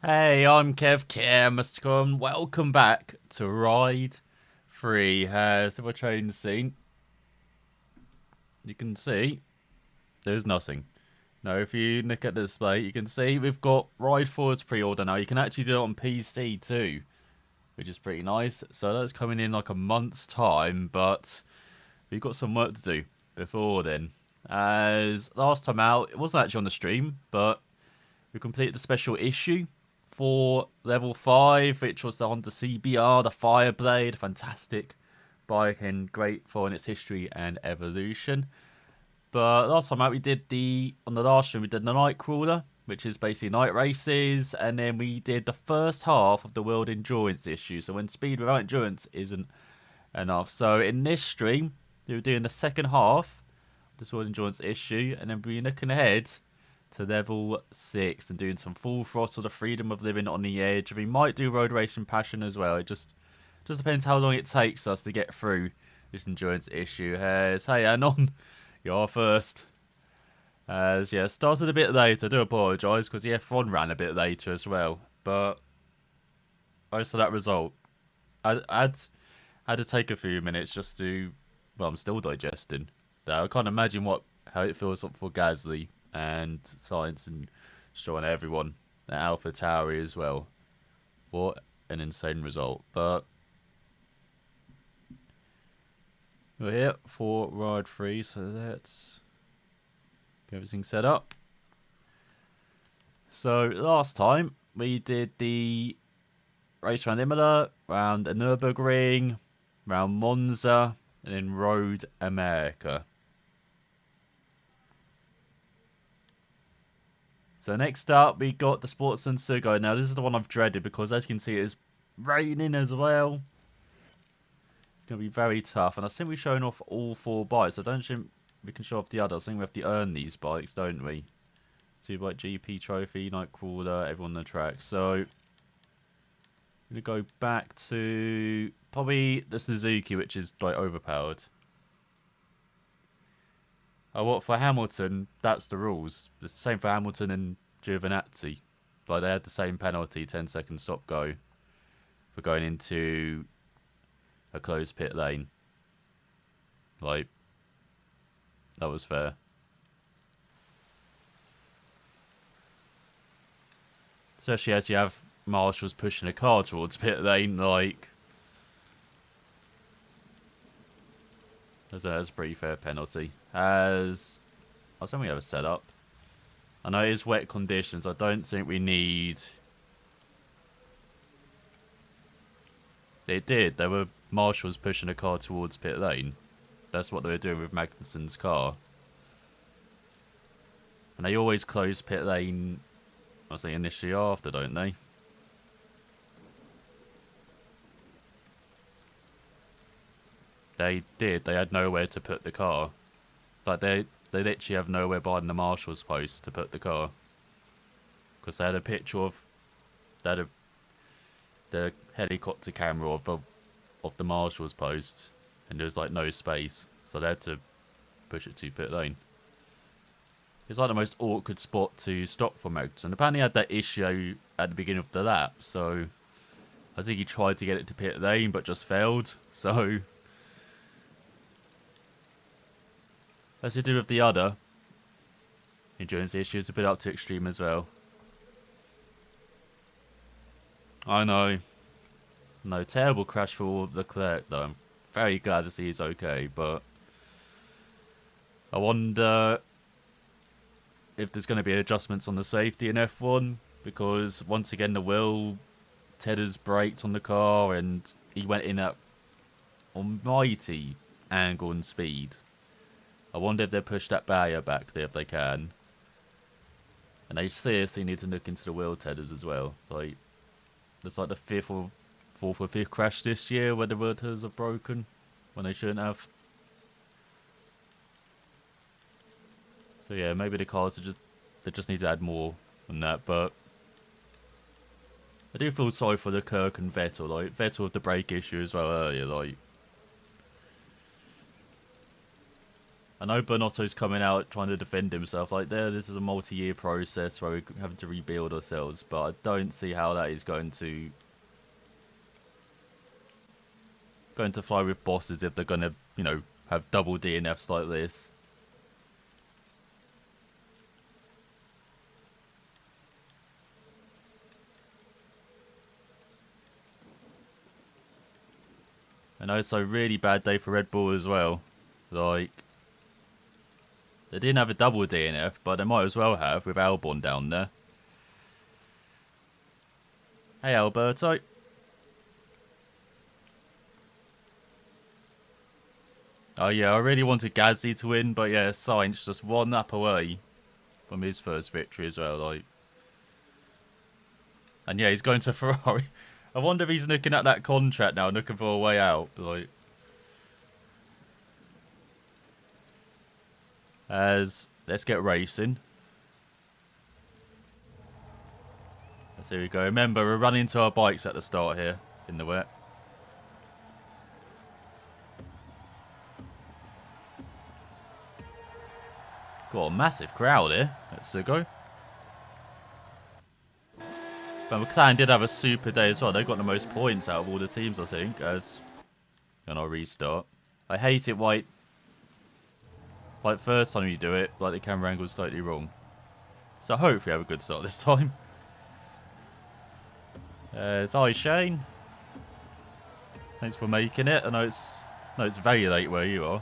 Hey, I'm Kev Kermascon. Welcome back to Ride 3. As if I change the scene, you can see there's nothing. Now, if you look at the display, you can see we've got Ride 4's pre-order now. You can actually do it on PC too, which is pretty nice. So that's coming in like a month's time, but we've got some work to do before then. As last time out, it wasn't actually on the stream, but we completed the special issue for level 5, which was the Honda CBR, the Fireblade, fantastic bike and great for in its history and evolution. But last time out, we did on the last stream, we did the Nightcrawler, which is basically night races, and then we did the first half of the World Endurance issue. So when speed without endurance isn't enough. So in this stream, we were doing the second half of this World Endurance issue, and then we're looking ahead to level 6 and doing some full throttle, the freedom of living on the edge. We might do road racing passion as well. It just depends how long it takes us to get through this endurance issue. As hey, Anon, you're first. As yeah, started a bit late. I do apologise because the F1 ran a bit later as well. But most of that result, I'd had to take a few minutes just to. Well, I'm still digesting. I can't imagine how it feels for Gasly and Science and Shaw and everyone at Alpha Tauri as well. What an insane result. But we're here for Ride 3, so let's get everything set up. So last time we did the race around Imola, around the Nürburgring, around Monza, and then Road America. So next up, we got the Sportsman Sugo. Now, this is the one I've dreaded because, as you can see, it is raining as well. It's going to be very tough. And I think we've shown off all 4 bikes. I don't think we can show off the others. I think we have to earn these bikes, don't we? 2-bike GP Trophy, Nightcrawler, everyone on the track. So, I'm going to go back to probably the Suzuki, which is like overpowered. Oh, what for Hamilton? That's the rules. It's the same for Hamilton and Giovinazzi. Like they had the same penalty, 10-second stop go, for going into a closed pit lane. Like that was fair. Especially as you have marshals pushing a car towards pit lane, like that's a pretty fair penalty. As I think we have a setup. I know it is wet conditions. I don't think we need. They did. There were marshals pushing a car towards pit lane. That's what they were doing with Magnussen's car. And they always close pit lane, I say initially after, don't they? They did. They had nowhere to put the car. Like they literally have nowhere behind the marshal's post to put the car. Because they had a picture of the helicopter camera of the marshal's post, and there was like no space, so they had to push it to pit lane. It's like the most awkward spot to stop for Magnussen. Apparently, he had that issue at the beginning of the lap, so I think he tried to get it to pit lane but just failed. So as to do with the other endurance issues, a bit up to extreme as well. I know. No, terrible crash for Leclerc though. I'm very glad to see he's okay, but I wonder if there's going to be adjustments on the safety in F1, because once again the wheel tethers braked on the car and he went in at almighty angle and speed. I wonder if they push that barrier back there if they can. And they seriously need to look into the wheel tethers as well. Like, it's like the fourth or fifth crash this year where the wheel tethers are broken when they shouldn't have. So yeah, maybe the cars they just need to add more than that. But I do feel sorry for Leclerc and Vettel. Like Vettel with the brake issue as well earlier. Like I know Bonotto's coming out trying to defend himself. Like, this is a multi-year process where we're having to rebuild ourselves, but I don't see how that is going to fly with bosses if they're going to, you know, have double DNFs like this. I know it's a really bad day for Red Bull as well. Like, they didn't have a double DNF, but they might as well have with Albon down there. Hey, Alberto. Oh yeah, I really wanted Gasly to win, but yeah, Sainz just 1 lap away from his first victory as well. Like, and yeah, he's going to Ferrari. I wonder if he's looking at that contract now, looking for a way out. Like, let's get racing. So here we go. Remember, we're running into our bikes at the start here in the wet. Got a massive crowd here at Sugo. But McLaren did have a super day as well. They got the most points out of all the teams, I think, as... And I'll restart. I hate it, like first time you do it, like the camera angle's slightly wrong. So hopefully we have a good start this time. It's Shane. Thanks for making it. I know it's very late where you are.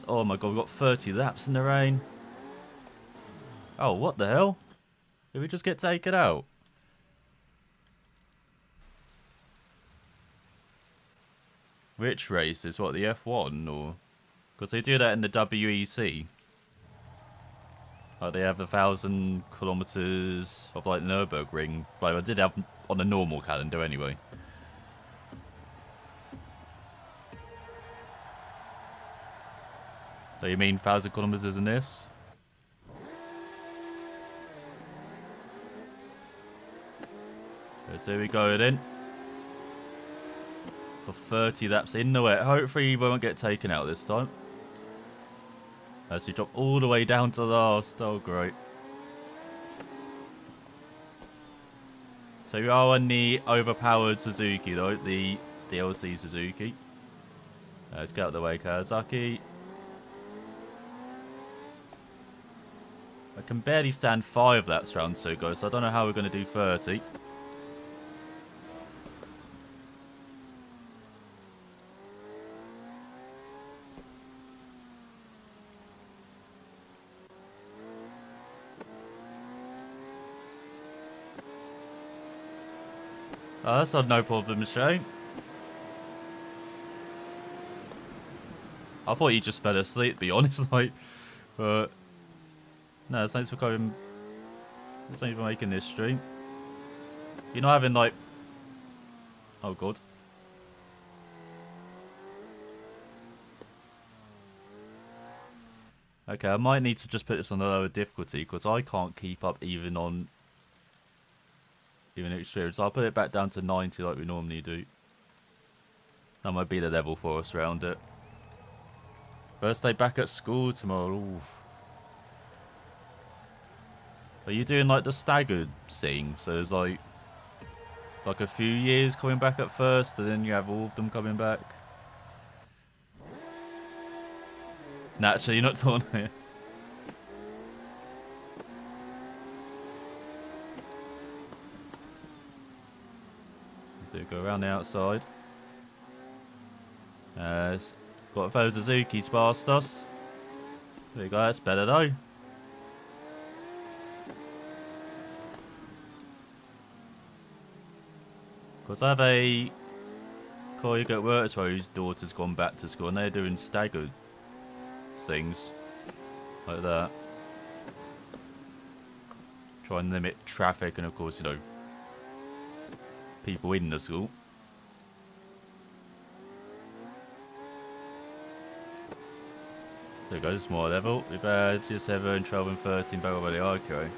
Oh my god, we've got 30 laps in the rain. Oh, what the hell? Did we just get taken out? Which race is what, the F1 or? Because they do that in the WEC. Like they have 1,000 kilometers of like Nürburgring. Like I did have on a normal calendar anyway. So you mean 1,000 kilometers in this? So here we go then. For 30 laps in the wet. Hopefully we won't get taken out this time. As we drop all the way down to last. Oh, great. So we are on the overpowered Suzuki though. The DLC Suzuki. Let's get out of the way, Kawasaki. I can barely stand 5 laps round Sugo, so I don't know how we're going to do 30. Oh, that's not no problem, Shane. I thought you just fell asleep, to be honest, like, but... No, thanks for coming. Thanks for making this stream. You're not having like... Oh god. Okay, I might need to just put this on a lower difficulty because I can't keep up even on... Even extreme. So I'll put it back down to 90 like we normally do. That might be the level for us around it. First day back at school tomorrow. Ooh. Are you doing like the staggered thing? So there's like a few years coming back at first, and then you have all of them coming back. Naturally, you're not torn here. So go around the outside. Got a few Suzuki's past us. There you go. That's better though. Because I have a colleague at work whose daughter's gone back to school and they're doing staggered things like that. Try and limit traffic and of course, you know, people in the school. There we go, small level. We've had just 7, 12 and 13 battle really okay.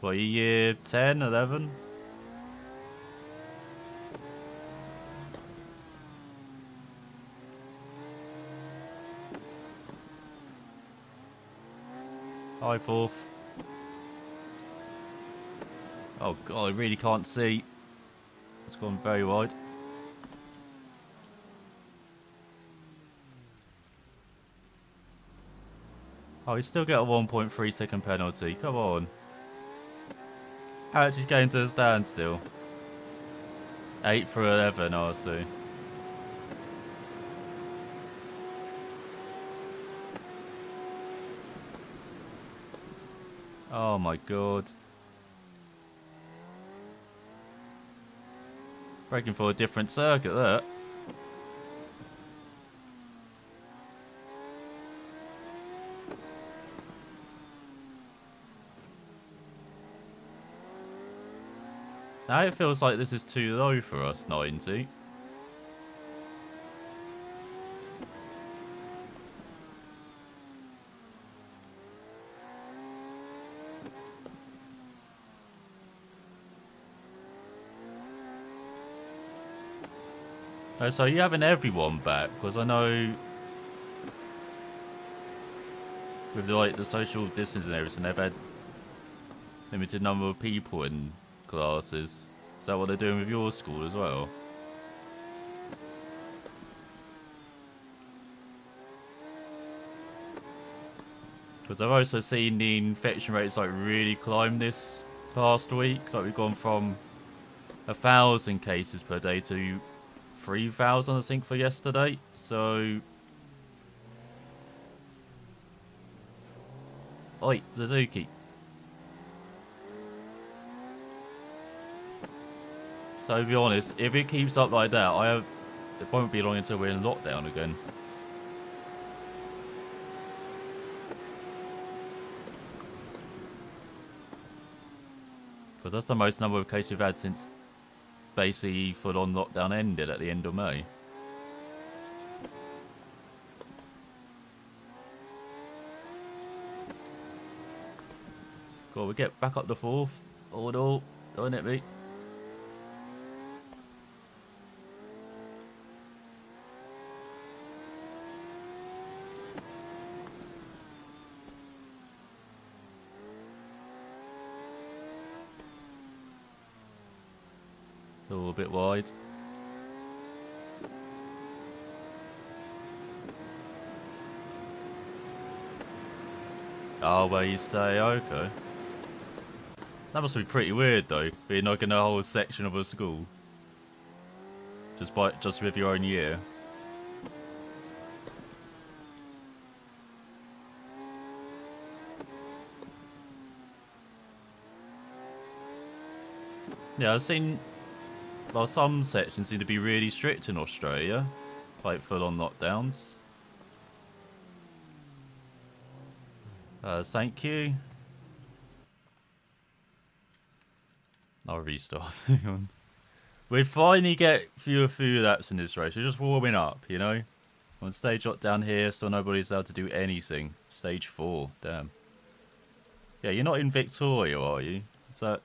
What, you year 10, 11? Hi, fourth. Oh god, I really can't see. It's gone very wide. Oh, you still get a 1.3 second penalty. Come on. How actually getting to a standstill? 8 for 11, I see. Oh my god. Breaking for a different circuit, that. Now it feels like this is too low for us, 90. Oh, so you having everyone back? Because I know with like the social distance and everything, they've had limited number of people in classes. Is that what they're doing with your school as well? Because I've also seen the infection rates like really climb this past week. Like we've gone from 1,000 cases per day to 3,000, I think, for yesterday. So, oi, Suzuki. So, to be honest, if it keeps up like that, it won't be long until we're in lockdown again. Because that's the most number of cases we've had since basically full-on lockdown ended at the end of May. Cool, we get back up the fourth. Oh no, don't hit me. It's all a bit wide. Oh, where you stay, okay. That must be pretty weird though, being like in a whole section of a school. Just with your own year. Yeah, I've seen, well, some sections seem to be really strict in Australia. Like full-on lockdowns. Thank you. I'll restart. Hang on. We finally get few laps in this race. We're just warming up, you know? On stage lockdown here, so nobody's allowed to do anything. Stage 4, damn. Yeah, you're not in Victoria, are you? Is that...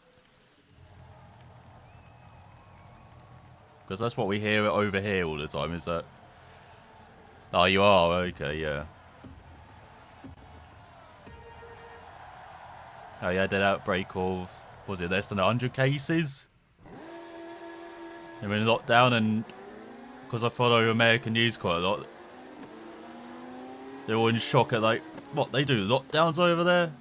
Because that's what we hear over here all the time, is that... Oh, you are? Okay, yeah. Oh, yeah, that outbreak of... Was it less than 100 cases? They were in lockdown, and... Because I follow American news quite a lot... They're all in shock at, like... What, they do lockdowns over there?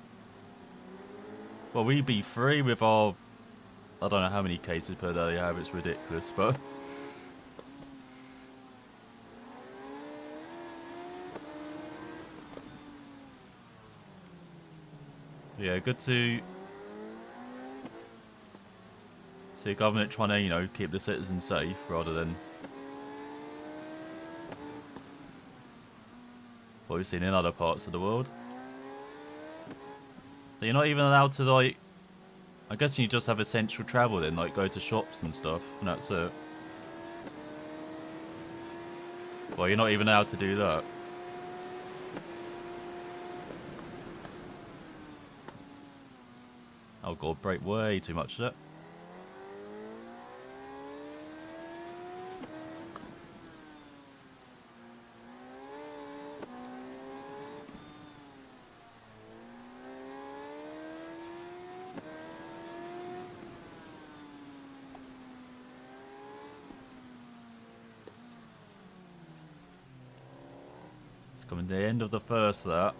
Well, we be free with our... I don't know how many cases per day they have, it's ridiculous, but... Yeah, good to see the government trying to, you know, keep the citizens safe rather than what we've seen in other parts of the world. So you're not even allowed to, like, I guess you just have essential travel then, like go to shops and stuff, and that's it. Well, you're not even allowed to do that. Oh god, brake way too much of that. It's coming to the end of the first lap.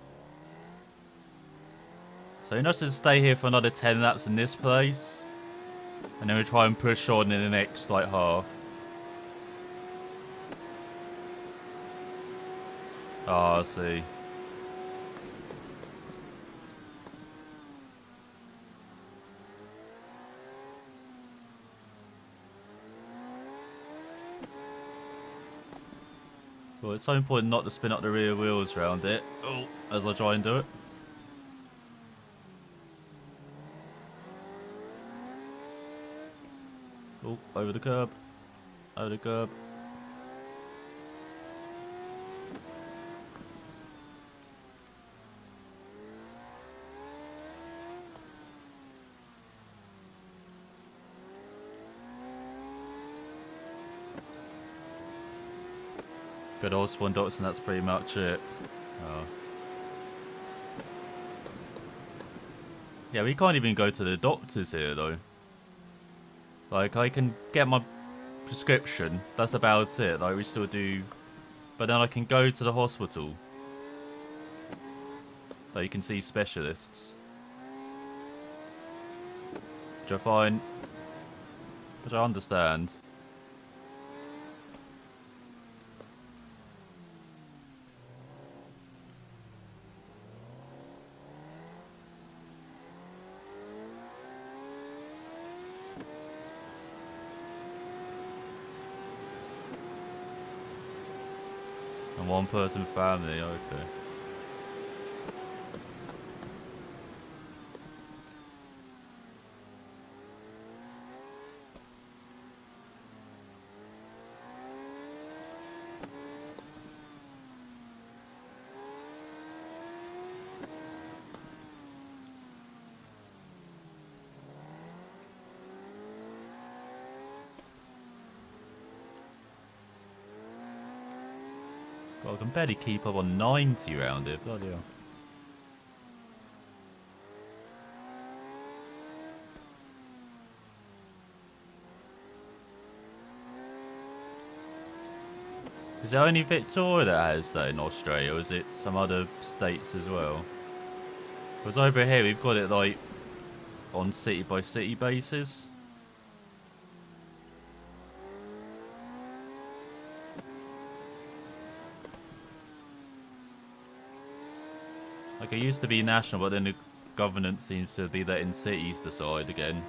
So you're not to stay here for another 10 laps in this place. And then we try and push on in the next, like, half. Oh, I see. Well, it's so important not to spin up the rear wheels around it. Oh, as I try and do it. Oh, over the curb. Over the curb. Good old Swan Dots, and that's pretty much it. Oh. Yeah, we can't even go to the doctors here, though. Like, I can get my prescription. That's about it. Like, we still do... But then I can go to the hospital. Like, you can see specialists. Which I find... Which I understand. And one person family, okay. God, I can barely keep up on 90 round it, bloody hell. Is it only Victoria that has that in Australia, or is it some other states as well? Because over here we've got it like on city by city basis. Like, it used to be national, but then the government seems to be letting cities decide again.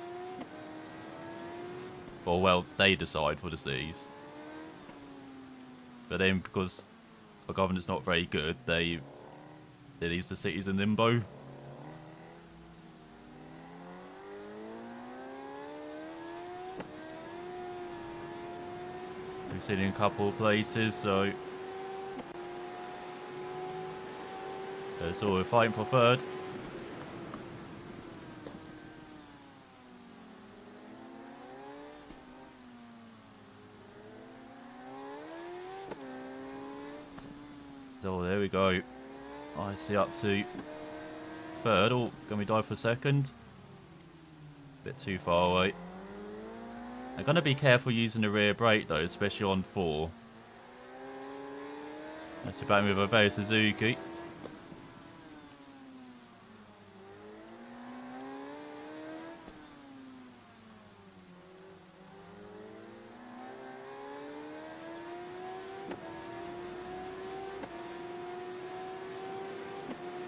Or, well, they decide for the cities. But then, because the government's not very good, they leave the cities in limbo. We've seen it in a couple of places, so... So we're fighting for third. So there we go. I see up to third. Oh, can we dive for second? Bit too far away. I'm going to be careful using the rear brake though, especially on 4. That's about with a very Suzuki.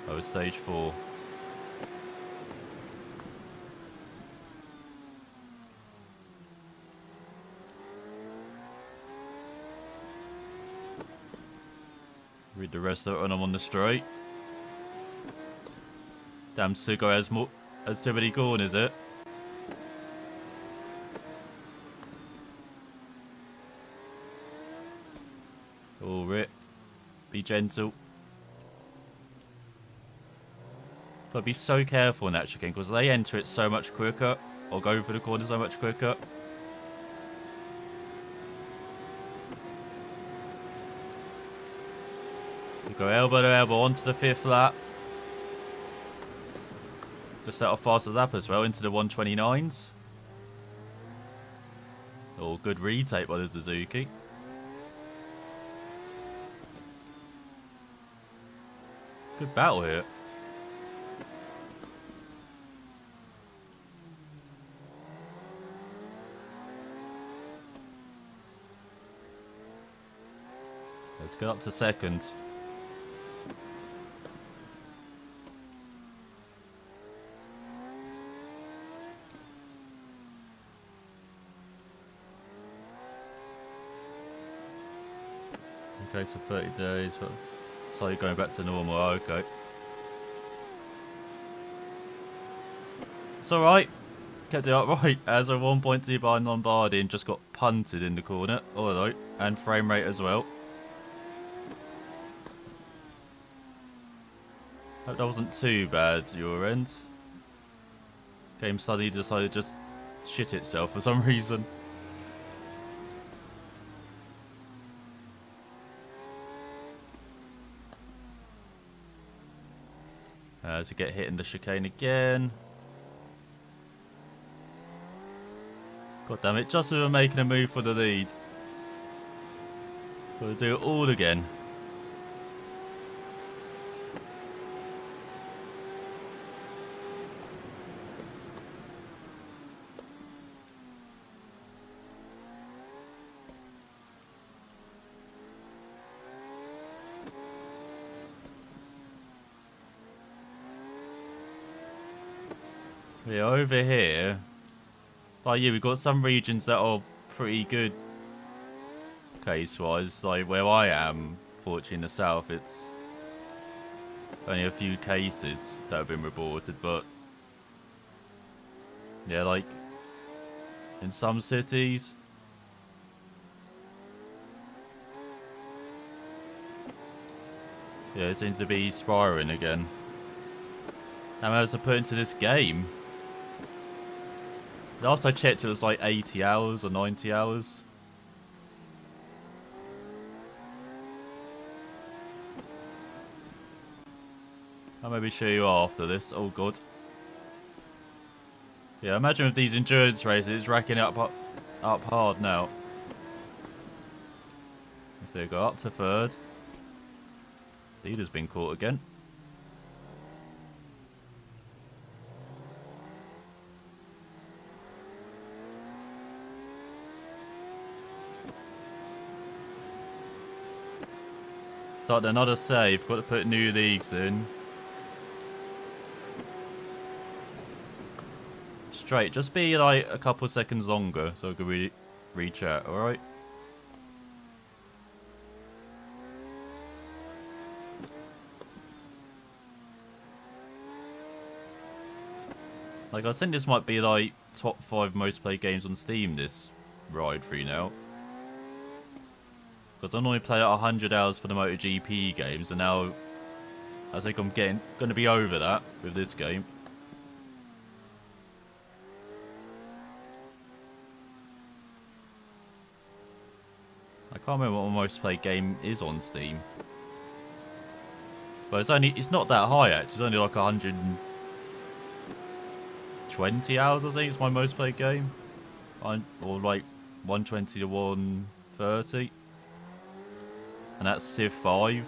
Oh, it's stage 4. Read the rest of it when I'm on the straight. Damn, Sugo has too many corners, is it? Oh, Rip. Be gentle. But be so careful in that chicane because they enter it so much quicker or go for the corner so much quicker. So go elbow to elbow onto the 5th lap. Just set off fast as lap as well into the 129s. Oh, good retake by the Suzuki. Good battle here. Let's get up to second. Okay, so 30 days. So you're going back to normal. Okay. It's alright. Kept it upright as a 1.2 by Lombardi and just got punted in the corner. Alright. And frame rate as well. Hope that wasn't too bad your end. Game study decided to just shit itself for some reason. To get hit in the chicane again. God damn it, just as we were making a move for the lead. Gotta do it all again. Yeah, over here, like we've got some regions that are pretty good case-wise. Like where I am, fortunately in the south, it's only a few cases that have been reported, but yeah, like in some cities, yeah, it seems to be spiraling again. How much to put into this game? Last I checked, it was like 80 hours or 90 hours. I'll maybe show you after this. Oh god. Yeah, imagine with these endurance races, it's racking up hard now. So go up to third. Leader's been caught again. Start another save. Got to put new leagues in. Straight. Just be like a couple seconds longer so I can re-chat, alright? Like, I think this might be like top 5 most played games on Steam this ride through now. Because I normally play at 100 hours for the MotoGP games, and now I think I'm going to be over that with this game. I can't remember what my most played game is on Steam. But it's not that high actually, it's only like 120 hours I think it's my most played game. Or like 120 to 130. And that's Civ 5,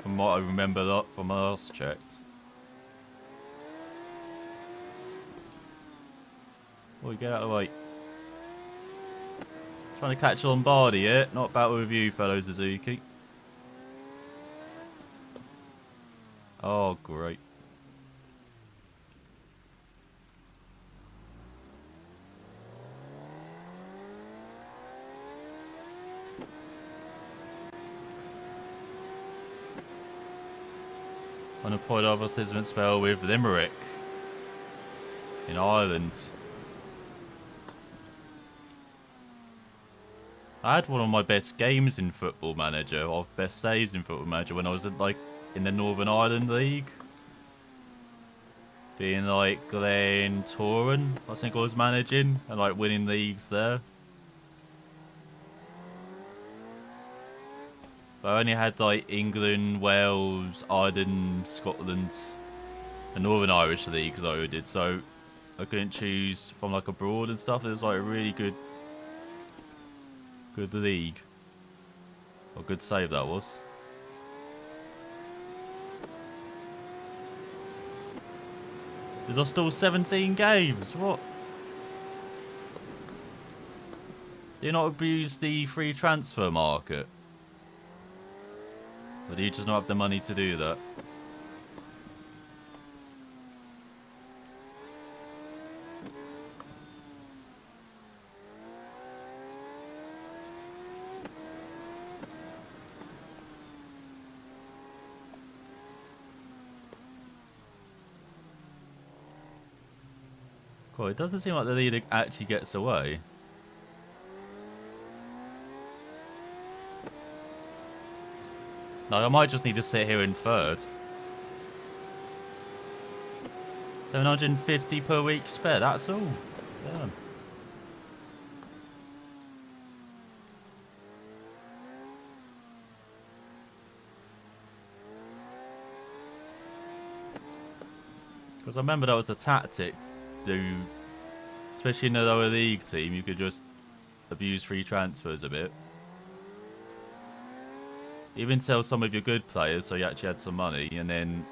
from what I remember that from last checked. Oh, get out of the way. Trying to catch Lombardi here, not battle with you, fellow Suzuki. Oh, great. Unemployed other citizen spell with Limerick in Ireland. I had one of my best games in Football Manager, or best saves in Football Manager, when I was in the Northern Ireland League. being like Glen Toran, I think I was managing, and like winning leagues there. But I only had like England, Wales, Ireland, Scotland, and Northern Irish leagues that I did, so I couldn't choose from like abroad and stuff. It was like a really good league. Or good save that was. There's still 17 games. What? Do you not abuse the free transfer market? Or do you just not have the money to do that? Cool, it doesn't seem like the leader actually gets away. Like, I might just need to sit here in third. 750 per week spare, that's all. Damn. Because I remember that was a tactic. Especially in the lower league team, you could just abuse free transfers a bit. Even sell some of your good players so you actually had some money, and then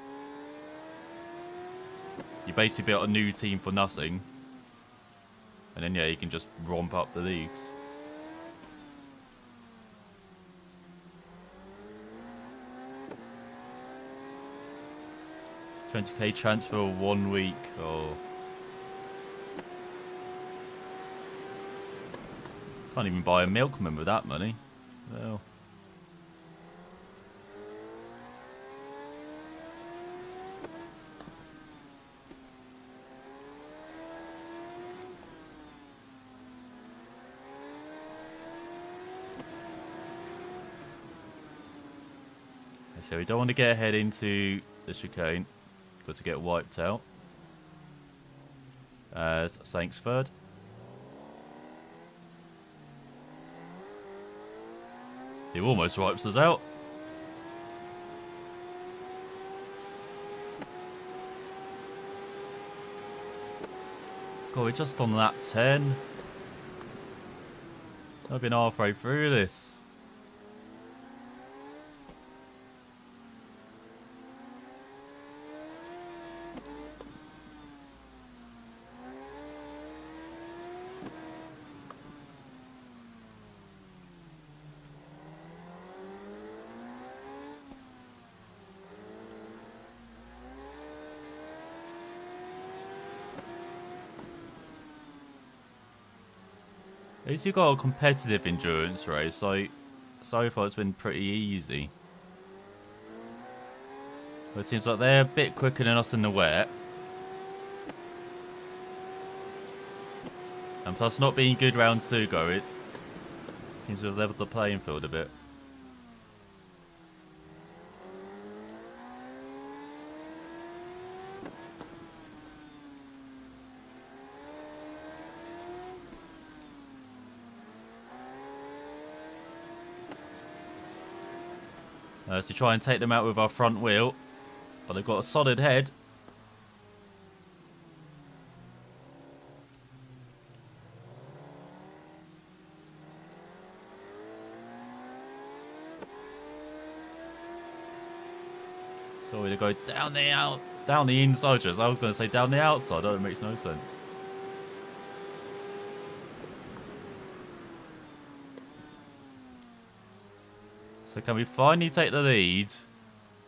you basically built a new team for nothing. And then, yeah, you can just romp up the leagues. $20k transfer 1 week. Oh. Can't even buy a milkman with that money. Well. So we don't want to get ahead into the chicane because to get wiped out. Thanks, third. He almost wipes us out. God, we're just on that 10. I've been halfway through this. At least you've got a competitive endurance race, so far it's been pretty easy. But it seems like they're a bit quicker than us in the wet. And plus not being good round Sugo, it seems to have leveled the playing field a bit. To try and take them out with our front wheel. But they've got a solid head. So we go down the inside. I was going to say down the outside. That makes no sense. So can we finally take the lead?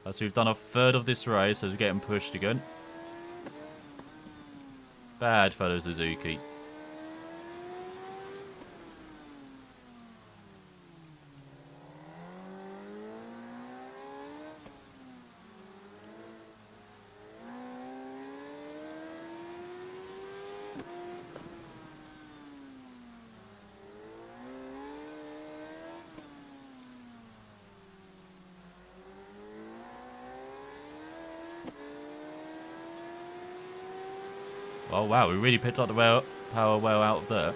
As we've done a third of this race as we're getting pushed again. Bad fellow Suzuki. Oh wow, we really picked up the power well out of there.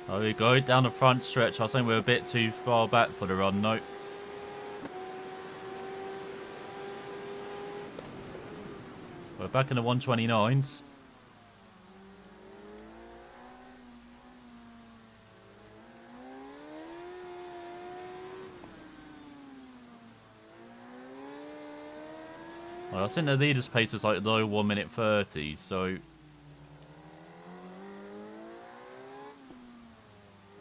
There we go, down the front stretch. I think we're a bit too far back for the run, though. We're back in the 129s. Well, I think the leader's pace is like low 1 minute 30, so...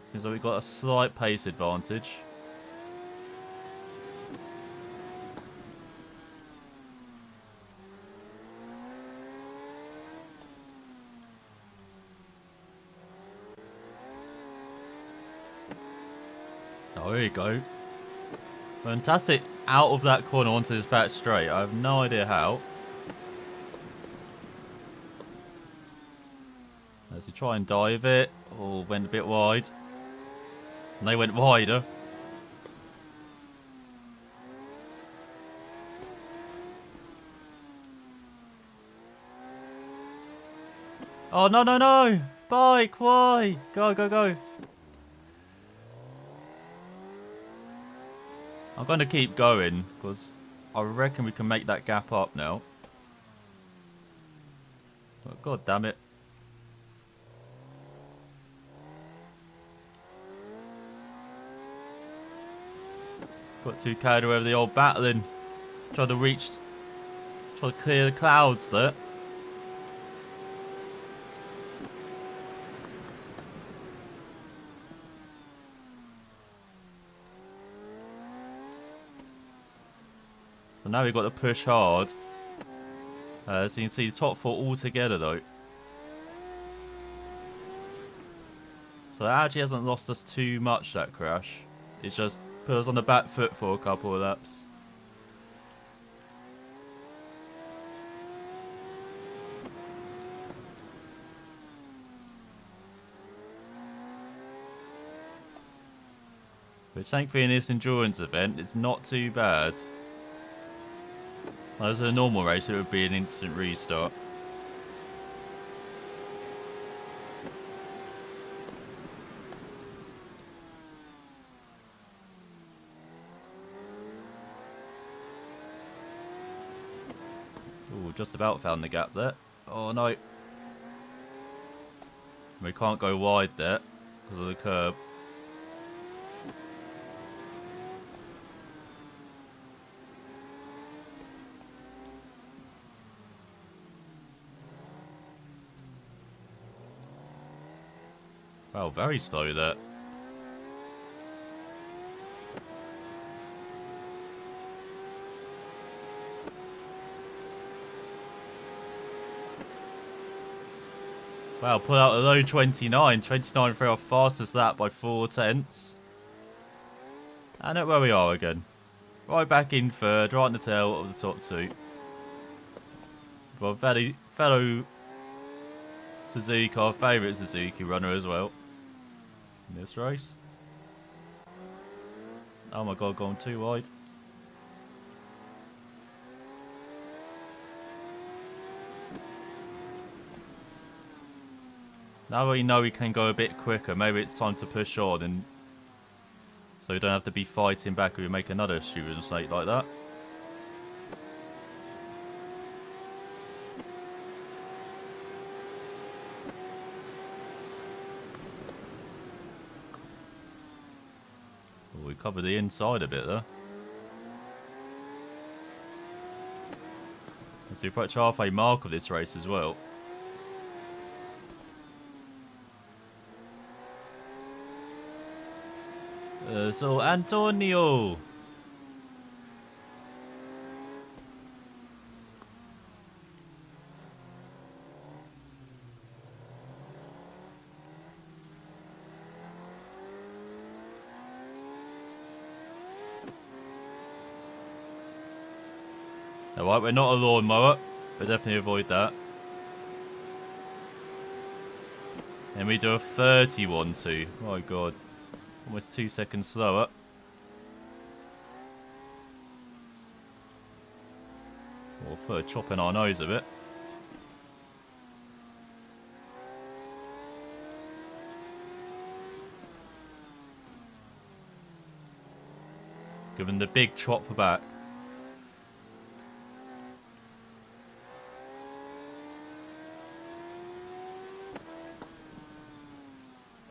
Seems like we've got a slight pace advantage. Oh, there you go. Fantastic. Out of that corner onto his back straight. I have no idea how. As he try and dive it. Oh, went a bit wide. And they went wider. Oh, no, no, no! Bike, why? Go, go, go. I'm going to keep going, because I reckon we can make that gap up now. But god damn it. Got too carried away with the old battling. Try to clear the clouds there. So now we've got to push hard. So you can see the top four all together though. So that actually hasn't lost us too much, that crash. It's just put us on the back foot for a couple of laps. Which thankfully in this endurance event, it's not too bad. As a normal race, it would be an instant restart. Ooh, just about found the gap there. Oh no. We can't go wide there because of the curb. Wow, very slow there. Wow, pull out a low 29. 29 for our fastest lap by 4/10. And at where we are again. Right back in third, right in the tail of the top two. Well, fellow Suzuki, our favourite Suzuki runner as well. In this race. Oh my god, going too wide. Now we know we can go a bit quicker, maybe it's time to push on and so we don't have to be fighting back if we make another stupid mistake like that. Oh, we covered the inside a bit there. So we approach halfway mark of this race as well. So Antonio. Alright, we're not a lawnmower. We'll definitely avoid that. And we do a 31-2. My god. Almost 2 seconds slower. Or for chopping our nose a bit. Given the big chop back.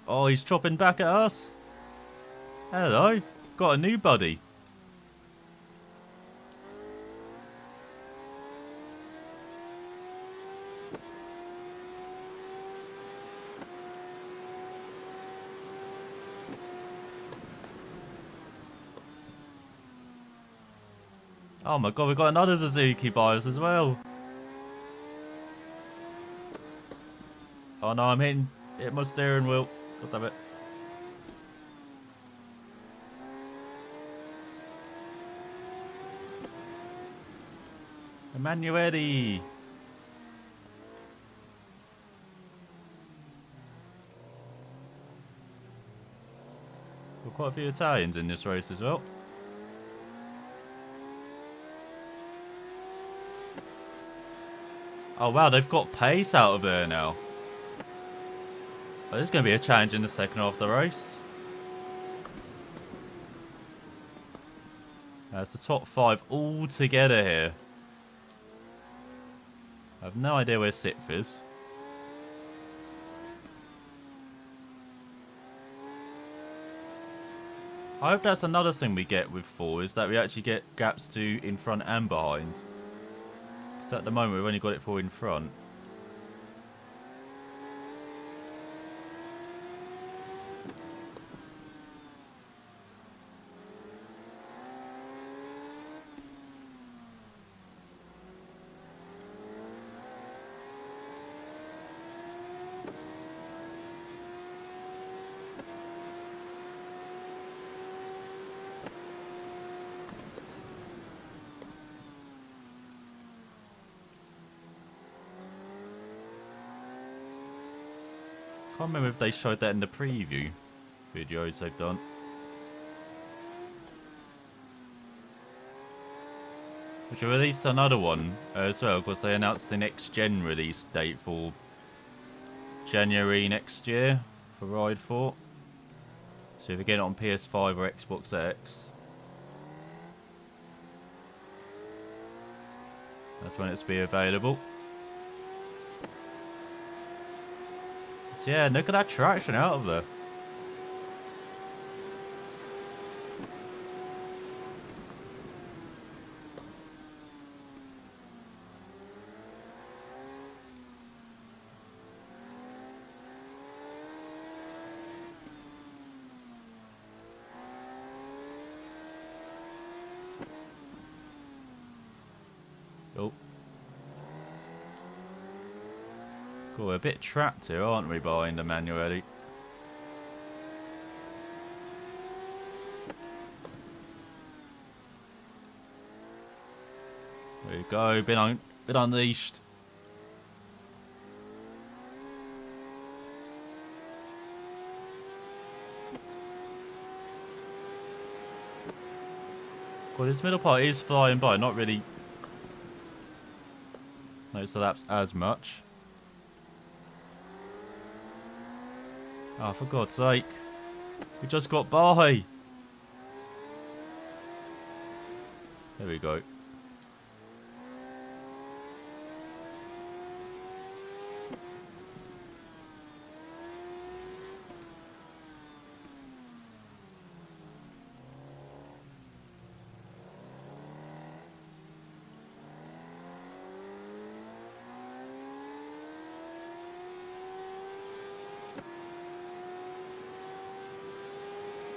Oh, he's chopping back at us. Hello. Got a new buddy. Oh my god, we've got another Suzuki by us as well. Oh no, I'm hitting my steering wheel. God damn it. Emanuele. Got quite a few Italians in this race as well. Oh wow, they've got pace out of there now. Oh, there's going to be a challenge in the second half of the race. That's the top 5 all together here. I have no idea where Sixth is. I hope that's another thing we get with 4, is that we actually get gaps to in front and behind. Because at the moment we've only got it for in front. I can't remember if they showed that in the preview videos they've done. Which released another one as well, because they announced the next gen release date for January next year for Ride 4. So if you get it on PS5 or Xbox X, that's when it's be available. So yeah, look at that traction out of there. Oh. Cool, we're a bit trapped here, aren't we, behind Emanuele? There you go, been unleashed. Well, this middle part is flying by, not really notice the laps as much. Oh, for God's sake. We just got by. There we go.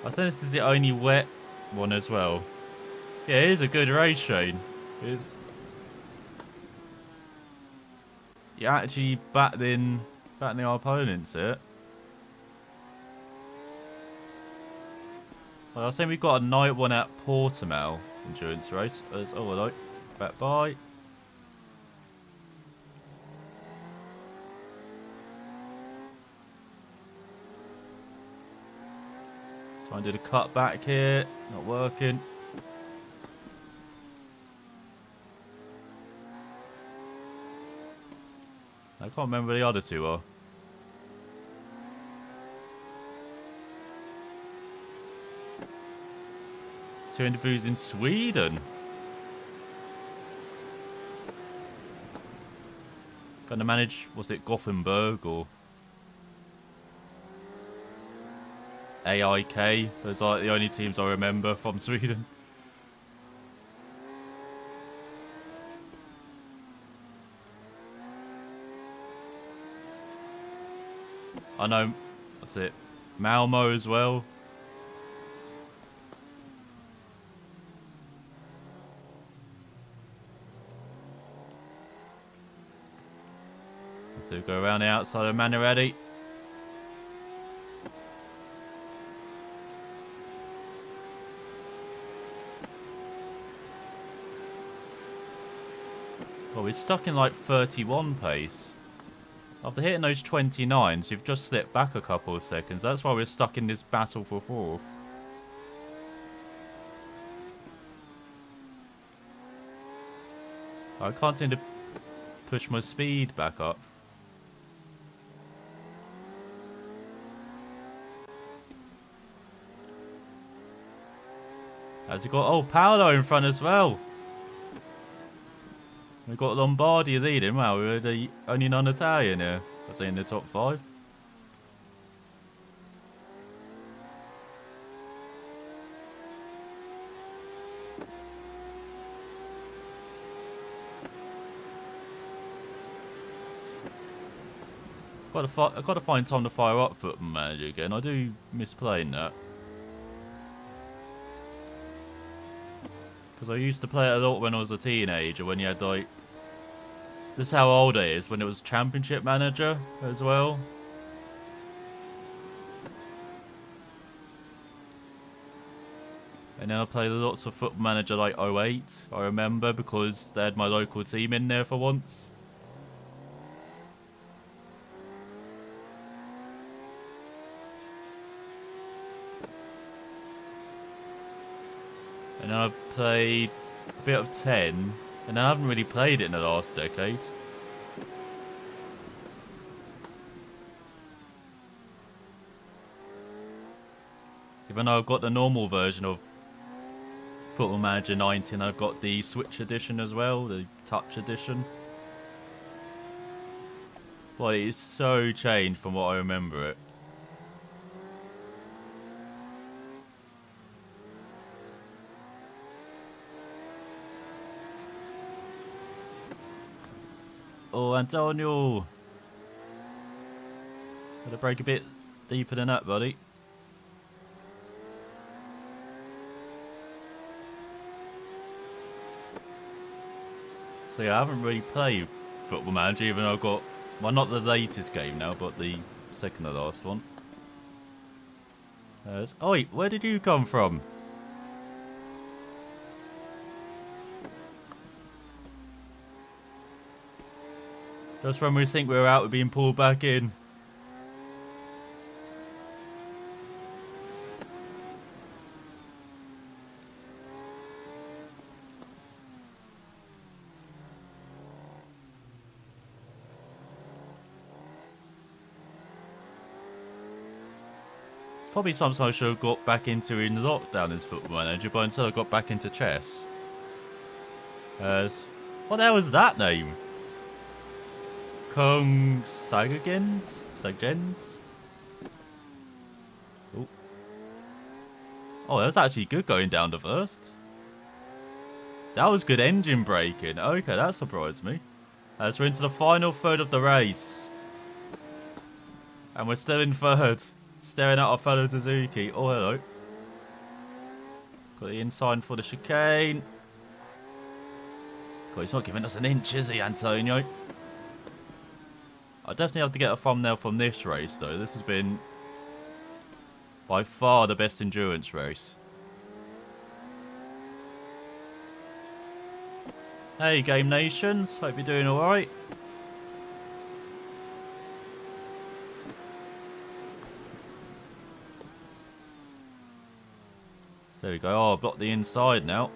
I think this is the only wet one as well. Yeah, it is a good race, Shane. It's... You're actually battling our opponents here. Well, I was saying we've got a night one at Portimao endurance race. Oh, hello. Back by. Try and do the cut back here. Not working. I can't remember where the other two are. Two interviews in Sweden. Gonna manage, was it Gothenburg or AIK? Those are the only teams I remember from Sweden. I know, what's it? Malmo as well. So we go around the outside of Manerati. Oh, we're stuck in like 31 pace. After hitting those 29s, you've just slipped back a couple of seconds. That's why we're stuck in this battle for fourth. I can't seem to push my speed back up. As you got, oh, Paolo in front as well. We've got Lombardi leading. Wow, we're the only non-Italian here. I'd say in the top 5. I've got to find time to fire up Football Manager again. I do miss playing that. Because I used to play it a lot when I was a teenager, when you had like... This is how old it is, when it was Championship Manager as well. And then I played lots of Football Manager like 08, I remember, because they had my local team in there for once. And then I've played a bit of 10, and I haven't really played it in the last decade. Even though I've got the normal version of Football Manager 19, I've got the Switch edition as well, the Touch edition. Well, it's so changed from what I remember it. Oh, Antonio! Gotta break a bit deeper than that, buddy. So yeah, I haven't really played Football Manager, even though I've got... Well, not the latest game now, but the second to last one. Oh wait, where did you come from? Just when we think we're out, we're being pulled back in. It's probably something I should have got back into in lockdown as Football Manager, but instead I got back into chess. What the hell was that name? Kung Sagagens? Sagens? Oh. Oh, that was actually good going down to first. That was good engine braking. Okay, that surprised me. So we're into the final third of the race. And we're still in third. Staring at our fellow Suzuki. Oh, hello. Got the inside for the chicane. God, he's not giving us an inch, is he, Antonio? I definitely have to get a thumbnail from this race, though. This has been by far the best endurance race. Hey, Game Nations. Hope you're doing alright. So there we go. Oh, I've blocked the inside now.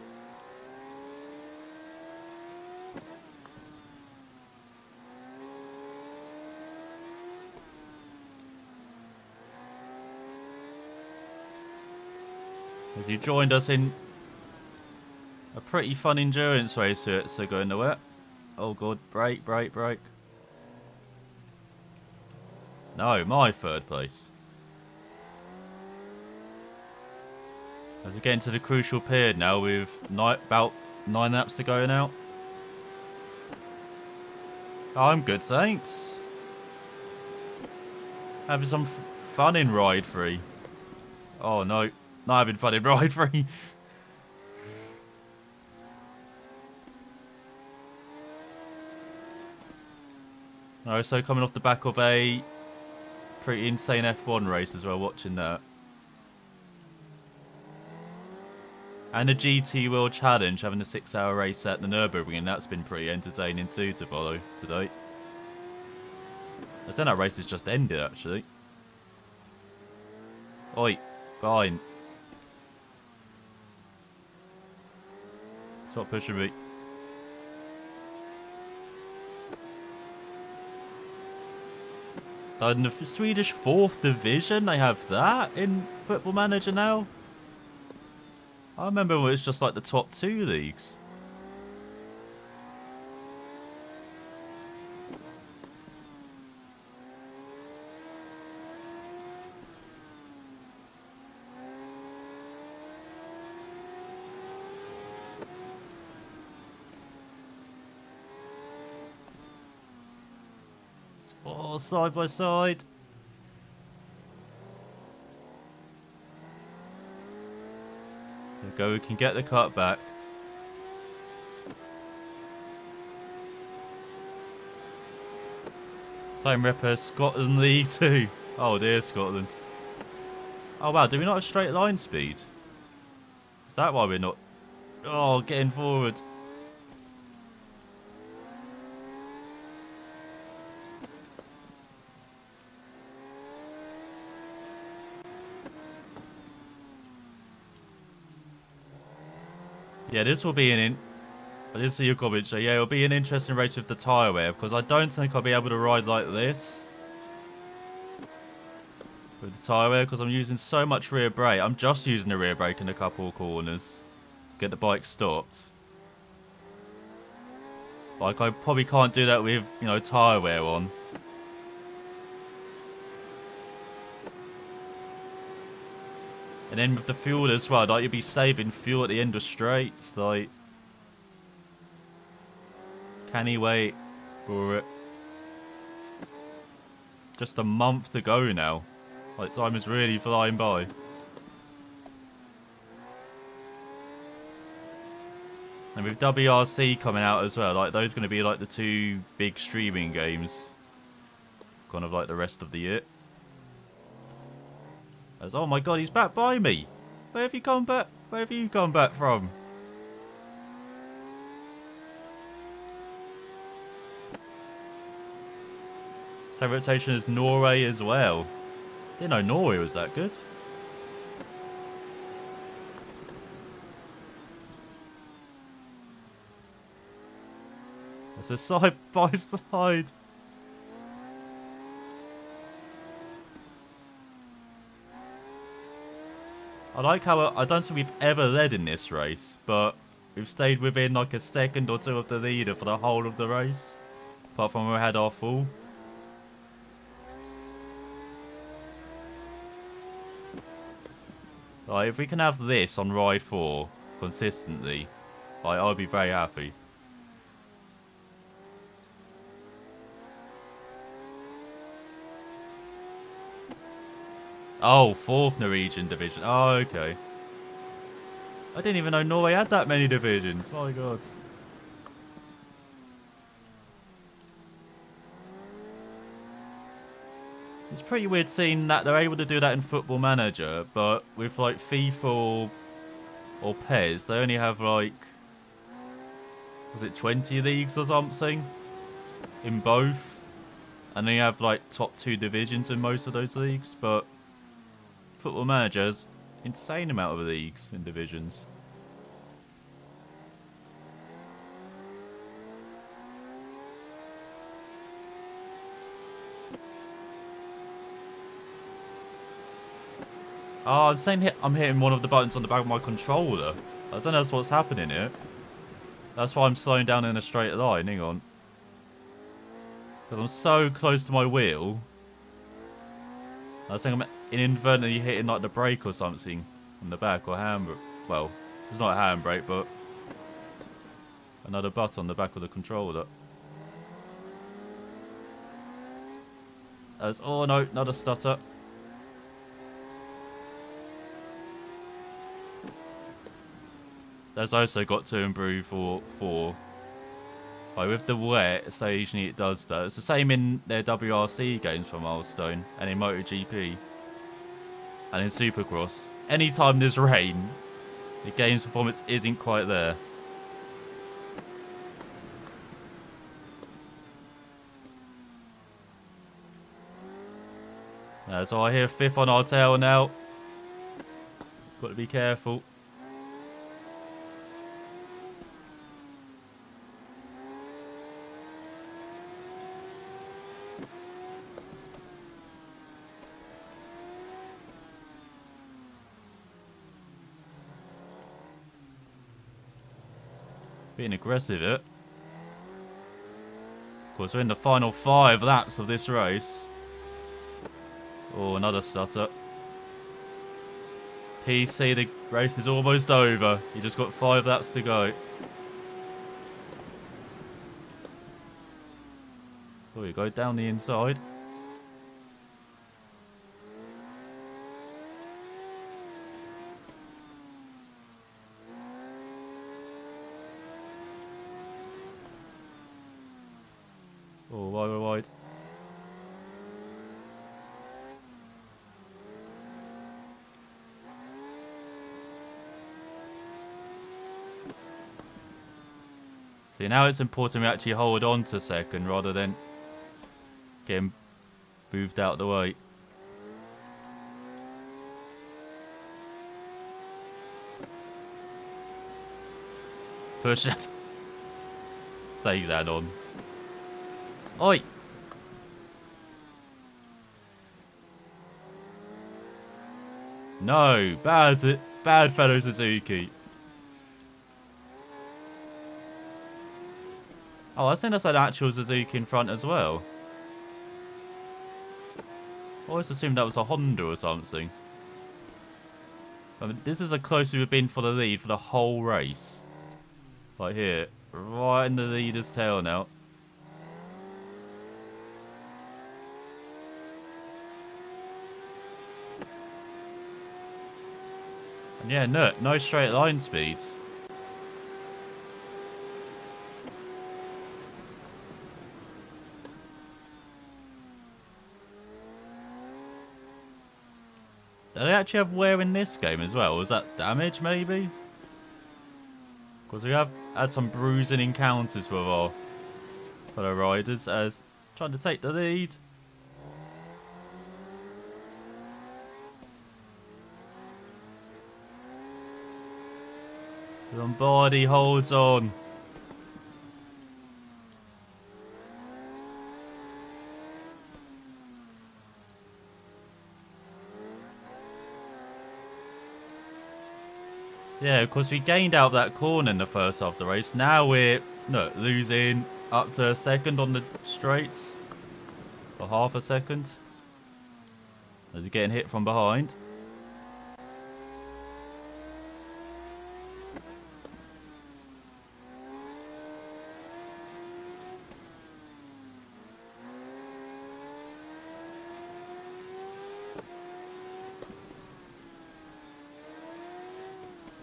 As you joined us in a pretty fun endurance race here at Segundo. Oh god, brake. No, my third place. As we get into the crucial period now with about 9 laps to go now. I'm good, thanks. Having some fun in Ride 3. Oh no, not having fun in Ride 3. No, so coming off the back of a pretty insane F1 race as well, watching that. And a GT World Challenge, having a 6-hour race at the Nürburgring, that's been pretty entertaining too to follow today. I think that race has just ended, actually. Oi, fine. Stop pushing me. In the Swedish 4th Division, they have that in Football Manager now. I remember when it was just like the top 2 leagues. Oh, side by side. There we go, we can get the cut back. Same rep as Scotland League 2. Oh dear, Scotland. Oh wow, do we not have straight line speed? Is that why we're not... Oh, getting forward. Yeah, this will be I did see your comment, so yeah, it'll be an interesting race with the tyre wear, because I don't think I'll be able to ride like this with the tyre wear, because I'm using so much rear brake. I'm just using the rear brake in a couple of corners. Get the bike stopped. Like, I probably can't do that with, you know, tyre wear on. And then with the fuel as well, like, you'll be saving fuel at the end of straights, like... Can he wait for it? Just a month to go now. Like, time is really flying by. And with WRC coming out as well, like, those are going to be like the 2 big streaming games. Kind of like the rest of the year. As, oh my god, he's back by me! Where have you come back? Where have you come back from? Same rotation as Norway as well. Didn't know Norway was that good. It's a side by side. I like how I don't think we've ever led in this race, but we've stayed within like a second or 2 of the leader for the whole of the race. Apart from when we had our full. Like, if we can have this on Ride 4 consistently, like, I'll be very happy. Oh, 4th Norwegian division. Oh, okay. I didn't even know Norway had that many divisions. My god. It's pretty weird seeing that they're able to do that in Football Manager, but with like FIFA or PES, they only have like was it 20 leagues or something in both, and then you have like top 2 divisions in most of those leagues. But Football Manager has insane amount of leagues and divisions. Oh, I'm saying I'm hitting one of the buttons on the back of my controller. I don't know that's what's happening here. That's why I'm slowing down in a straight line. Hang on. Because I'm so close to my wheel. I think I'm inadvertently hitting like the brake or something on the back, or handbrake. Well, it's not a handbrake, but another button on the back of the controller. Oh no, another stutter. There's also got to improve for like with the wet, occasionally it does that. It's the same in their WRC games for Milestone and in MotoGP and in Supercross. Anytime there's rain, the game's performance isn't quite there. So I hear 5th on our tail now. Got to be careful. Being aggressive, it. Of course, we're in the final 5 laps of this race. Oh, another stutter. PC, the race is almost over. You just got 5 laps to go. So we go down the inside. Oh, wide. See, now it's important we actually hold on to second rather than getting moved out of the way. Push it. Take that on. Oi! No, bad fellow Suzuki. Oh, I think that's an actual Suzuki in front as well. I always assumed that was a Honda or something. I mean, this is the closest we've been for the lead for the whole race. Right here, right in the leader's tail now. And yeah, no straight line speed. Do they actually have wear in this game as well? Was that damage maybe? Because we have had some bruising encounters with our fellow riders as trying to take the lead. Lombardi holds on. Yeah, of course we gained out of that corner in the first half of the race. Now we're losing up to a second on the straights. For half a second. As he's getting hit from behind.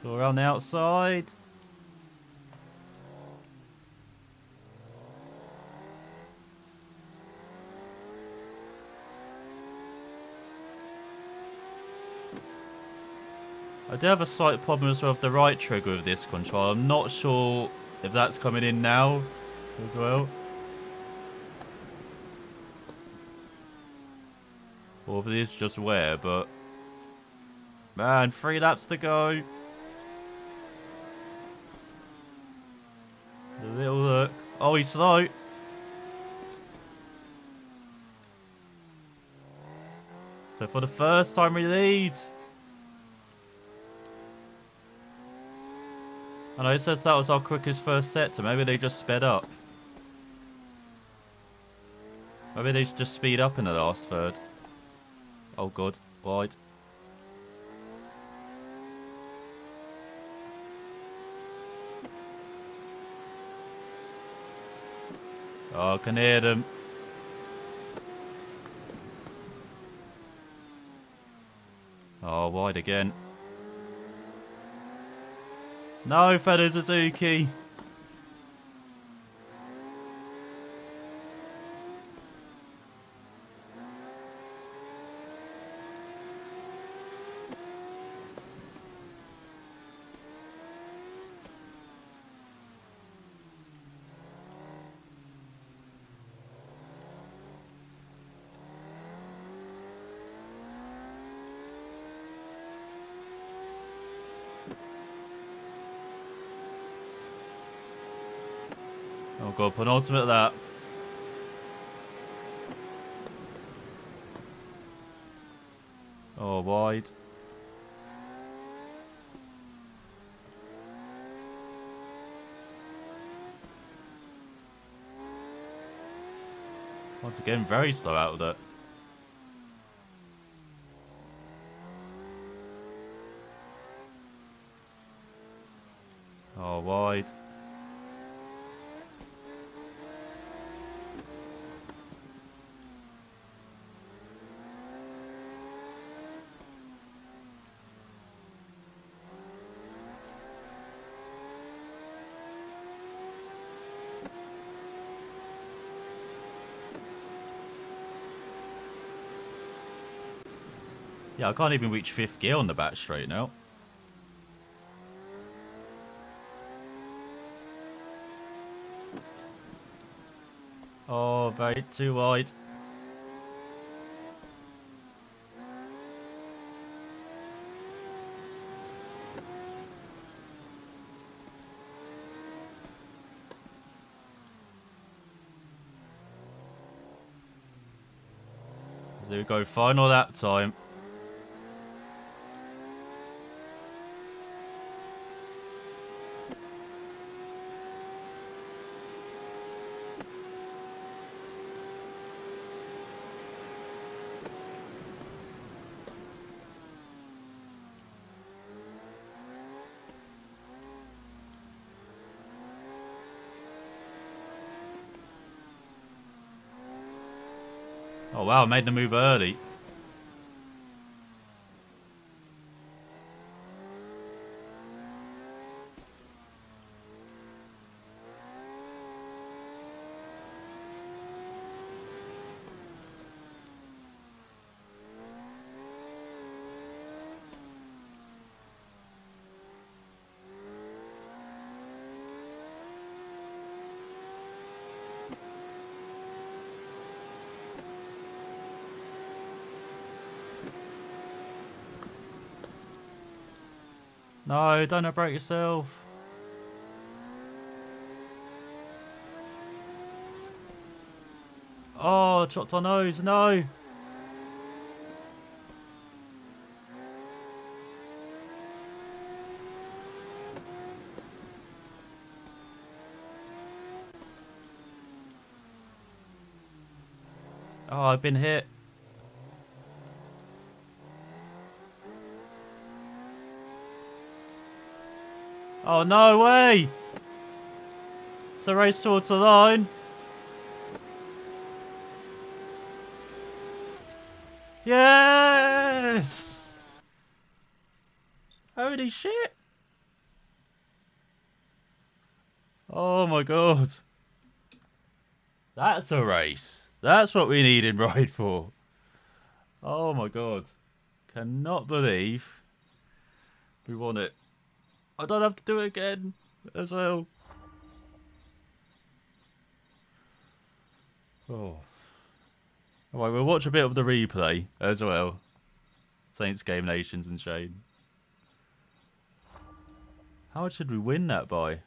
So we're on the outside. I do have a slight problem as well with the right trigger of this control. I'm not sure If that's coming in now as well. Or if it is just where, but... Man, 3 laps to go. A little look. Oh, he's slow. So for the first time we lead. I know it says that was our quickest first sector. Maybe they just sped up. Maybe they just speed up in the last third. Oh god, wide. Oh, I can hear them. Oh, wide again. No, Feather Suzuki. Oh god, penultimate lap. Oh, wide. Once again, very slow out of it. Oh, wide. Yeah, I can't even reach 5th gear on the back straight now. Oh, very too wide. There we go, final lap time. Oh wow, I made the move early. No, don't break yourself. Oh, chopped our nose, no. Oh, I've been hit. Oh, no way. It's a race towards the line. Yes! Holy shit! Oh my god. That's a race. That's what we need in Ride 4. Oh my god. Cannot believe we won it. I don't have to do it again as well. Oh. Alright, we'll watch a bit of the replay as well. Saints Game Nations and Shane. How much did we win that by?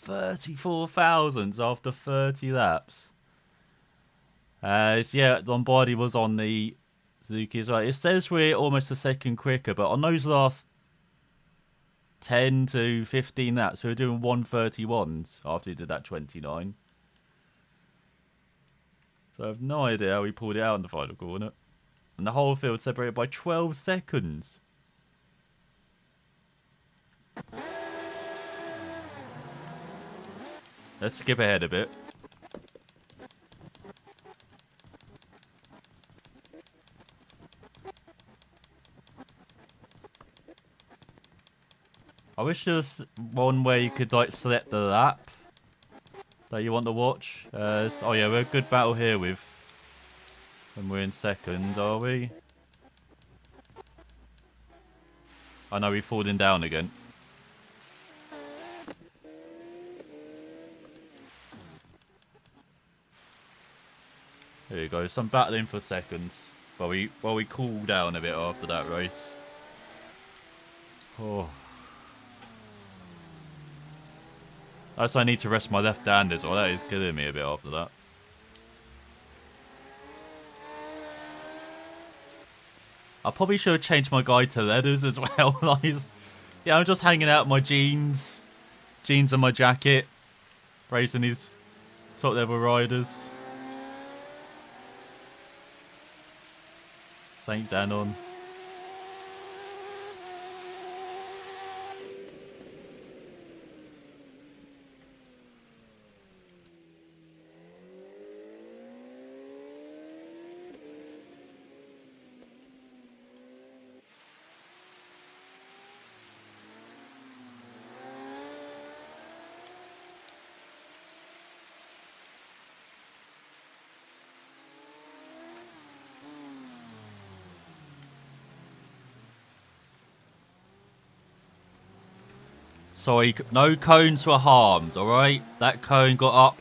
34,000 after 30 laps. Yeah, Lombardi was on the Suzuki as well. It says we're almost a second quicker, but on those last 10 to 15 laps, we were doing 131s after we did that 29. So I have no idea how we pulled it out in the final corner. And the whole field separated by 12 seconds. Let's skip ahead a bit. I wish there was one where you could like select the lap that you want to watch. Oh yeah, we're a good battle here with. And we're in second, are we? I know we're falling down again. There you go. Some battling for seconds while we cool down a bit after that race. Oh. Also, I need to rest my left hand as well. That is killing me a bit after that. I probably should have changed my guide to leathers as well. Yeah, I'm just hanging out in my jeans and my jacket, racing these top level riders. Saints Anon. Sorry, no cones were harmed, alright? That cone got up.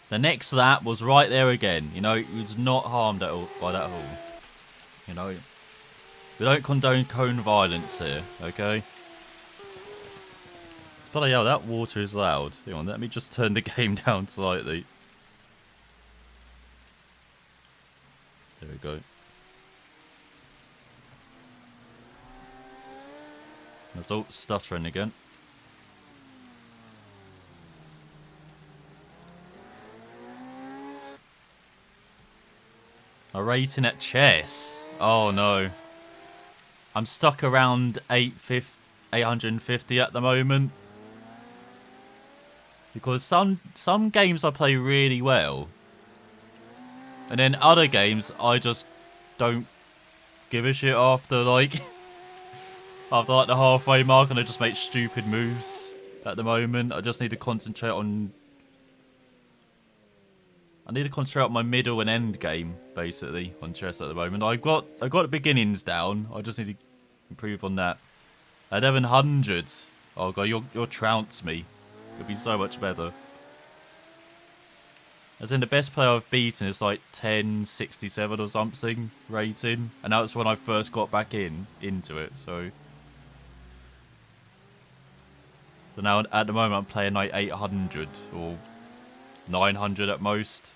The next lap was right there again. You know, it was not harmed at all by that hole. You know, we don't condone cone violence here, okay? It's bloody hell, that water is loud. Hang on, let me just turn the game down slightly. There we go. That's all stuttering again. A rating at chess. Oh no. I'm stuck around 850 at the moment. Because some games I play really well. And then other games I just don't give a shit after like after like the halfway mark, and I just make stupid moves at the moment. I just need to concentrate on my middle and end game, basically, on chess at the moment. I've got the beginnings down. I just need to improve on that. 1100. Oh god, you'll trounce me. It'll be so much better. As in, the best player I've beaten is like 1067 or something rating, and that was when I first got back into it. So now at the moment I'm playing like 800 or 900 at most.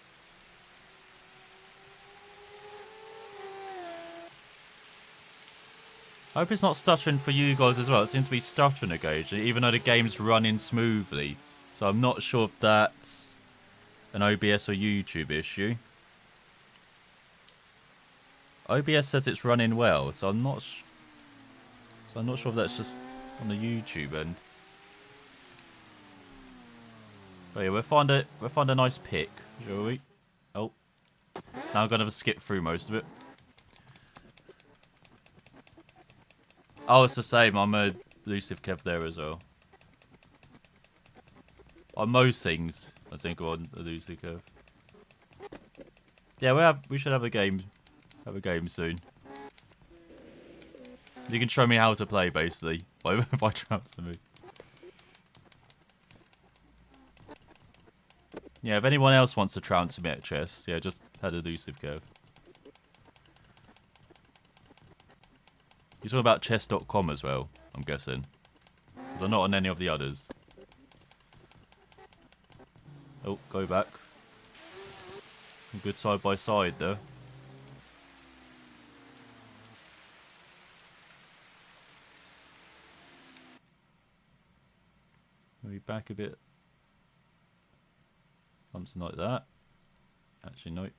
I hope it's not stuttering for you guys as well. It seems to be stuttering occasionally, even though the game's running smoothly. So I'm not sure if that's an OBS or YouTube issue. OBS says it's running well, so I'm not sure if that's just on the YouTube end. Oh yeah, we'll find a nice pick, shall we? Oh, now I'm gonna have to skip through most of it. Oh, it's the same. I'm a elusive Kev there as well. On most things, I think we're on elusive Kev. Yeah, we should have a game. Have a game soon. You can show me how to play, basically, by transfer me. Yeah, if anyone else wants to trounce me at chess, yeah, just head elusive Kev. You're talking about chess.com as well, I'm guessing. Because I'm not on any of the others. Oh, go back. Good side by side though. Maybe back a bit. Something like that. Actually, no.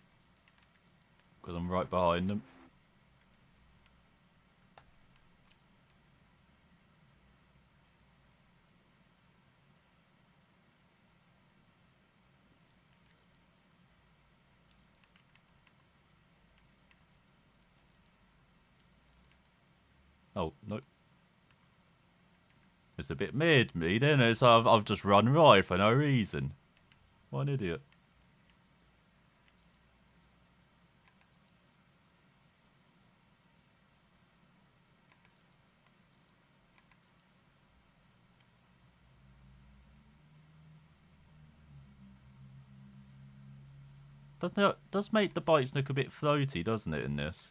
Because I'm right behind them. Oh, no. It's a bit mid me then. It's like I've just run right for no reason. What an idiot. Does make the bikes look a bit floaty, doesn't it, in this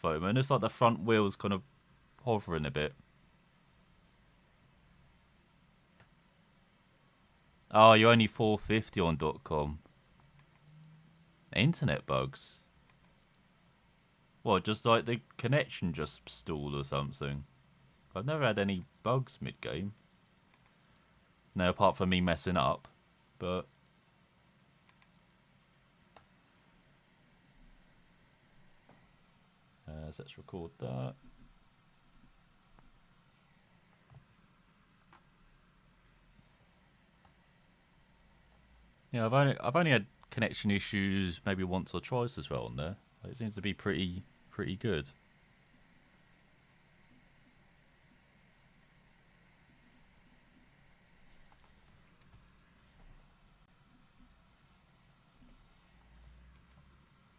photo? And it's like the front wheels kind of hovering a bit. Oh, you're only 450 on .com. Internet bugs? What, just like the connection just stalled or something? I've never had any bugs mid-game. No, apart from me messing up. But... so let's record that. Yeah, I've only had connection issues maybe once or twice as well on there. It seems to be pretty good.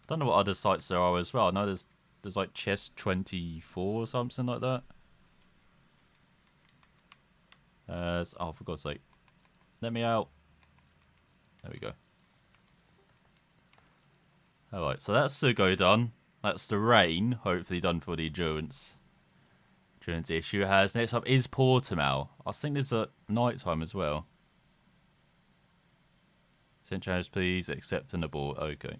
Don't know what other sites there are as well. I know there's like Chess24 or something like that. Oh, for God's sake. Let me out. There we go. Alright, so that's Sugo done. That's the rain, hopefully done for the endurance issue it has. Next up is Portimao. I think there's a night time as well. Send challenge please, accept and abort. Okay.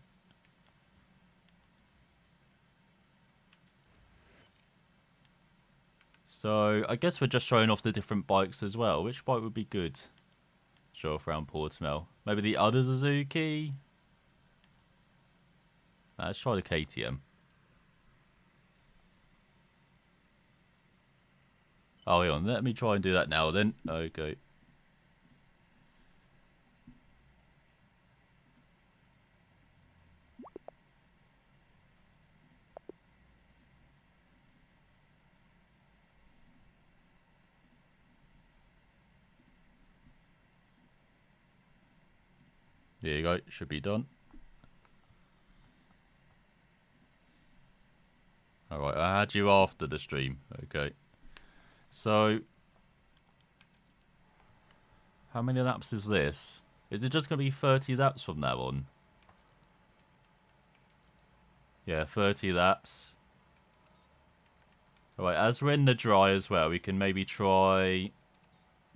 So, I guess we're just showing off the different bikes as well. Which bike would be good? Show off around Portimao. Maybe the other Suzuki? Let's try the KTM. Oh, hang on. Let me try and do that now then. Okay. There you go. Should be done. Alright, I had you after the stream. Okay. So, how many laps is this? Is it just going to be 30 laps from now on? Yeah, 30 laps. Alright, as we're in the dry as well, we can maybe try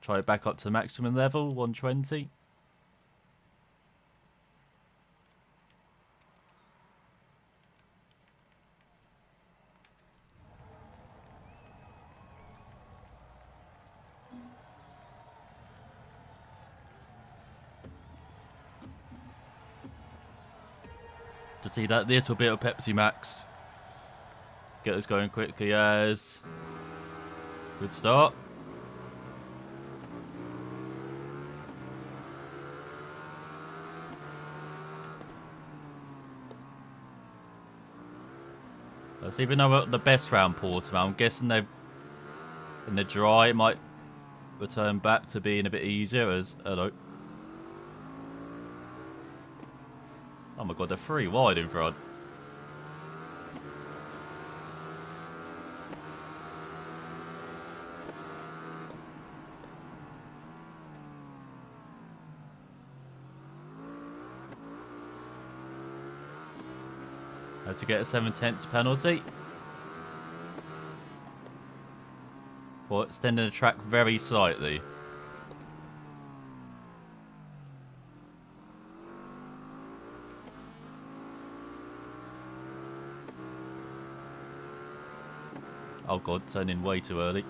it back up to maximum level, 120. To see that little bit of Pepsi Max. Get us going quickly as... Good start. Let's even know what the best round Portimao. I'm guessing they've... In the dry, it might return back to being a bit easier as... Hello. Oh my god, they're 3 wide in front. Had to get a 7/10 penalty. For extending the track very slightly. Oh god, turning way too early.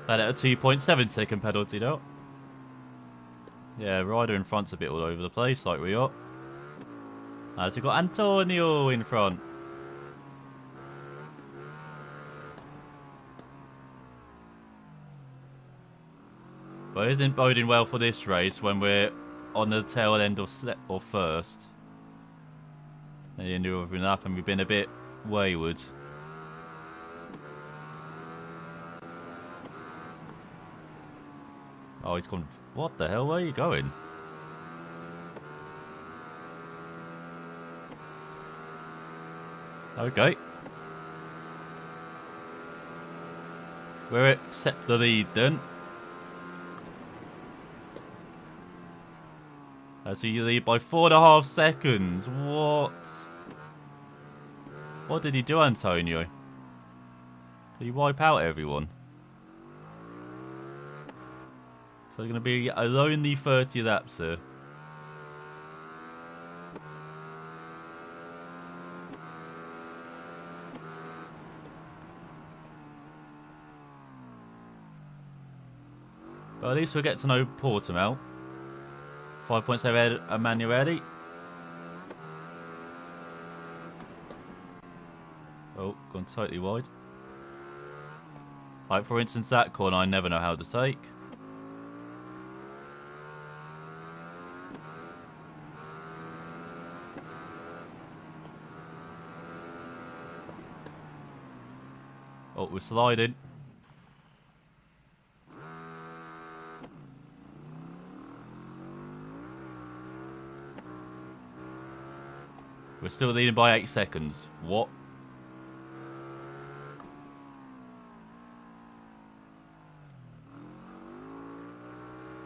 That at a 2.7 second penalty though. Yeah, rider in front's a bit all over the place like we are. As we've got Antonio in front. But it isn't boding well for this race when we're on the tail end of first. They ended everything up and we've been a bit wayward. Oh, he's gone. What the hell? Where are you going? Okay. We'll accept the lead then. So you lead by 4.5 seconds. What? What did he do, Antonio? Did he wipe out everyone? So going to be a lonely 30 laps here. But at least we'll get to know Portimao. 5 points ahead of Emanuele. Oh, gone totally wide. Like for instance that corner I never know how to take. Oh, we're sliding. We're still leading by 8 seconds. What?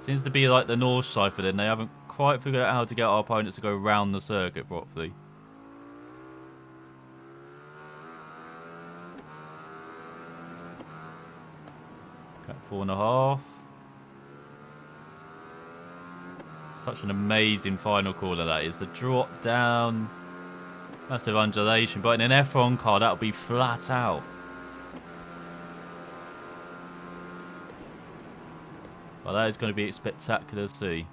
Seems to be like the North side for them. They haven't quite figured out how to get our opponents to go round the circuit properly. Cat 4.5. Such an amazing final corner that is. The drop down. Massive undulation. But in an F1 car, that would be flat out. Well, that is going to be spectacular to see.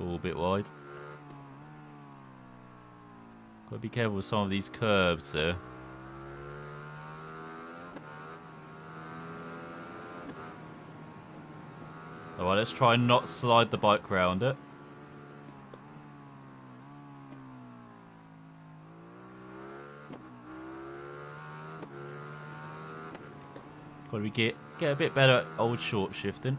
All a bit wide. Got to be careful with some of these curbs there. Alright, let's try and not slide the bike round it. Got to get a bit better at old short shifting.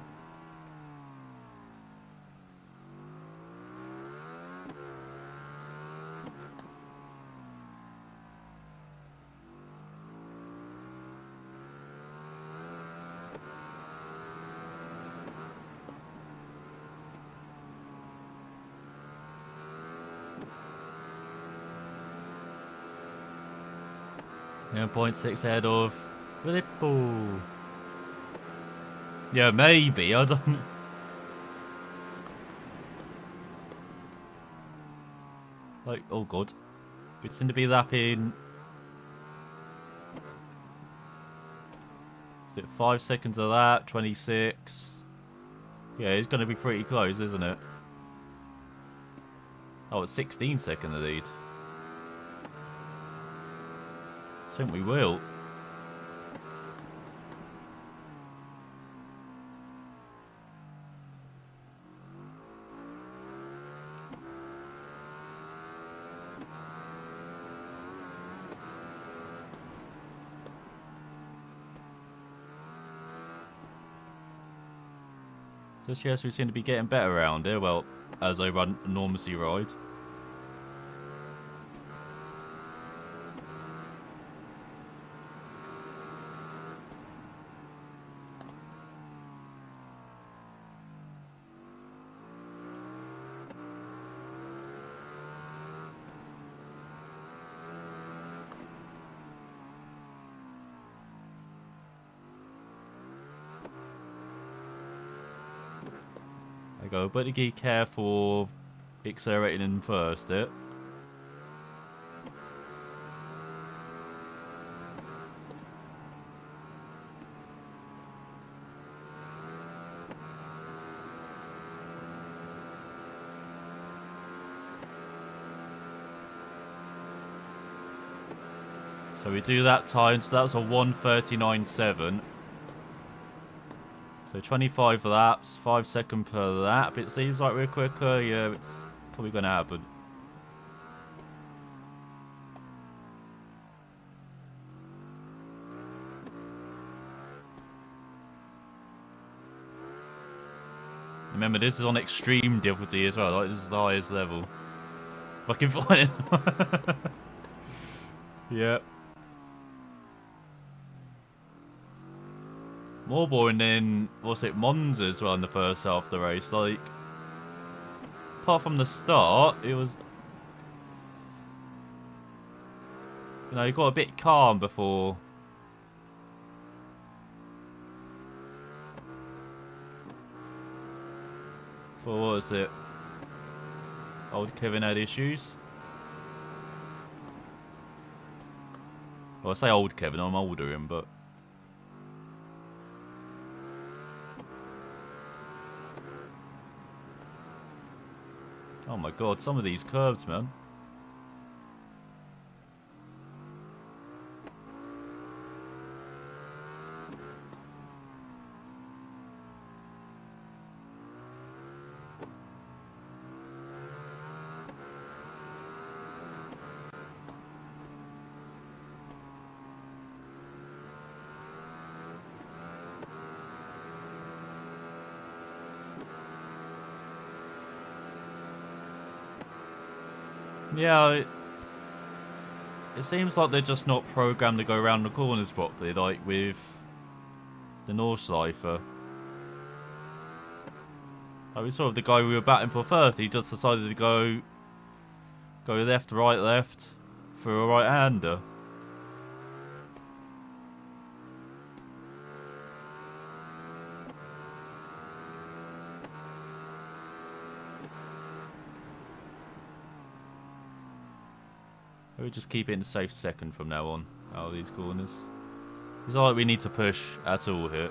Yeah, 0.6 ahead of Filippo. Yeah, maybe. I don't. Like, oh god, we seem to be lapping. Is it 5 seconds of that? 26. Yeah, it's going to be pretty close, isn't it? Oh, it's 16 second lead. I think we will. So yes, we seem to be getting better around here. Well, as I run enormously ride. I go, but you be careful accelerating in first, it. So we do that time, so that was a 1:39.7. So 25 laps, 5 seconds per lap. It seems like we're quicker. Yeah, it's probably going to happen. Remember, this is on extreme difficulty as well. Like, this is the highest level. If I can find it. Yep. More boring than, what's it, Monza as well in the first half of the race. Like, apart from the start, it was, you know, you got a bit calm before. For what was it? Old Kevin had issues. Well, I say old Kevin, I'm older than him, but. Oh my god, some of these curves, man. Yeah, it seems like they're just not programmed to go around the corners properly, like with the Nordschleife. Like we saw the guy we were batting for first, he just decided to go left, left for a right-hander. We'll just keep it in the safe second from now on, out of these corners. It's not like we need to push at all here.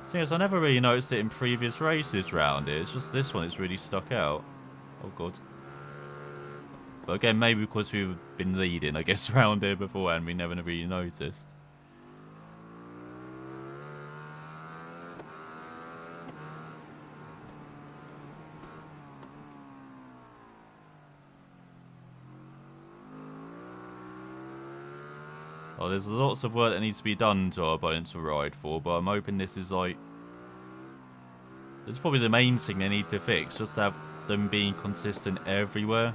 Seems I never really noticed it in previous races round here. It's just this one it's really stuck out. Oh god. But again, maybe because we've been leading, I guess, around here before and we never really noticed. Oh, there's lots of work that needs to be done to our boat to ride for, but I'm hoping this is like... This is probably the main thing they need to fix, just to have them being consistent everywhere.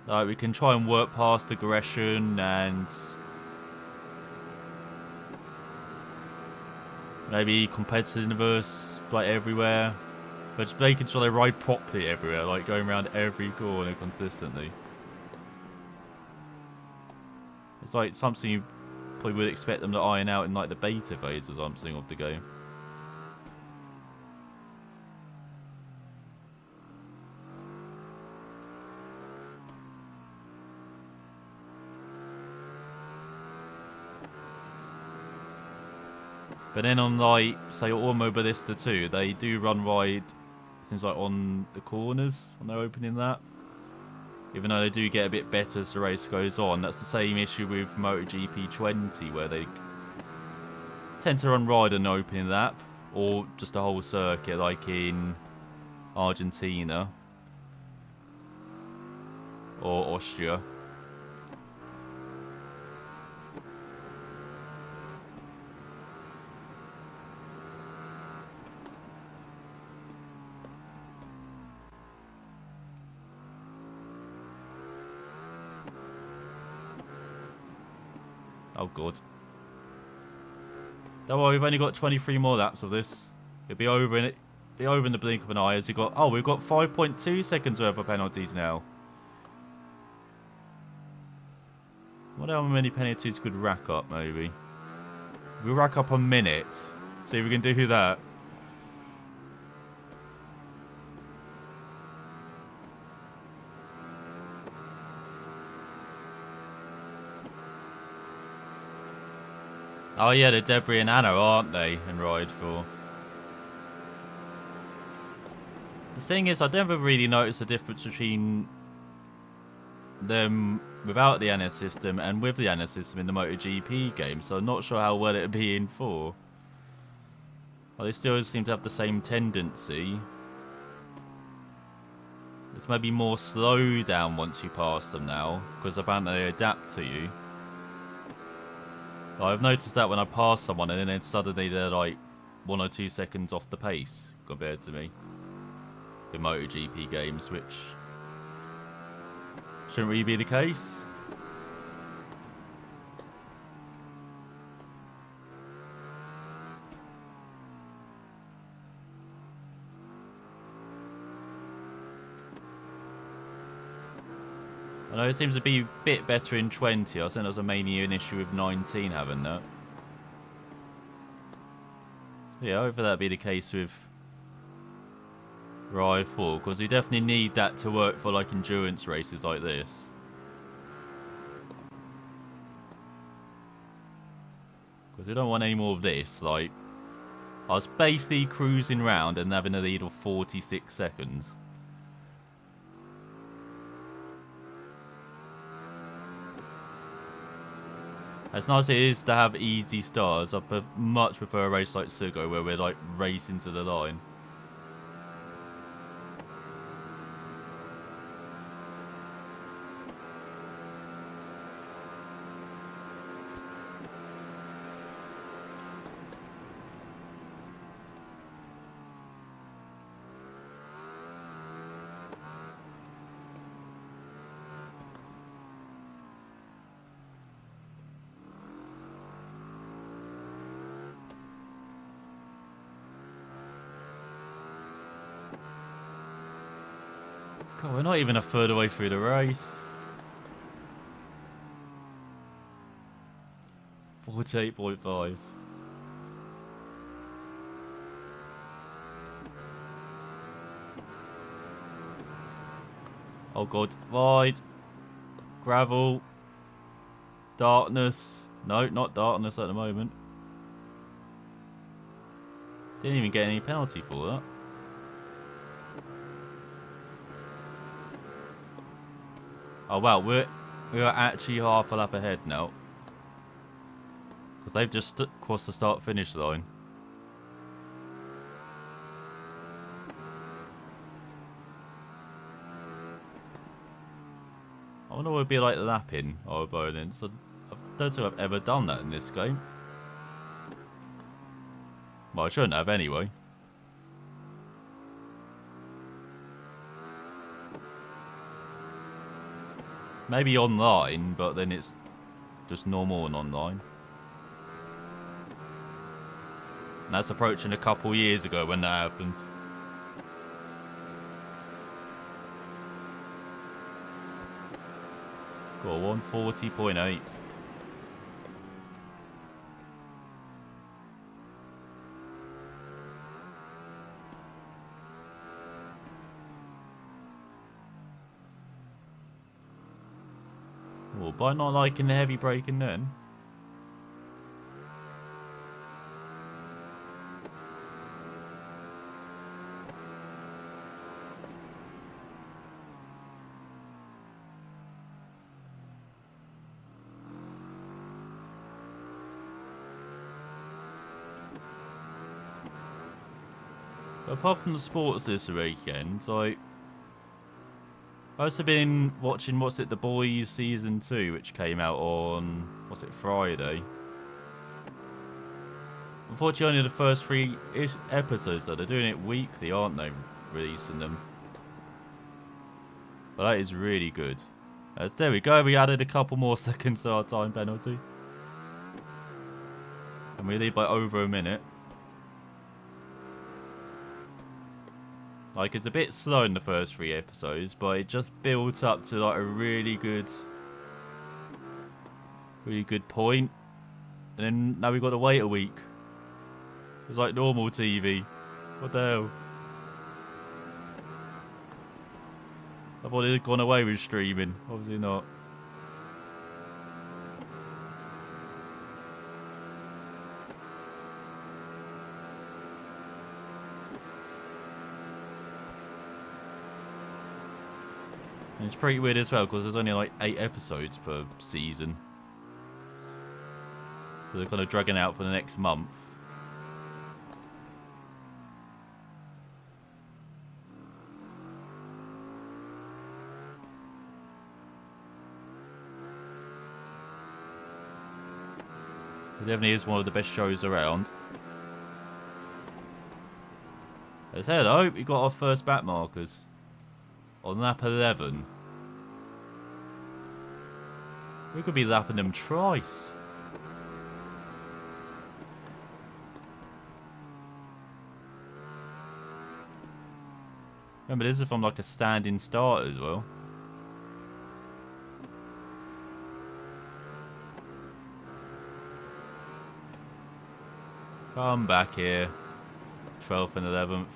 Like, we can try and work past aggression and maybe competitiveness, like, everywhere. But just making sure they ride properly everywhere, like going around every corner consistently. It's like something you probably would expect them to iron out in like the beta phase or something of the game. But then on, like, say, Automobilista 2, they do run wide, seems like, on the corners when they're opening that. Even though they do get a bit better as the race goes on. That's the same issue with MotoGP 20, where they tend to run wide on the opening lap. or just a whole circuit like in Argentina or Austria. Oh god. Don't worry, we've only got 23 more laps of this. It'll be over in it. Be over in the blink of an eye. As you got. Oh, we've got 5.2 seconds worth of penalties now. What how many penalties could rack up? Maybe we'll rack up a minute. See if we can do that. Oh yeah, they're Debris and Anna, aren't they? In Ride 4. The thing is, I never really noticed the difference between them without the NS system and with the NS system in the MotoGP game, so I'm not sure how well it'd be in 4. Well, they still seem to have the same tendency. There's maybe more slow down once you pass them now, because apparently they adapt to you. I've noticed that when I pass someone and then suddenly they're like 1 or 2 seconds off the pace compared to me in MotoGP games, which shouldn't really be the case. I know it seems to be a bit better in 20. I think that was mainly an issue with 19 having that. So yeah, hopefully that'll be the case with Ride 4, because we definitely need that to work for like endurance races like this. Because we don't want any more of this. Like, I was basically cruising round and having a lead of 46 seconds. As nice as it is to have easy stars, I much prefer a race like Sugo where we're like racing to the line. God, we're not even a third away through the race. 48.5. Oh god, wide. Gravel. Darkness. No, not darkness at the moment. Didn't even get any penalty for that. Oh wow, we're actually half a lap ahead now. Because they've just crossed the start-finish line. I wonder what it would be like lapping our opponents. I don't think I've ever done that in this game. Well, I shouldn't have anyway. Maybe online, but then it's just normal and online. And that's approaching a couple years ago when that happened. Got 140.8. Well, by not liking the heavy braking then. But apart from the sports this weekend, like, I've also been watching, The Boys Season 2, which came out on, Friday. Unfortunately, only the first 3 episodes, though. They're doing it weekly, aren't they, releasing them? But that is really good. There we go, we added a couple more seconds to our time penalty. And we lead by over a minute. Like, it's a bit slow in the first 3 episodes, but it just built up to, like, a really good point. And then now we've got to wait a week. It's like normal TV. What the hell? I thought it had gone away with streaming. Obviously not. And it's pretty weird as well, because there's only like 8 episodes per season. So they're kind of dragging out for the next month. It definitely is one of the best shows around. As hello, we got our first back markers on lap 11. We could be lapping them twice. Remember, this is from like a standing start as well. Come back here. 12th and 11th.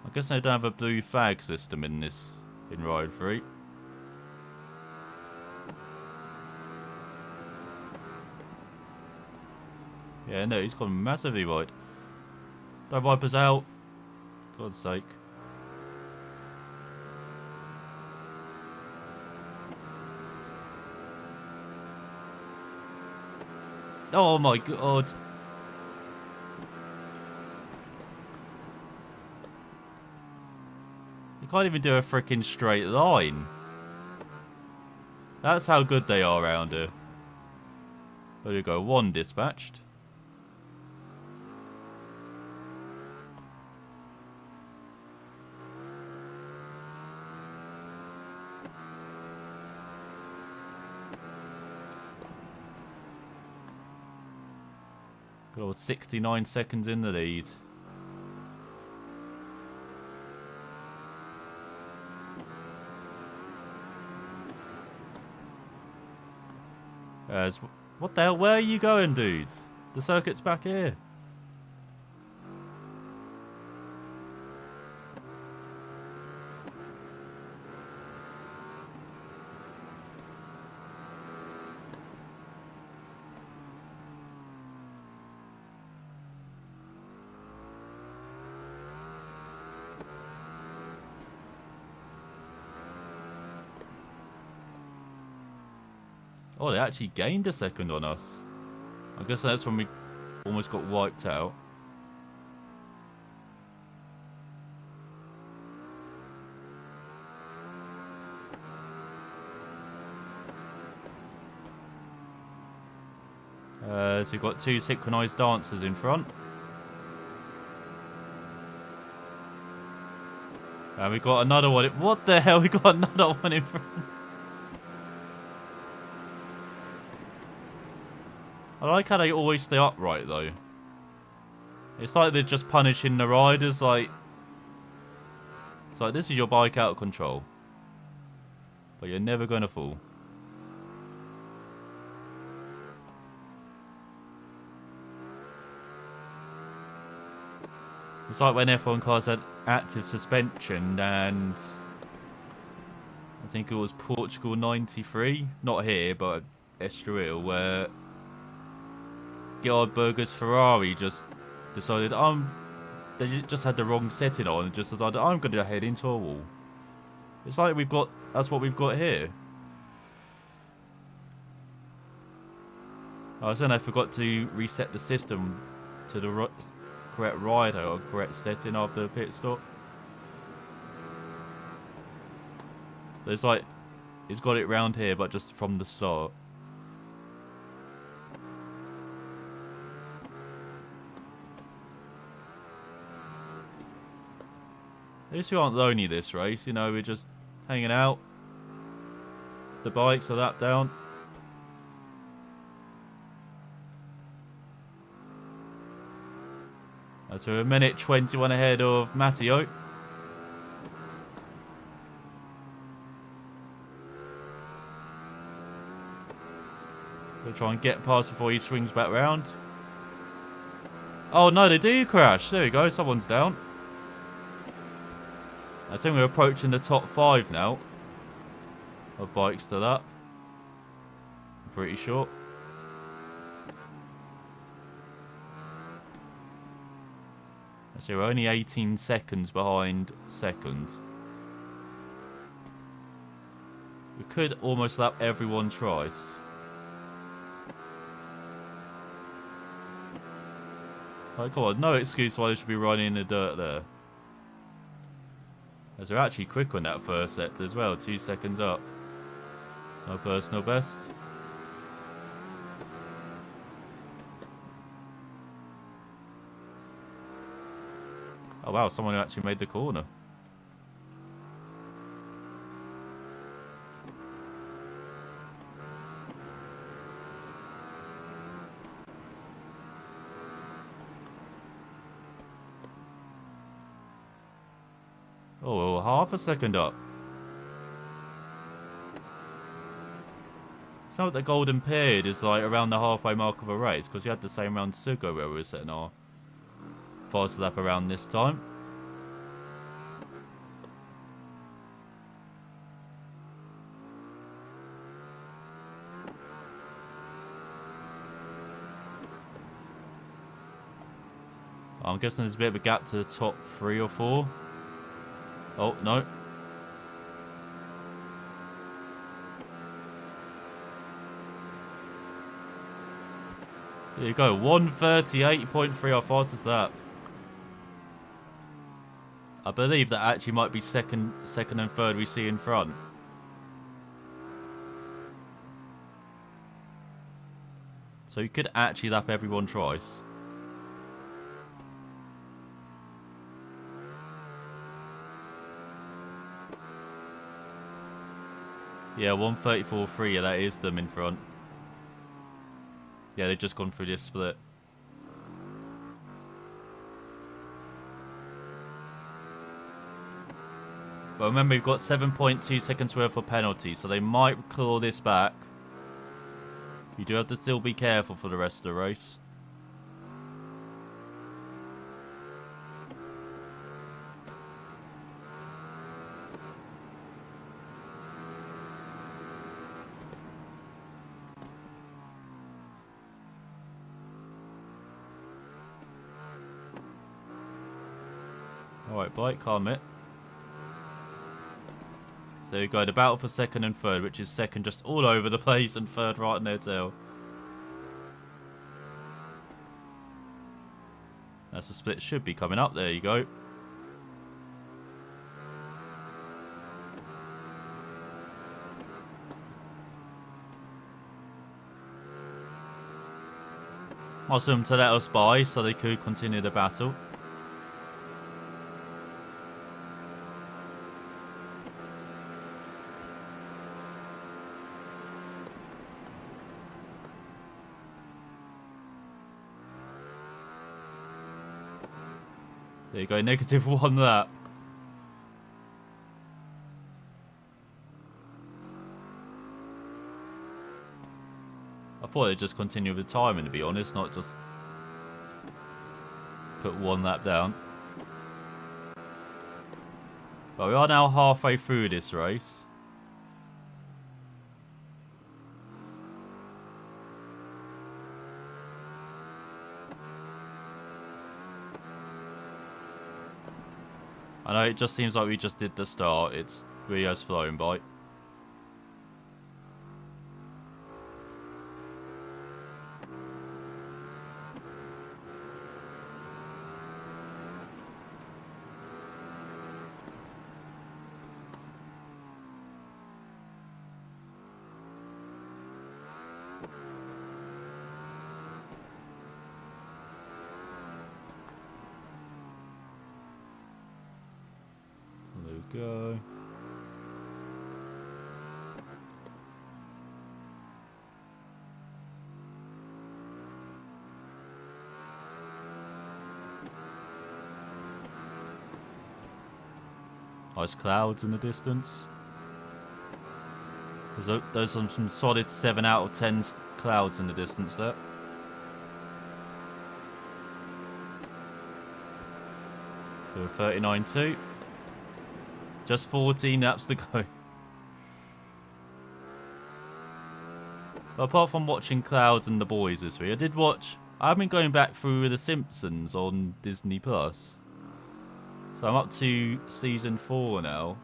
I guess they don't have a blue flag system in Ride 3. Yeah, no, he's gone massively wide. Don't wipe us out. God's sake. Oh my god. You can't even do a freaking straight line. That's how good they are around here. There you go, 1 dispatched. Good old 69 seconds in the lead. What the hell? Where are you going, dude? The circuit's back here. Oh, they actually gained a second on us. I guess that's when we almost got wiped out. So we've got 2 synchronized dancers in front. And we've got another one. What the hell? We got another one in front. I like how they always stay upright, though. It's like they're just punishing the riders, like... It's like, this is your bike out of control. But you're never going to fall. It's like when F1 cars had active suspension, and... I think it was Portugal 93. Not here, but Estoril, where... Gerhard Berger's Ferrari just decided they just had the wrong setting on and just decided I'm going to head into a wall. It's like that's what we've got here. I was saying I forgot to reset the system to the correct rider or correct setting after the pit stop. So it's like he's got it round here, but just from the start. At least we aren't lonely this race, you know, we're just hanging out. The bikes are that down. So we're a minute 21 ahead of Matteo. We'll try and get past before he swings back round. Oh no, they do crash. There we go, someone's down. I think we're approaching the top 5 now of bikes still up. I'm pretty sure. So we're only 18 seconds behind second. We could almost lap everyone twice. Like, come on, no excuse why they should be running in the dirt there. As they're actually quick on that first sector as well, 2 seconds up. No personal best. Oh wow, someone who actually made the corner. Oh, half a second up. It's not the golden period is like around the halfway mark of a race, because we had the same round Sugo where we were setting our fast lap around this time. I'm guessing there's a bit of a gap to the top 3 or 4. Oh, no. There you go, 1:38.3, how fast is that? I believe that actually might be second and third we see in front. So you could actually lap everyone twice. Yeah, 1:34.3, yeah, that is them in front. Yeah, they've just gone through this split. But remember, we've got 7.2 seconds worth of penalty, so they might claw this back. You do have to still be careful for the rest of the race. Alright, bike, calm it. So we got the battle for second and third, which is second just all over the place and third right in their tail. That's the split should be coming up. There you go. Ask them to let us by so they could continue the battle. There you go, -1 lap. I thought they'd just continue with the timing, to be honest, not just put 1 lap down. But we are now halfway through this race. I know it just seems like we just did the start. It's really has flown by. Go. Nice clouds in the distance. There's some solid 7 out of 10 clouds in the distance there. So 39.2. Just 14 laps to go. But apart from watching Clouds and the Boys this week, I've been going back through The Simpsons on Disney Plus. So I'm up to season 4 now.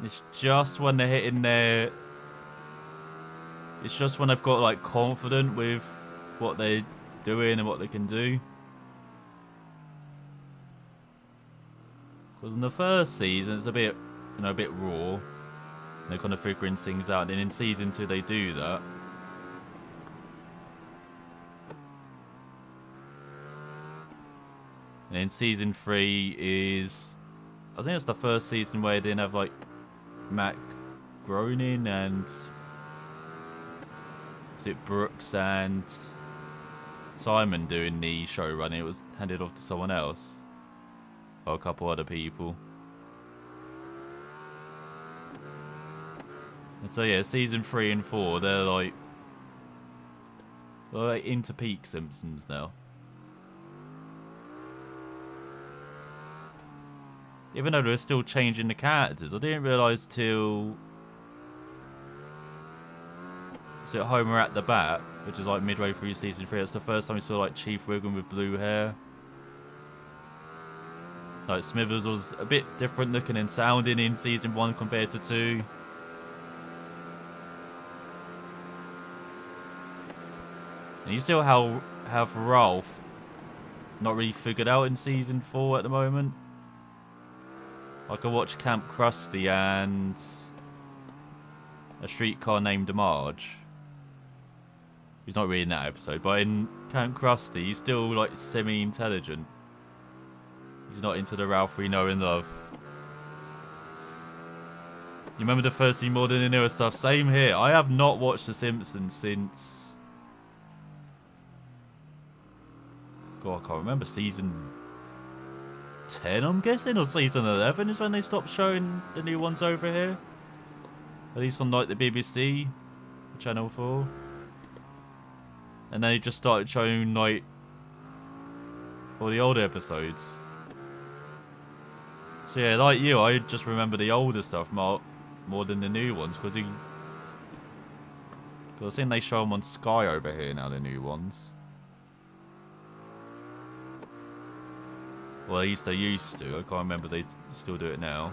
It's just when they're hitting their... It's just when I've got like confident with what they're doing and what they can do. Because in the first season, it's a bit, a bit raw. They're kind of figuring things out. And in season 2, they do that. And in season 3 is... I think it's the first season where they didn't have, like, Matt Groening and... Was it Brooks and Simon doing the show running? It was handed off to someone else. Or a couple other people. And so yeah, season 3 and 4, they're like into peak Simpsons now. Even though they're still changing the characters, I didn't realise till... So Homer at the Bat, which is like midway through season 3, it's the first time we saw like Chief Wiggum with blue hair. Like Smithers was a bit different looking and sounding in season 1 compared to 2. And you still have Ralph not really figured out in season 4 at the moment. I could watch Camp Krusty and A Streetcar Named Marge. He's not really in that episode, but in Camp Krusty, he's still like semi-intelligent. He's not into the Ralph we know and love. You remember the first scene more than the newer stuff? Same here. I have not watched The Simpsons since... God, I can't remember. Season 10, I'm guessing? Or season 11 is when they stopped showing the new ones over here. At least on like the BBC, Channel 4. And then they just started showing like all the older episodes. So yeah, like you, I just remember the older stuff more than the new ones, because I think they show them on Sky over here now, the new ones. Well, at least they used to. I can't remember they still do it now.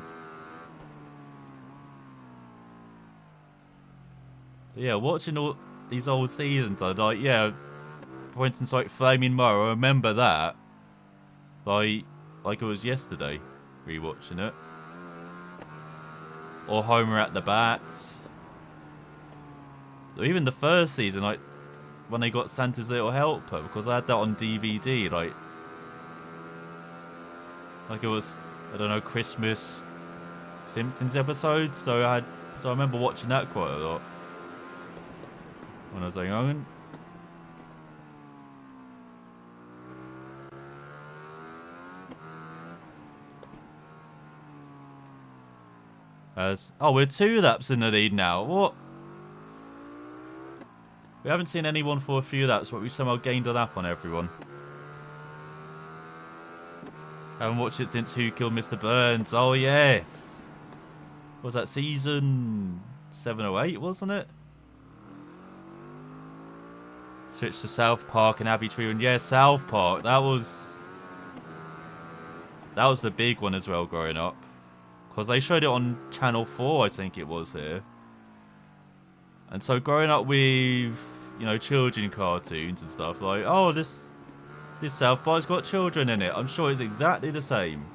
But yeah, watching all these old seasons, like, yeah, for instance, like Flaming Moe, I remember that. Like it was yesterday. Rewatching it. Or Homer at the Bat. Or even the first season, like when they got Santa's Little Helper, because I had that on DVD, like it was, I don't know, Christmas Simpsons episodes, so I remember watching that quite a lot when I was young. Oh, we're 2 laps in the lead now. What? We haven't seen anyone for a few laps, but we somehow gained a lap on everyone. Haven't watched it since Who Killed Mr. Burns. Oh, yes. What was that, season 7 or 8, wasn't it? Switched to South Park and Abby Tree. And yeah, South Park. That was That was the big one as well growing up. Because they showed it on Channel 4, I think it was here. And so growing up with, you know, children cartoons and stuff, like, oh, this South Park's got children in it. I'm sure it's exactly the same.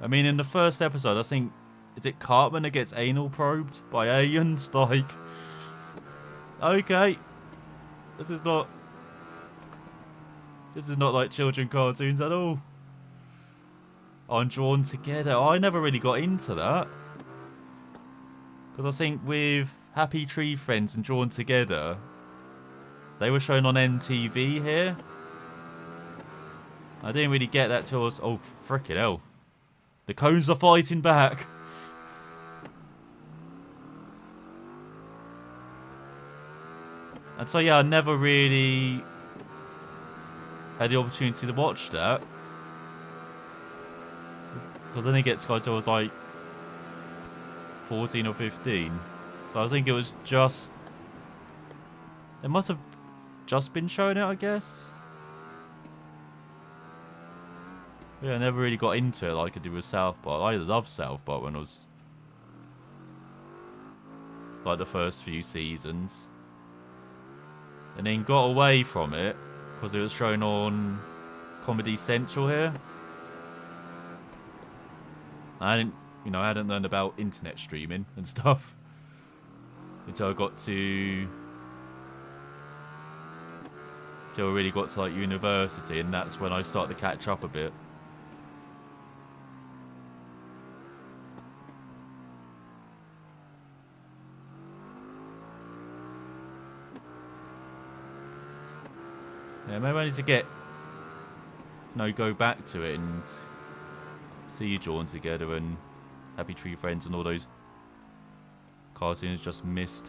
I mean, in the first episode, I think, is it Cartman that gets anal probed by aliens? Like, okay, this is not like children cartoons at all. On Drawn Together, I never really got into that. Because I think with Happy Tree Friends and Drawn Together, they were shown on MTV here. I didn't really get that till I was... Oh, frickin' hell. The cones are fighting back. And so, yeah, I never really had the opportunity to watch that. Because I think it got till I was like 14 or 15. So I think it was just... It must have just been showing it, I guess. Yeah, I never really got into it like I did with South Park. I loved South Park when I was... like the first few seasons. And then got away from it because it was shown on Comedy Central here. I didn't, you know, I hadn't learned about internet streaming and stuff until I got to... Until I really got to like university, and that's when I started to catch up a bit. Yeah, maybe I need to get... No, go back to it and see Drawn Together and Happy Tree Friends and all those cartoons just missed.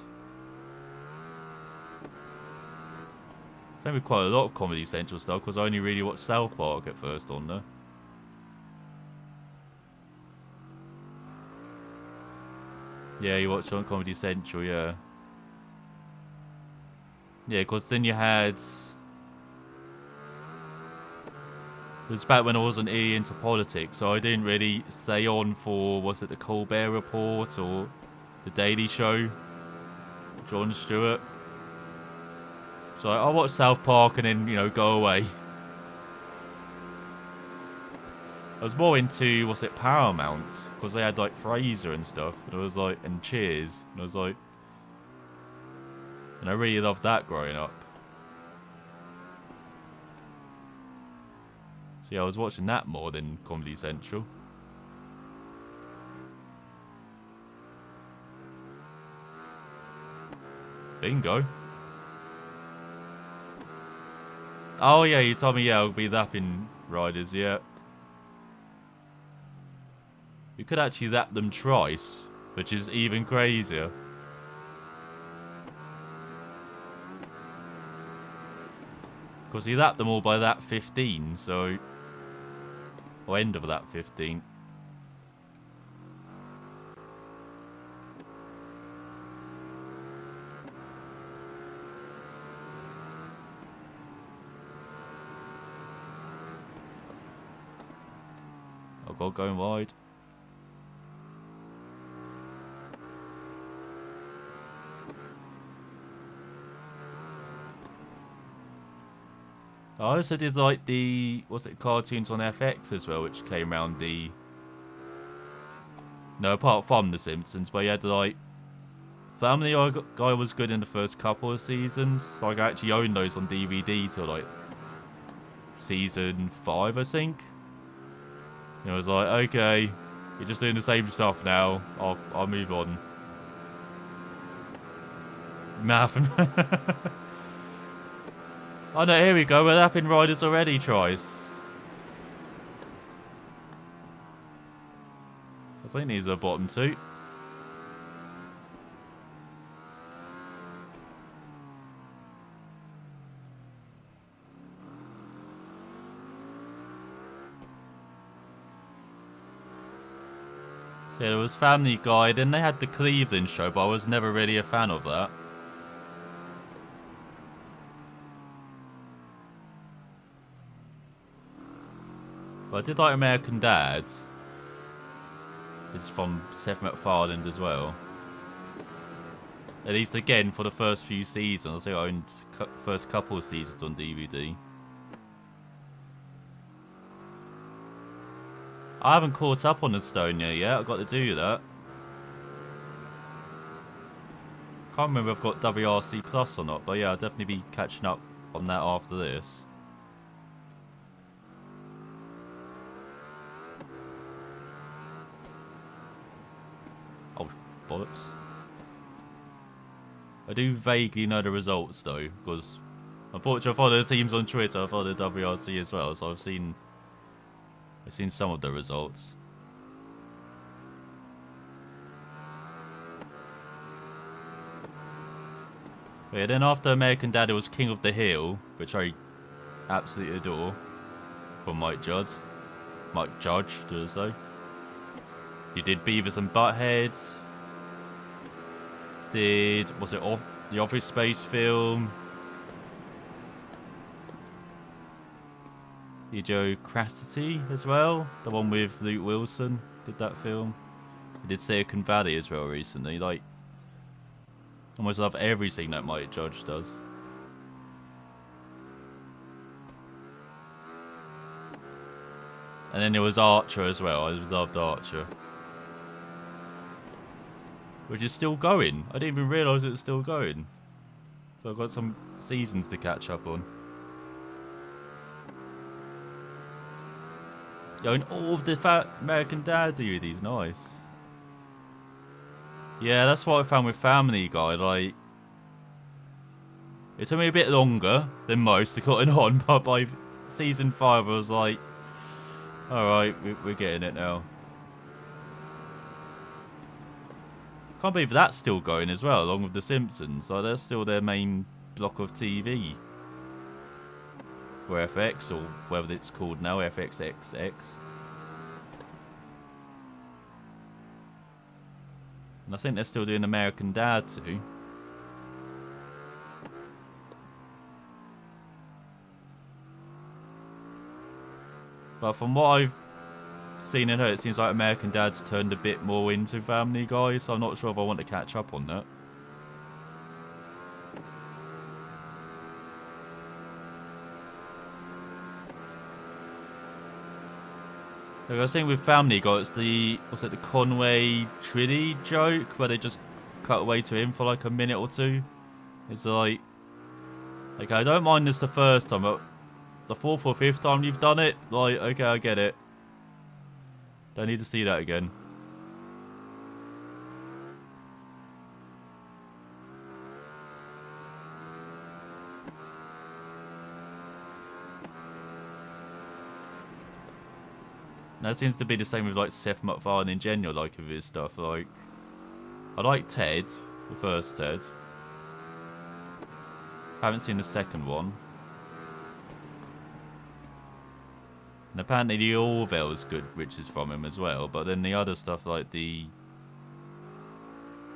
Same with quite a lot of Comedy Central stuff, because I only really watched South Park at first on there. Yeah, you watched it on Comedy Central, yeah. Yeah, because then you had... It was back when I wasn't really into politics, so I didn't really stay on for, was it the Colbert Report or the Daily Show? Jon Stewart. So I'll watch South Park and then, you know, go away. I was more into, was it Paramount? Because they had like Frasier and stuff. And I was like, and Cheers. And I was like... And I really loved that growing up. So yeah, I was watching that more than Comedy Central. Bingo. Oh yeah, you told me, yeah, I'll be zapping riders, yeah. You could actually zap them twice, which is even crazier. Because you zapped them all by that 15, so... Or end of that 15. Oh god, going wide. I also did like the, what's it, cartoons on FX as well, which came around the... No, apart from The Simpsons, but you had like... Family Guy was good in the first couple of seasons. Like I actually owned those on DVD till like season 5, I think. And I was like, okay, you're just doing the same stuff now. I'll move on. Math. Oh no, here we go. We're zapping riders already, Trice. I think these are bottom two. So yeah, there was Family Guy, then they had the Cleveland Show, but I was never really a fan of that. Well, I did like American Dad. It's from Seth MacFarlane as well. At least again for the first few seasons. I think I owned first couple of seasons on DVD. I haven't caught up on Estonia yet. I've got to do that. Can't remember if I've got WRC Plus or not, but yeah, I'll definitely be catching up on that after this. Oh, bollocks. I do vaguely know the results though, because unfortunately I follow the teams on Twitter, I follow the WRC as well, so I've seen some of the results. But yeah, then after American Dad, it was King of the Hill, which I absolutely adore, from Mike Judge, to say. You did Beavis and Butthead. Was it the Office Space film? Idiocracy as well, the one with Luke Wilson did that film. He did Silicon Valley as well recently. Like, almost love everything that Mike Judge does. And then there was Archer as well. I loved Archer, which is still going. I didn't even realise it was still going. So I've got some seasons to catch up on. Yo, and all of the American Dad DVDs, nice. Yeah, that's what I found with Family Guy. Like, it took me a bit longer than most to cut it on, but by season 5, I was like, alright, we're getting it now. Can't believe that's still going as well, along with The Simpsons. Like, that's still their main block of TV. For FX, or whatever it's called now, FXXX. And I think they're still doing American Dad too. But from what I've seen and heard, it seems like American Dad's turned a bit more into Family Guy, so I'm not sure if I want to catch up on that. Like I was saying with Family Guy, it's the Conway Twitty joke where they just cut away to him for like a minute or two. It's like, okay, I don't mind this the first time, but the 4th or 5th time you've done it, like, okay, I get it. Don't need to see that again. That seems to be the same with like Seth MacFarlane in general, like with his stuff. Like, I like Ted, the first Ted. Haven't seen the second one. And apparently the Orville's good, which is from him as well. But then the other stuff, like the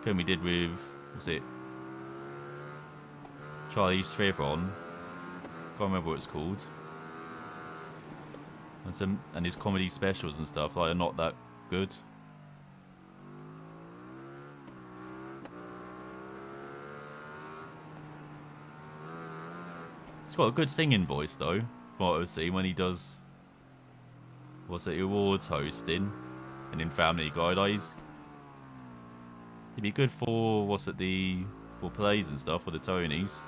film he did with, was it Charlize Theron? Can't remember what it's called. And his comedy specials and stuff, like, are not that good. He's got a good singing voice though, from what I've seen when he does, what's it, awards hosting and in Family Guy. Like, he'd be good for, for plays and stuff, for the Tonys.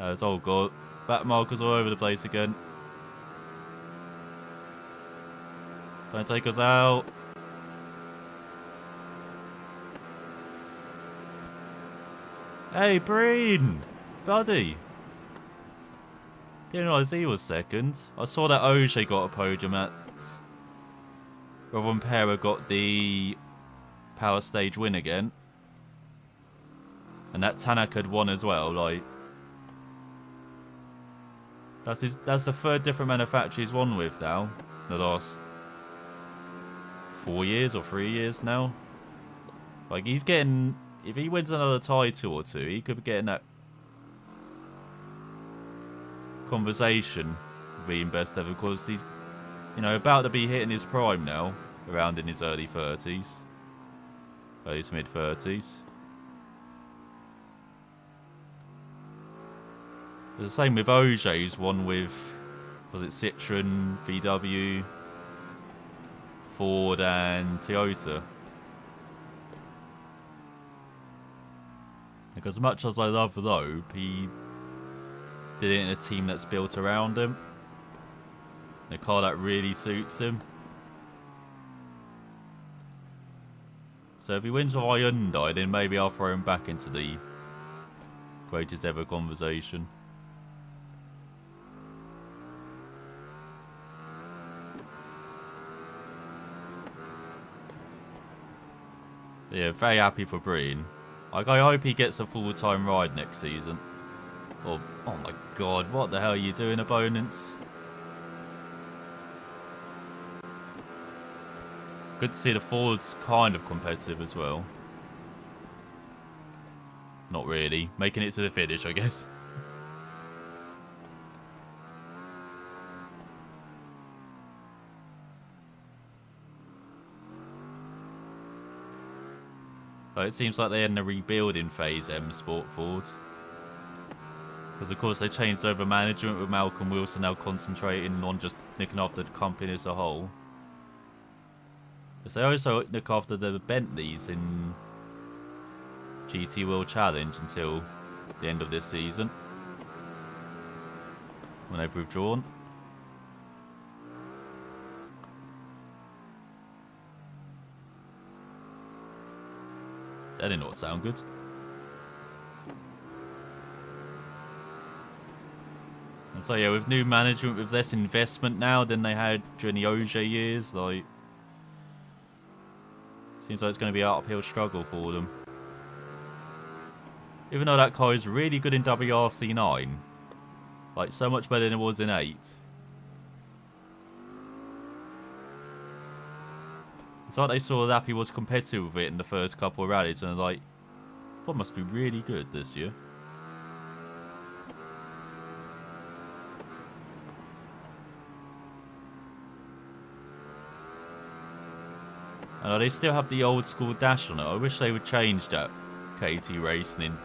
It's all good. Back markers all over the place again. Don't take us out. Hey, Breen! Buddy! Didn't realise he was second. I saw that O'Shea got a podium at... Rovon Pera got the Power Stage win again. And that Tanak had won as well, like... That's the 3rd different manufacturer he's won with now. The last 4 years or 3 years now. Like, he's getting... If he wins another title or two, he could be getting that conversation of being best ever because he's, you know, about to be hitting his prime now, around in his early 30s, early to mid 30s. The same with OJ, who's won with, was it Citroen, VW, Ford and Toyota. Like, as much as I love Loeb, he did it in a team that's built around him. A car that really suits him. So if he wins with Hyundai, then maybe I'll throw him back into the greatest ever conversation. Yeah, very happy for Breen. Like, I hope he gets a full-time ride next season. Oh my god, what the hell are you doing, opponents? Good to see the Fords kind of competitive as well. Not really. Making it to the finish, I guess. But it seems like they're in the rebuilding phase, M Sport Ford. Because of course they changed over management with Malcolm Wilson now concentrating on just looking after the company as a whole. Because they also look after the Bentleys in GT World Challenge until the end of this season, when they've withdrawn. That did not sound good. And so yeah, with new management, with less investment now than they had during the OJ years, like, seems like it's going to be an uphill struggle for them. Even though that car is really good in WRC 9, like so much better than it was in 8. It's like they saw that he was competitive with it in the first couple of rallies and like, that must be really good this year. And they still have the old school dash on it. I wish they would change that KT Racing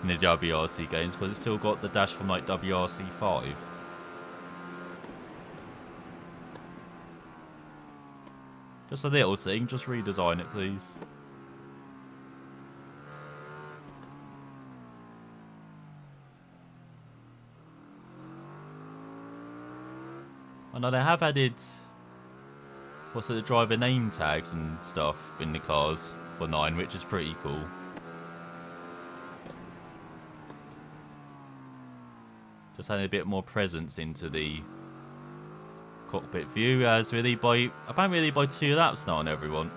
in the WRC games, because it's still got the dash from like WRC 5. Just a little thing, just redesign it please. I know they have added, what's it, the driver name tags and stuff in the cars for 9, which is pretty cool. Just adding a bit more presence into the cockpit view, as really by about really by 2 laps now on everyone.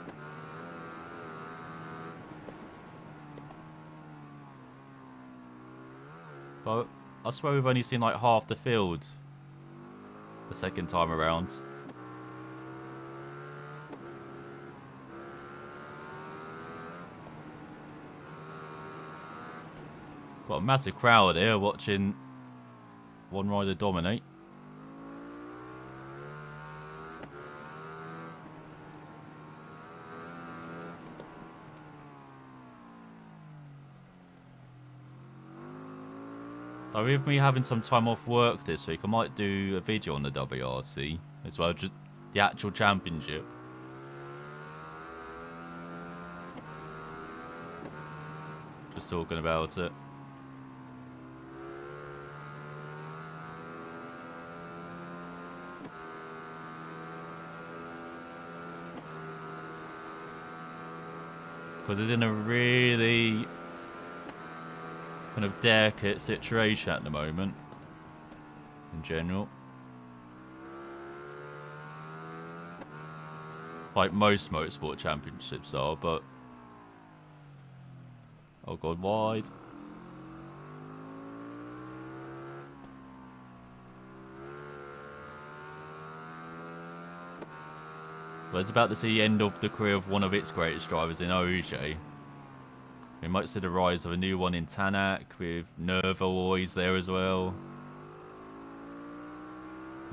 But I swear we've only seen like half the field the second time around. Got a massive crowd here watching one rider dominate. So with me having some time off work this week, I might do a video on the WRC as well, just the actual championship. Just talking about it. Because it's in a really kind of delicate situation at the moment, in general. Like most motorsport championships are, but... Oh god, wide. But it's about to see the end of the career of one of its greatest drivers in OJ. We might see the rise of a new one in Tanak, with Nervo always there as well.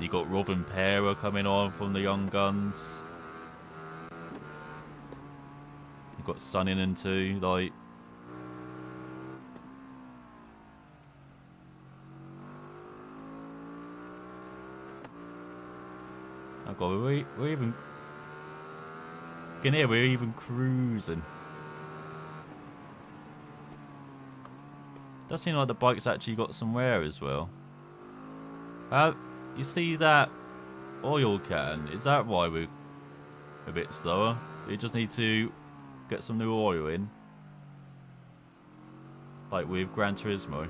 You got Robin Pera coming on from the Young Guns. You've got Suninen too, like. Oh god, we're even. You can hear we're even cruising. Does seem like the bike's actually got some wear as well. You see that oil can? Is that why we're a bit slower? We just need to get some new oil in. Like with Gran Turismo.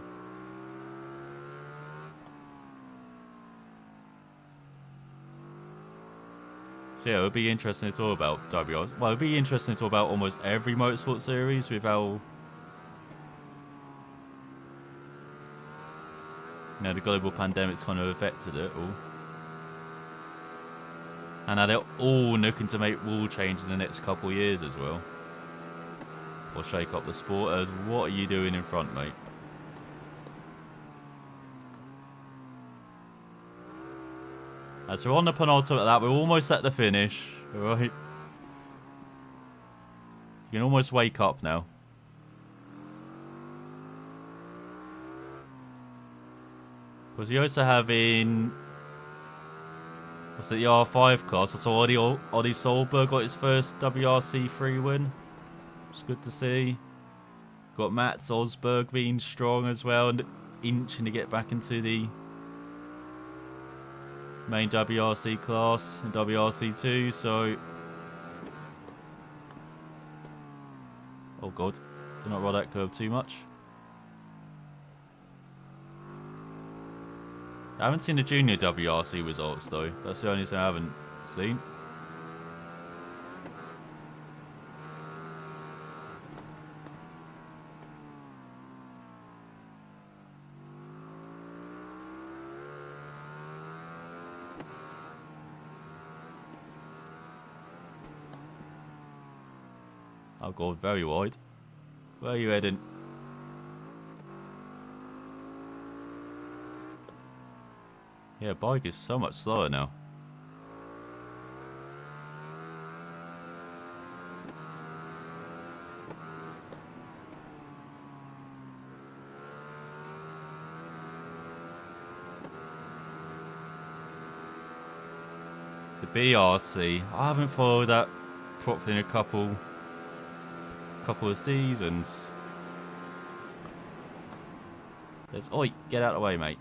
So yeah, it would be interesting to talk about WRC. Well, it would be interesting to talk about almost every motorsport series with how, you know, the global pandemic's kind of affected it all. And how they're all looking to make rule changes in the next couple of years as well. Or shake up the sport. As what are you doing in front, mate? As we're on the penultimate lap, we're almost at the finish. Alright. You can almost wake up now. Because you also have in... What's it, the R5 class? I saw Ollie Solberg got his first WRC3 win. It's good to see. Got Mats Osberg being strong as well and inching to get back into the main WRC class in WRC2, so... Oh god, do not ride that curve too much. I haven't seen the junior WRC results though, that's the only thing I haven't seen. Oh god, very wide. Where are you heading? Yeah, bike is so much slower now. The BRC, I haven't followed that properly in a couple of seasons. Oi, get out of the way, mate.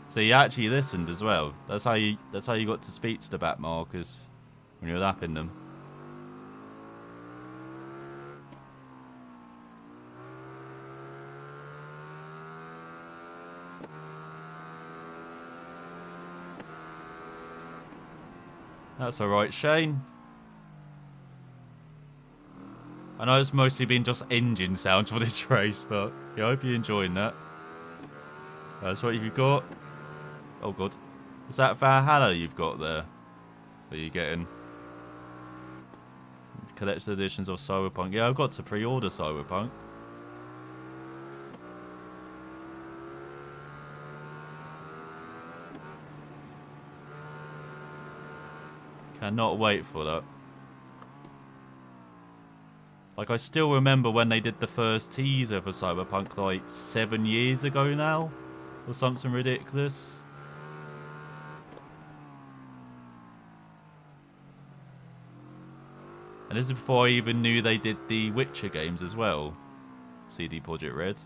So you actually listened as well. That's how you got to speak to the back markers when you were lapping them. That's alright, Shane. I know it's mostly been just engine sounds for this race, but yeah, I hope you're enjoying that. That's what you've got. Oh god. Is that Valhalla you've got there? That you're getting? Collected editions of Cyberpunk. Yeah, I've got to pre-order Cyberpunk. Cannot wait for that. Like, I still remember when they did the first teaser for Cyberpunk, like, 7 years ago now? Or something ridiculous. And this is before I even knew they did the Witcher games as well. CD Projekt Red.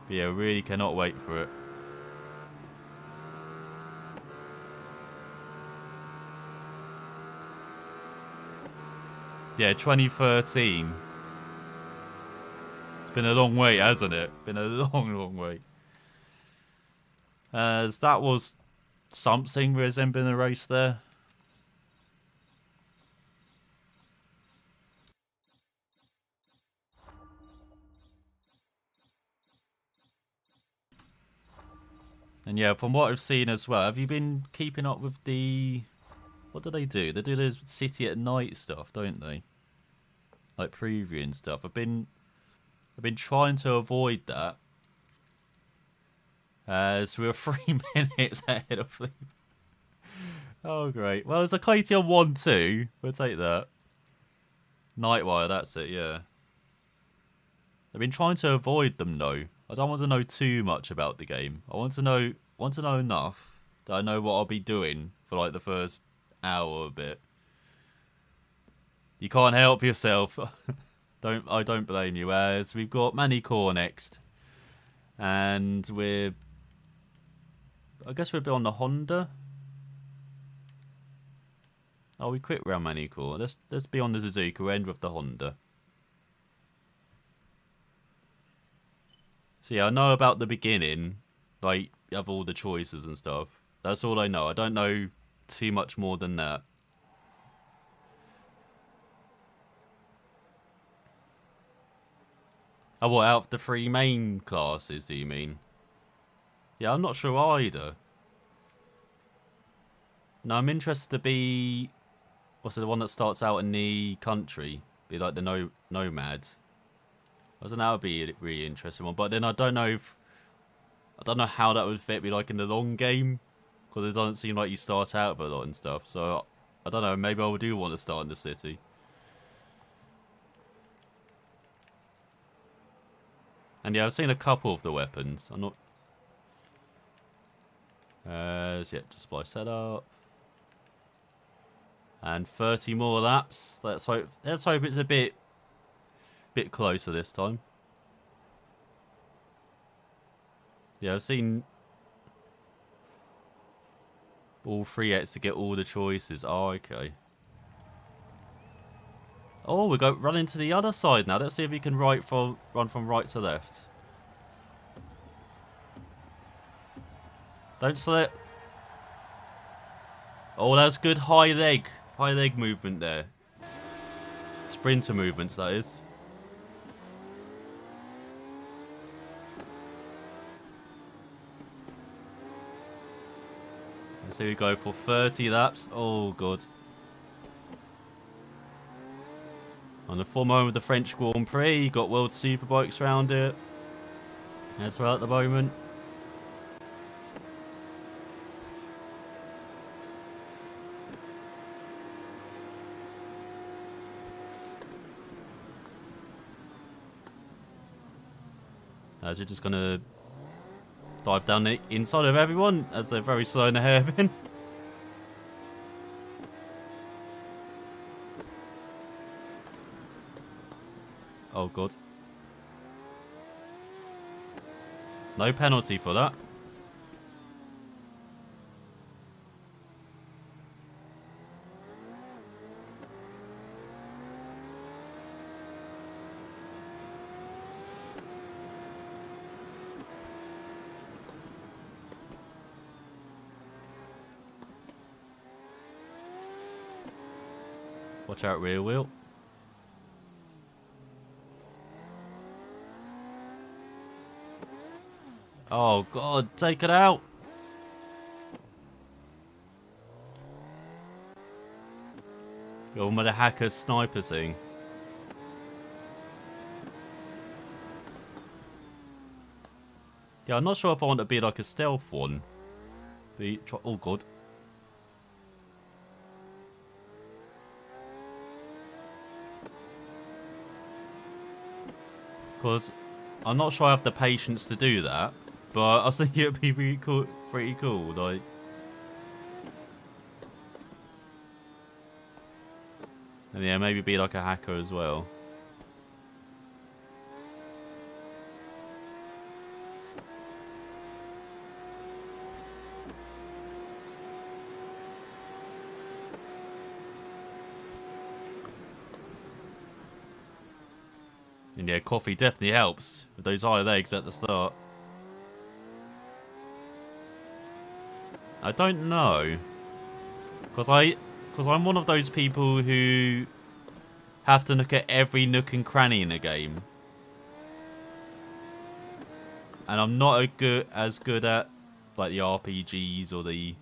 But yeah, really cannot wait for it. Yeah, 2013. It's been a long wait, hasn't it? Been a long, long wait. As that was something resembling a race there. And yeah, from what I've seen as well, have you been keeping up with the What do they do? They do the city at night stuff, don't they? Like preview and stuff. I've been trying to avoid that. So we're 3 minutes ahead of them. Oh, great. Well, there's a Clayton 1-2. We'll take that. Nightwire, that's it, yeah. I've been trying to avoid them, though. I don't want to know too much about the game. I want to know enough that I know what I'll be doing for, like, the first hour or a bit. You can't help yourself. I don't blame you. As we've got Manicore next. And I guess we're a bit on the Honda. Oh, we quit round Manicore. Let's be on the Suzuka, end with the Honda. So yeah, I know about the beginning, like, you have all the choices and stuff. That's all I know. I don't know too much more than that. Oh, what, out of the 3 main classes, do you mean? Yeah, I'm not sure either. No, I'm interested to be... What's it, the one that starts out in the country? Be like the Nomad. I don't know, that would be a really interesting one. But then I don't know how that would fit me like in the long game. Because it doesn't seem like you start out with a lot and stuff. So, I don't know, maybe I do want to start in the city. And yeah, I've seen a couple of the weapons. I'm not... yeah, display setup. And 30 more laps. Let's hope it's a bit closer this time. Yeah, I've seen all 3X to get all the choices. Oh, okay. Oh, we go running to the other side now. Let's see if we can run from right to left. Don't slip. Oh, that's good high leg movement there. Sprinter movements, that is. Let's see, we go for 30 laps. Oh, God. On the full moment of the French Grand Prix, you got World Superbikes around it. That's well at the moment. As you're just going to dive down the inside of everyone as they're very slow in the hairpin. Oh, God. No penalty for that. Watch out, rear wheel. Oh, God, take it out. Go on with the hacker sniper thing. Yeah, I'm not sure if I want to be like a stealth one. Oh, God. Because I'm not sure I have the patience to do that. But I think it would be pretty cool, like. And yeah, maybe be like a hacker as well. And yeah, coffee definitely helps with those high legs at the start. I don't know. Because I'm one of those people who have to look at every nook and cranny in a game. And I'm not as good at like the RPGs or the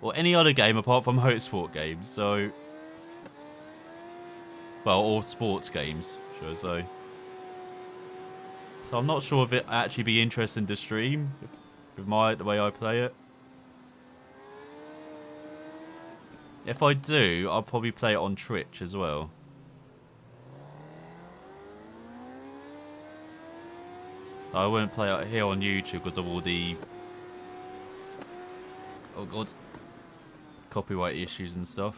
or any other game apart from motorsport games. So, well, or sports games, should I say. So I'm not sure if it actually be interesting to stream with the way I play it. If I do, I'll probably play it on Twitch as well. I wouldn't play it here on YouTube because of all the... oh god. Copyright issues and stuff.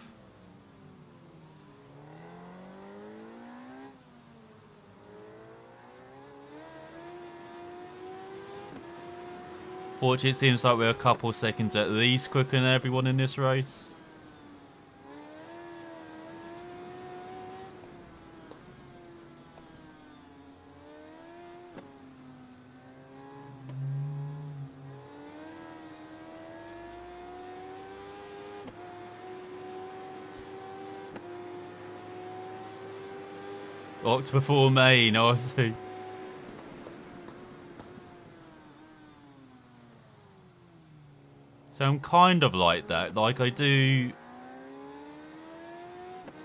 Fortunately, it seems like we're a couple seconds at least quicker than everyone in this race. Oct before Main, obviously. So I'm kind of like that. Like, I do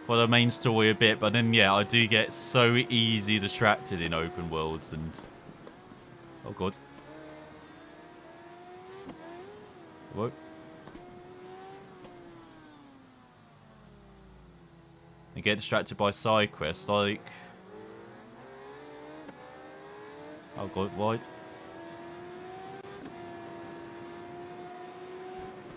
for the main story a bit, but then, yeah, I do get so easy distracted in open worlds and... oh, God. What? And get distracted by side quests, like... oh, God, wide.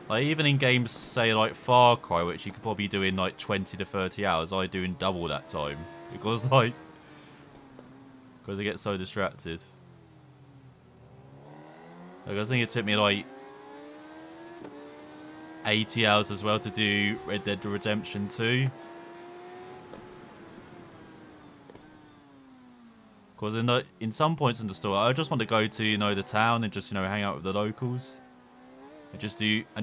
Like, even in games, say, like Far Cry, which you could probably do in, like, 20 to 30 hours, I do in double that time. Because, like... because I get so distracted. Like, I think it took me, like... 80 hours as well to do Red Dead Redemption 2. Because in some points in the story, I just want to go to, you know, the town and just, you know, hang out with the locals. And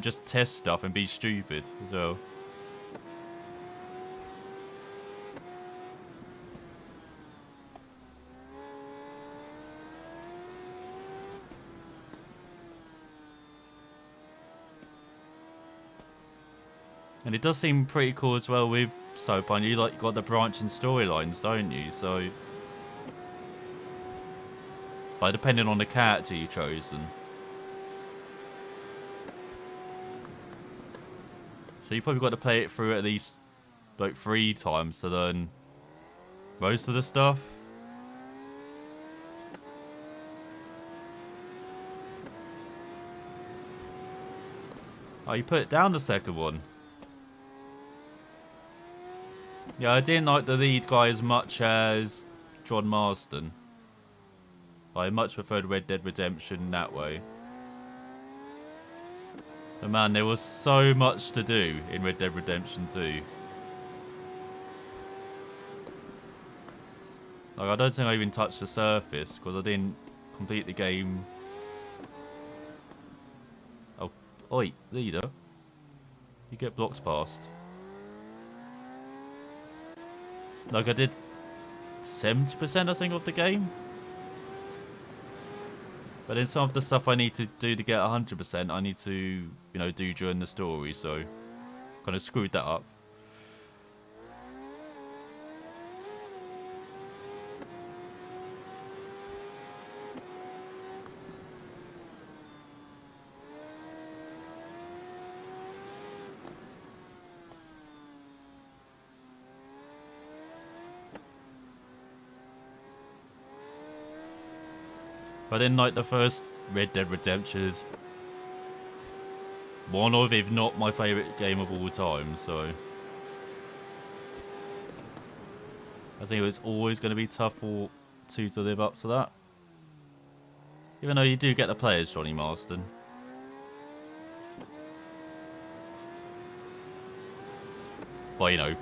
just test stuff and be stupid as well. And it does seem pretty cool as well with Soapline. You like got the branching storylines, don't you? So, like, depending on the character you chosen. So you probably got to play it through at least like 3 times to learn most of the stuff. Oh, you put it down the second one. Yeah, I didn't like the lead guy as much as John Marston. I much preferred Red Dead Redemption that way. But man, there was so much to do in Red Dead Redemption 2. Like, I don't think I even touched the surface because I didn't complete the game. Oh, oi, leader. You get blocks past. Like, I did 70% I think of the game. But then some of the stuff I need to do to get 100%, I need to, you know, do during the story, so kind of screwed that up. But then, like, the first Red Dead Redemption is one of, if not my favourite game of all time, so... I think it's always going to be tough for 2 to live up to that. Even though you do get to play as Johnny Marston. But, you know,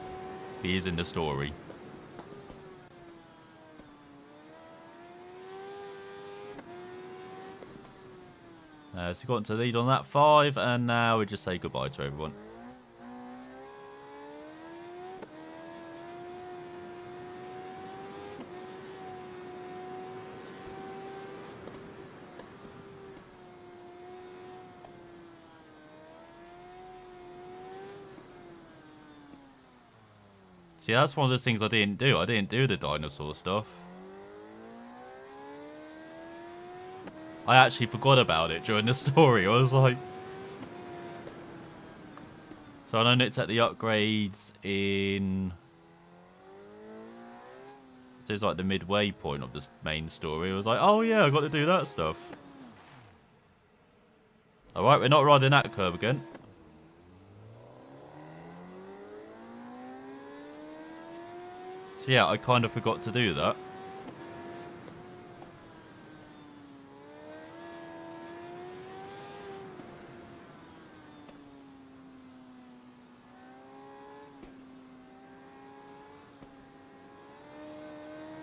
he is in the story. So we got to lead on that 5, and now we just say goodbye to everyone. See, that's one of the things I didn't do. I didn't do the dinosaur stuff. I actually forgot about it during the story. I was like... So I know it's at the upgrades in... It's like the midway point of the main story. I was like, oh yeah, I got to do that stuff. Alright, we're not riding that curb again. So yeah, I kind of forgot to do that.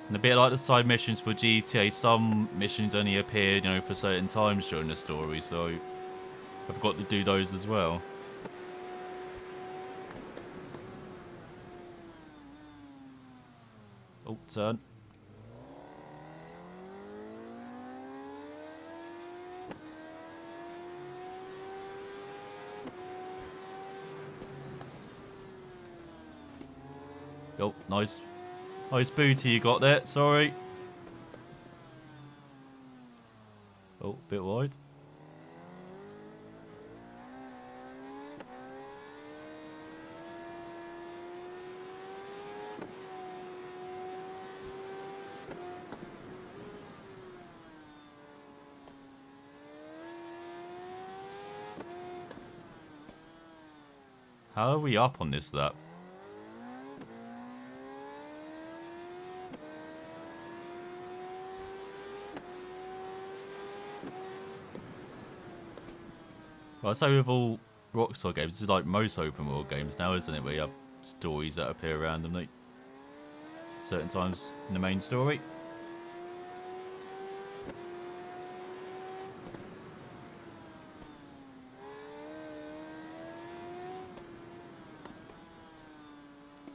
And a bit like the side missions for GTA, some missions only appear, you know, for certain times during the story, so I forgot to do those as well. Oh, turn. Oh, nice. Nice booty you got there, sorry. Oh, bit wide. How are we up on this lap? Well, I say with all Rockstar games, this is like most open world games now, isn't it? Where you have stories that appear randomly certain times in the main story.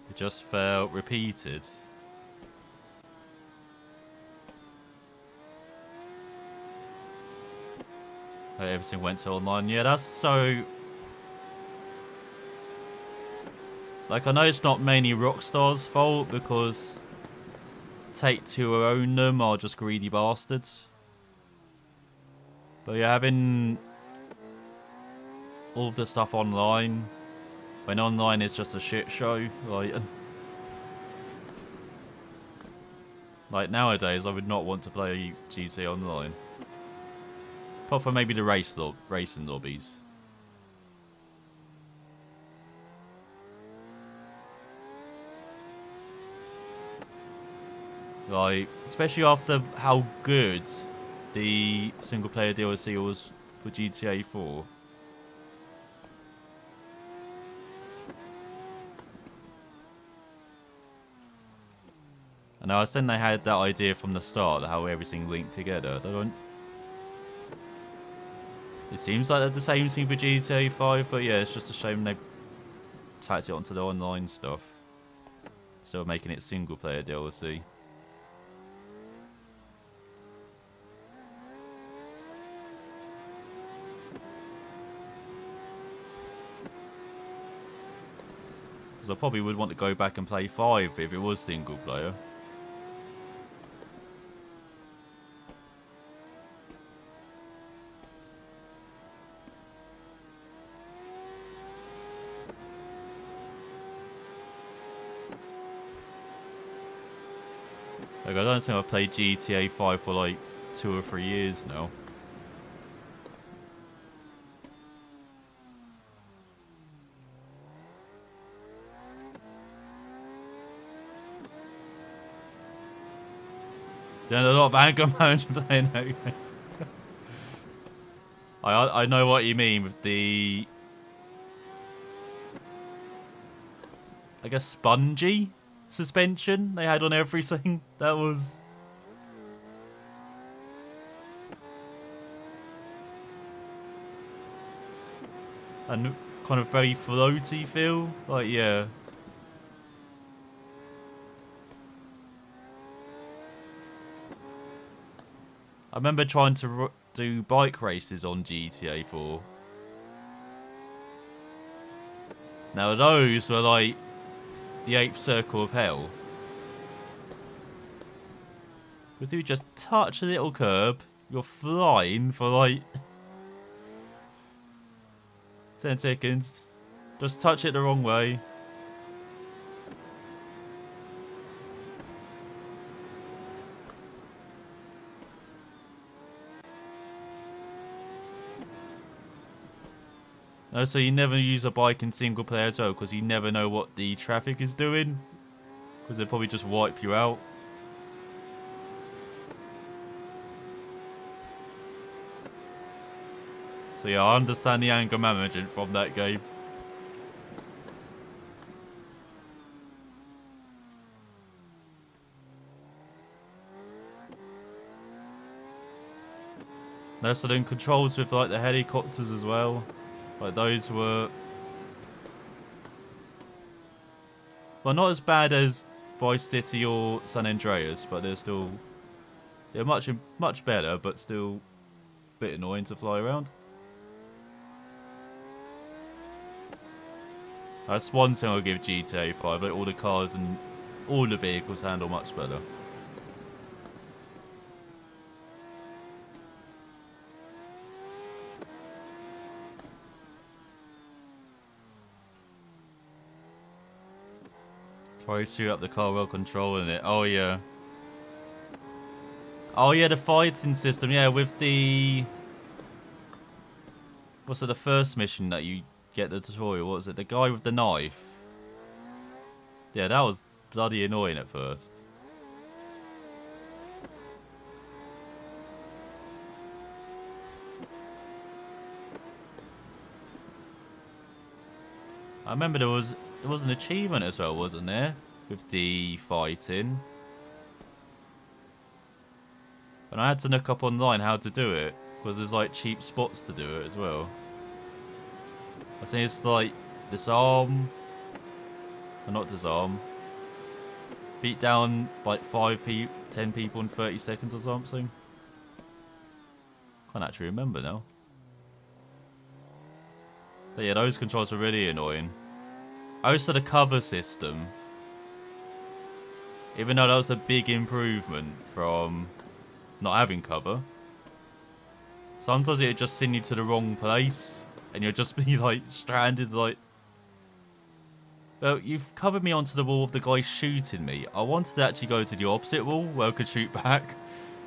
It just felt repeated. Everything went to online. Yeah, that's so... Like, I know it's not mainly Rockstar's fault because Take-Two who own them are just greedy bastards. But yeah, having all of the stuff online, when online is just a shit show, like nowadays, I would not want to play GTA Online. Apart from maybe the racing lobbies. Like, especially after how good the single player DLC was for GTA 4. And I think they had that idea from the start, how everything linked together. It seems like they're the same thing for GTA 5, but yeah, it's just a shame they tacked it onto the online stuff. So making it single player DLC. Because I probably would want to go back and play 5 if it was single player. Like, I don't think I've played GTA 5 for like 2 or 3 years now. There's a lot of anger management playing out. I know what you mean with the... I guess spongy suspension they had on everything. That was... And kind of very floaty feel. Like, yeah. I remember trying to do bike races on GTA 4. Now those were like the 8th circle of hell. Because if you just touch a little curb, you're flying for like 10 seconds. Just touch it the wrong way. So you never use a bike in single player as well, because you never know what the traffic is doing. Because they'll probably just wipe you out. So yeah, I understand the anger management from that game. There's some controls with like the helicopters as well. Like those were, well, not as bad as Vice City or San Andreas, but they're much better, but still a bit annoying to fly around. That's one thing I'll give GTA 5. Like all the cars and all the vehicles handle much better. Try to shoot up the car while controlling it. Oh yeah. Oh yeah, the fighting system. Yeah, with the... What's it, the first mission that you get the tutorial? What was it? The guy with the knife. Yeah, that was bloody annoying at first. I remember there was an achievement as well, wasn't there? With the fighting. And I had to look up online how to do it. Because there's like cheap spots to do it as well. I think it's like disarm. Or not disarm. Beat down like 10 people in 30 seconds or something. Can't actually remember now. But yeah, those controls are really annoying. Also the cover system. Even though that was a big improvement from not having cover. Sometimes it would just send you to the wrong place. And you'll just be like stranded like... Well, you've covered me onto the wall of the guy shooting me. I wanted to actually go to the opposite wall where I could shoot back.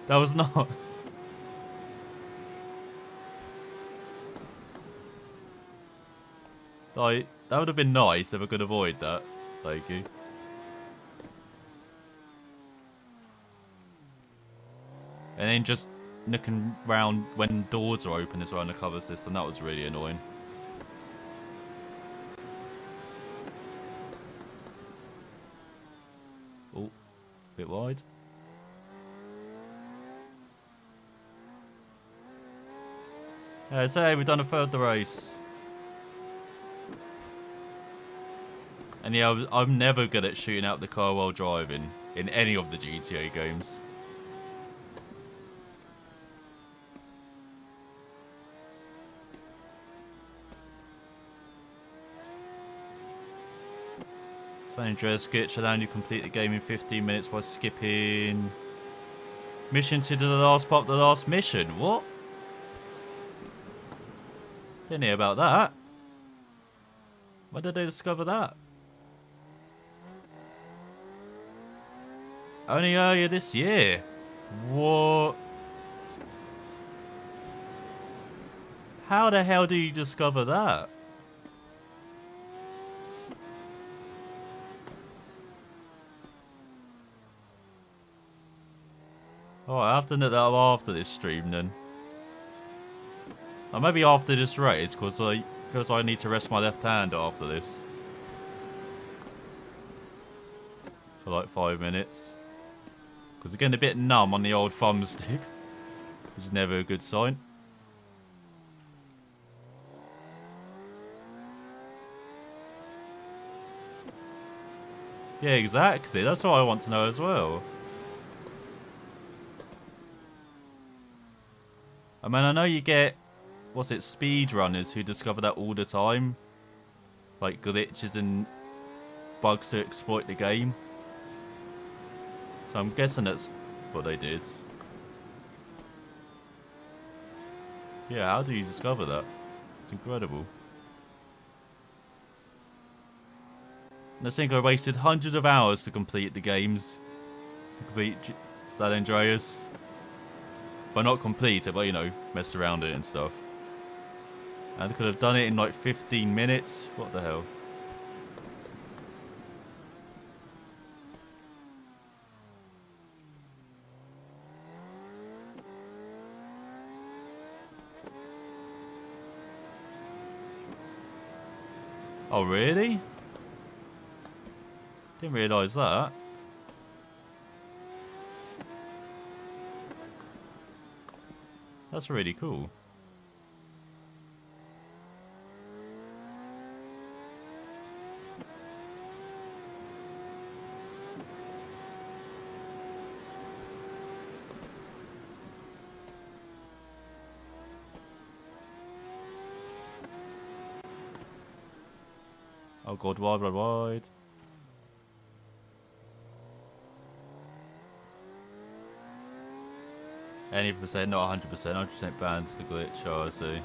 That was not... Like, that would have been nice if I could avoid that. Thank you. And then just looking round when doors are open as well in the cover system. That was really annoying. Oh, bit wide. So hey, we've done a third of the race. And yeah, I'm never good at shooting out the car while driving in any of the GTA games. San Andreas glitch allowing you to complete the game in 15 minutes by skipping mission to the last part of the last mission. What? Didn't hear about that. When did they discover that? Only earlier this year. What? How the hell do you discover that? Oh, I have to look that up after this stream then. Or maybe after this race, because I need to rest my left hand after this. For like 5 minutes. Because it's getting a bit numb on the old thumbstick. Which is never a good sign. Yeah, exactly. That's what I want to know as well. I mean, I know you get, what's it, speedrunners who discover that all the time. Like glitches and bugs to exploit the game. So I'm guessing that's what they did. Yeah, how do you discover that? It's incredible. And I think I wasted hundreds of hours to complete the games. To complete San Andreas. Well, not complete it, but you know, messed around it and stuff. And I could have done it in like 15 minutes. What the hell? Oh, really? Didn't realise that. That's really cool. Oh god, wide. Any percent, not 100%. 100% bans the glitch, oh I see.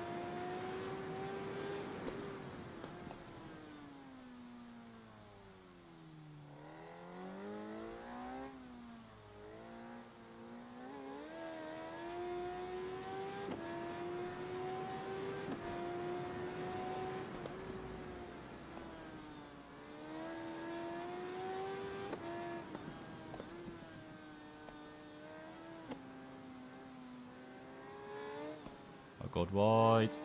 Oh god, wide.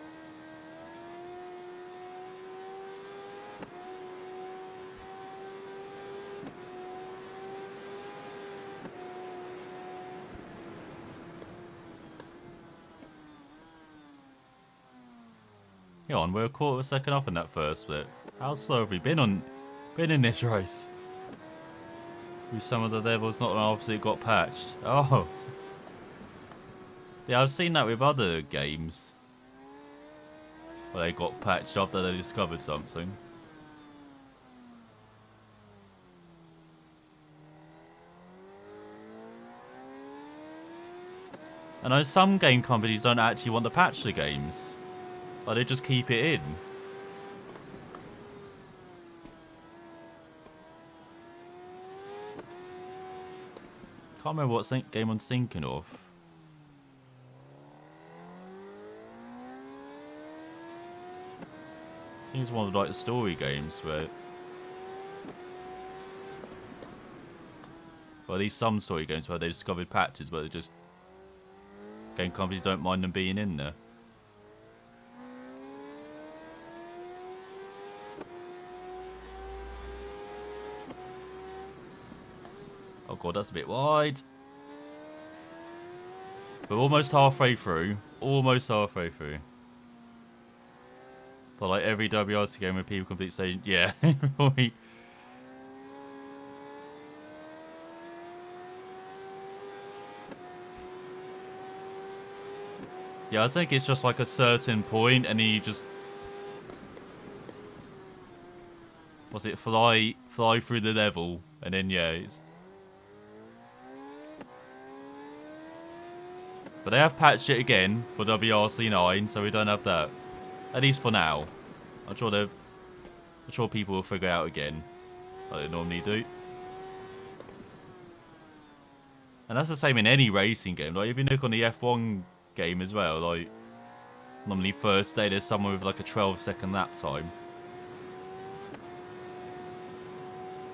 Hang on, we're a quarter of a second up in that first bit. How slow have we been in this race? With some of the levels not obviously got patched. Oh. Yeah, I've seen that with other games. Where they got patched after they discovered something. I know some game companies don't actually want to patch the games. But they just keep it in. Can't remember what game I'm thinking of. I think it's one of like the story games where... Well, at least some story games where they discovered patches where they just... Game companies don't mind them being in there. Oh god, that's a bit wide. We're almost halfway through. Almost halfway through. But like every WRC game where people complete stage... Yeah. Yeah, I think it's just like a certain point and then you just... What's it? Fly through the level. And then, yeah, it's... But they have patched it again for WRC 9, so we don't have that. At least for now. I'm sure people will figure it out again. Like they normally do. And that's the same in any racing game. Like if you look on the F1 game as well, like normally first day there's someone with like a 12-second lap time.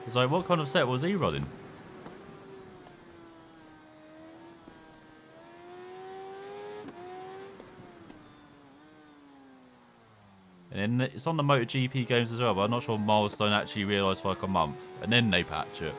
It's like, what kind of set was he running? And then it's on the MotoGP games as well, but I'm not sure Milestone actually realised for like a month. And then they patch it.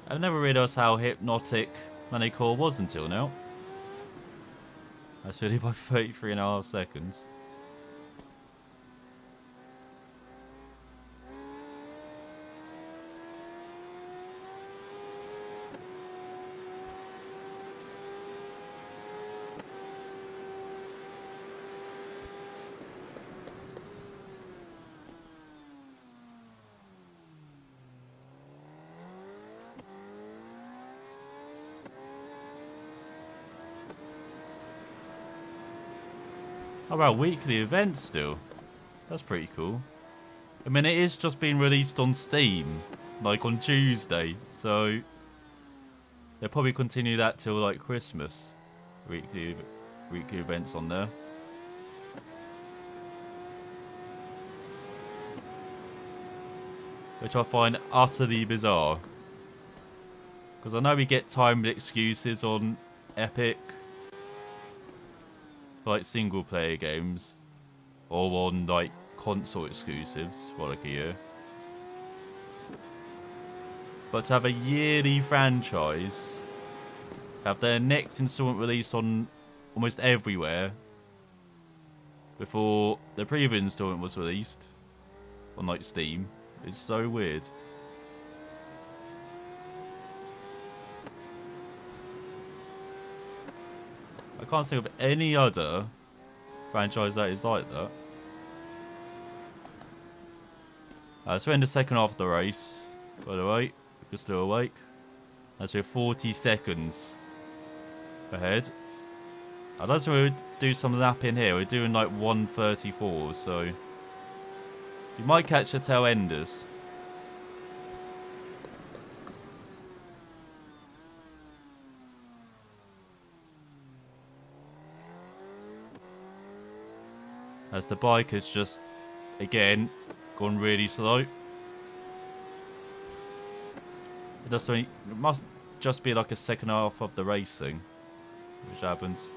I've never realised how hypnotic Manicore was until now. That's really by 33.5 seconds. How about weekly events still? That's pretty cool. I mean, it is just being released on Steam, like on Tuesday, so they'll probably continue that till like Christmas. Weekly events on there. Which I find utterly bizarre. Because I know we get timed excuses on Epic for like single player games. Or on like console exclusives for like a year. But to have a yearly franchise, have their next installment release on almost everywhere before the previous installment was released on like Steam, is so weird. I can't think of any other franchise that is like that. So we're in the second half of the race, by the way. We're still awake. As we're 40 seconds ahead. I don't think we would do some lapping here. We're doing like 1:34, so you might catch the tail enders. As the bike has just, again, gone really slow. It must just be like a second half of the racing, which happens.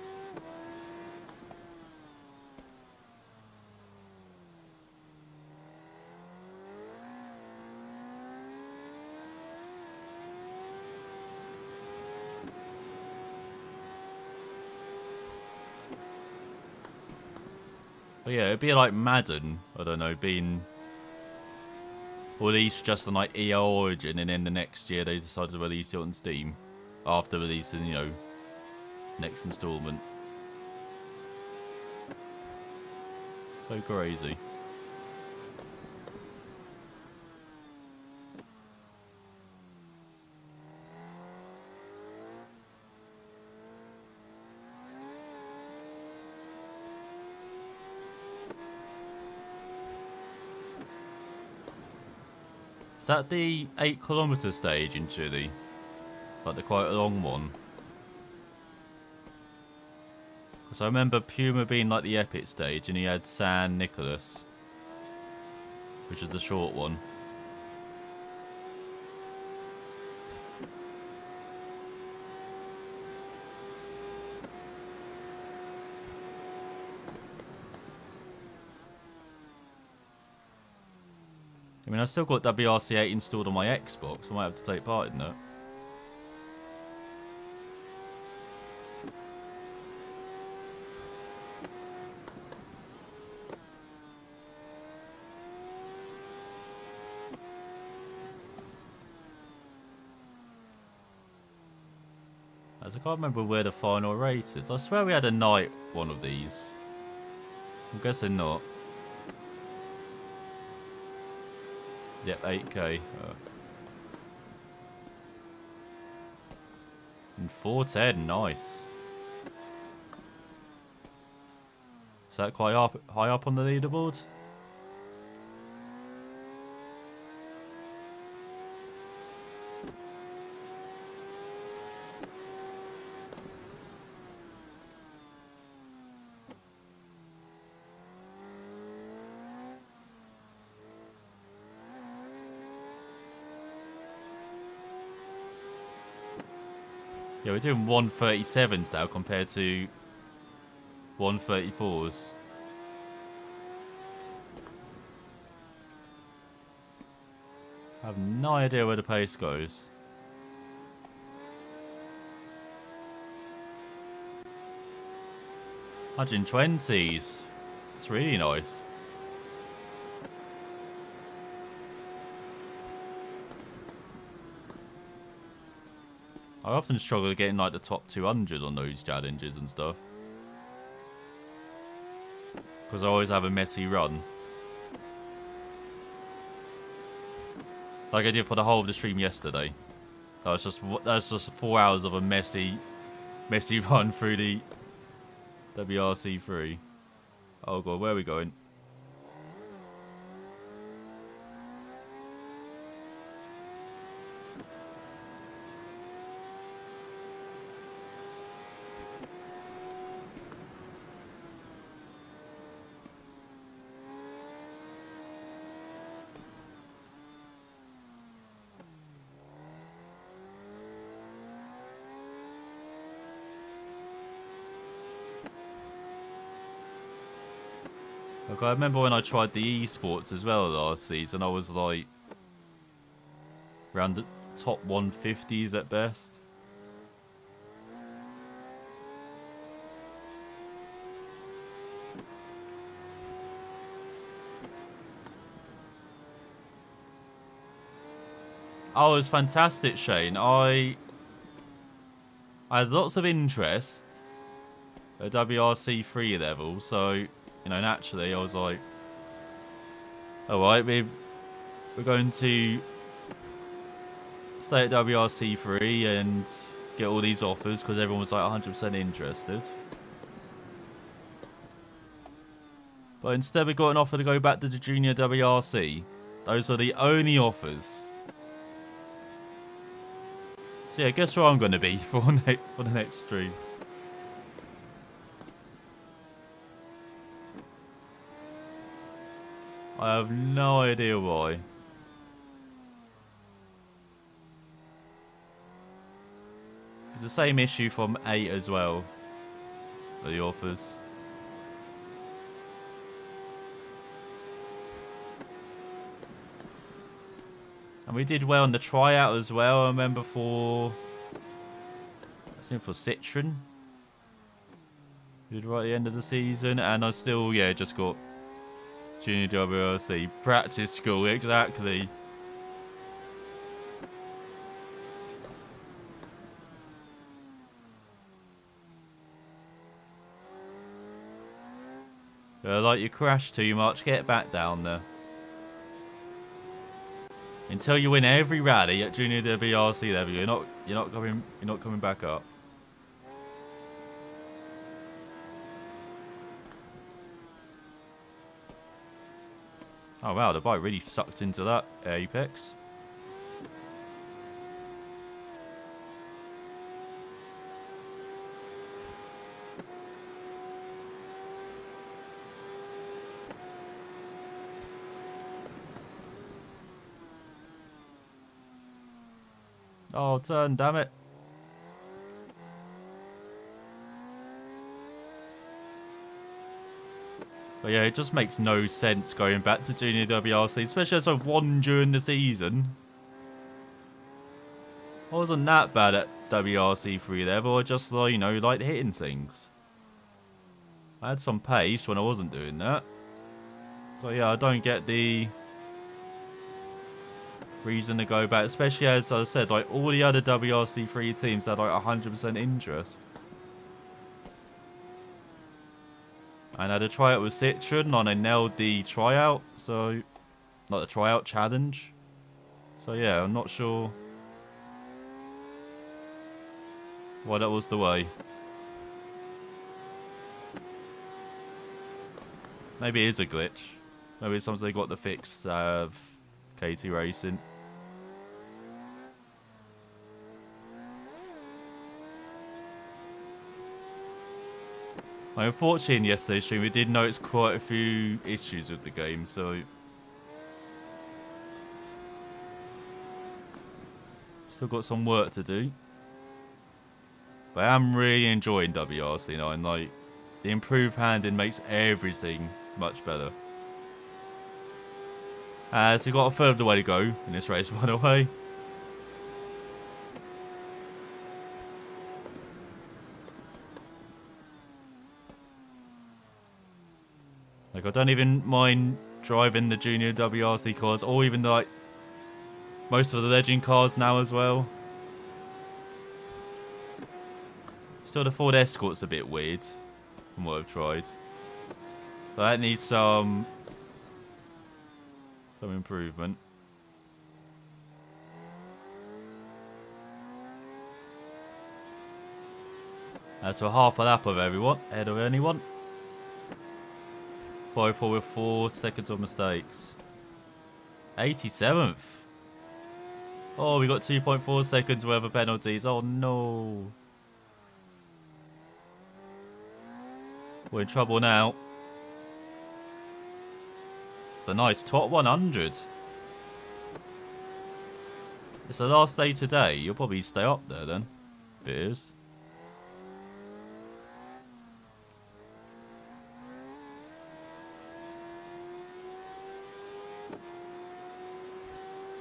But yeah, it'd be like Madden, I don't know, being released just on like EA Origin, and then the next year they decided to release it on Steam after releasing, you know, next installment. So crazy. Is that the 8-kilometer stage in Chile? Like the quite long one? Because I remember Puma being like the epic stage, and he had San Nicolas, which is the short one. I mean, I still got WRC8 installed on my Xbox. I might have to take part in that. As I can't remember where the final race is. I swear we had a night one of these. I'm guessing not. Yep, 8k. And 410, nice. Is that quite high up on the leaderboard? Yeah, we're doing 137s now compared to 134s. I have no idea where the pace goes. $120s. It's really nice. I often struggle getting like the top 200 on those challenges and stuff. Because I always have a messy run. Like I did for the whole of the stream yesterday. That was just 4 hours of a messy run through the WRC3. Oh god, where are we going? Like, I remember when I tried the esports as well last season, I was like around the top 150s at best. Oh, it was fantastic, Shane. I had lots of interest at WRC 3 level, so, you know, naturally I was like, alright, we're going to stay at WRC 3 and get all these offers because everyone was like 100% interested. But instead we got an offer to go back to the Junior WRC. Those are the only offers. So yeah, guess where I'm going to be for the next stream. I have no idea why. It's the same issue from 8 as well. The offers. And we did well on the tryout as well. I remember for... I think for Citroen. We did right at the end of the season. And I still, yeah, just got Junior WRC. Practice school, exactly. Like you crash too much, get back down there. Until you win every rally at Junior WRC level, you're not coming back up. Oh wow, the bike really sucked into that apex. Oh, turn, damn it. But yeah, it just makes no sense going back to Junior WRC, especially as I've won during the season. I wasn't that bad at WRC 3 level, I just, you know, liked hitting things. I had some pace when I wasn't doing that. So yeah, I don't get the reason to go back, especially as I said, like all the other WRC 3 teams had like 100% interest. And I had a tryout with Citroen and I nailed the tryout, so not the tryout challenge. So yeah, I'm not sure why that was the way. Maybe it is a glitch. Maybe it's something they got to fix of KT Racing. Unfortunately, in yesterday's stream, we did notice quite a few issues with the game, so still got some work to do. But I am really enjoying WRC now, and like the improved handling makes everything much better. So we've got a third of the way to go in this race, by the way. Like, I don't even mind driving the Junior WRC cars, or even like most of the Legend cars now as well. Still, the Ford Escort's a bit weird from what I've tried. So that needs some improvement. So half a lap of everyone, ahead of anyone. 5-4 with 4 seconds of mistakes. 87th. Oh, we got 2.4 seconds worth of penalties. Oh no. We're in trouble now. It's a nice top 100. It's the last day today. You'll probably stay up there then. If it is.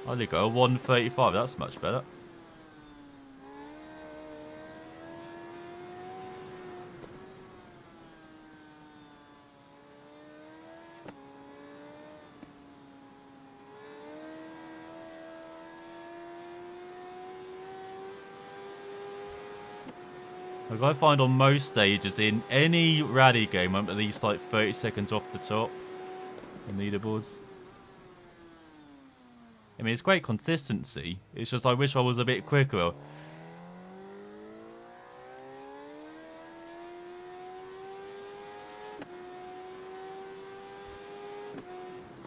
Oh, there you go. 135. That's much better. Like I find on most stages in any rally game, I'm at least like 30 seconds off the top on leaderboards. I mean, it's great consistency. It's just I wish I was a bit quicker.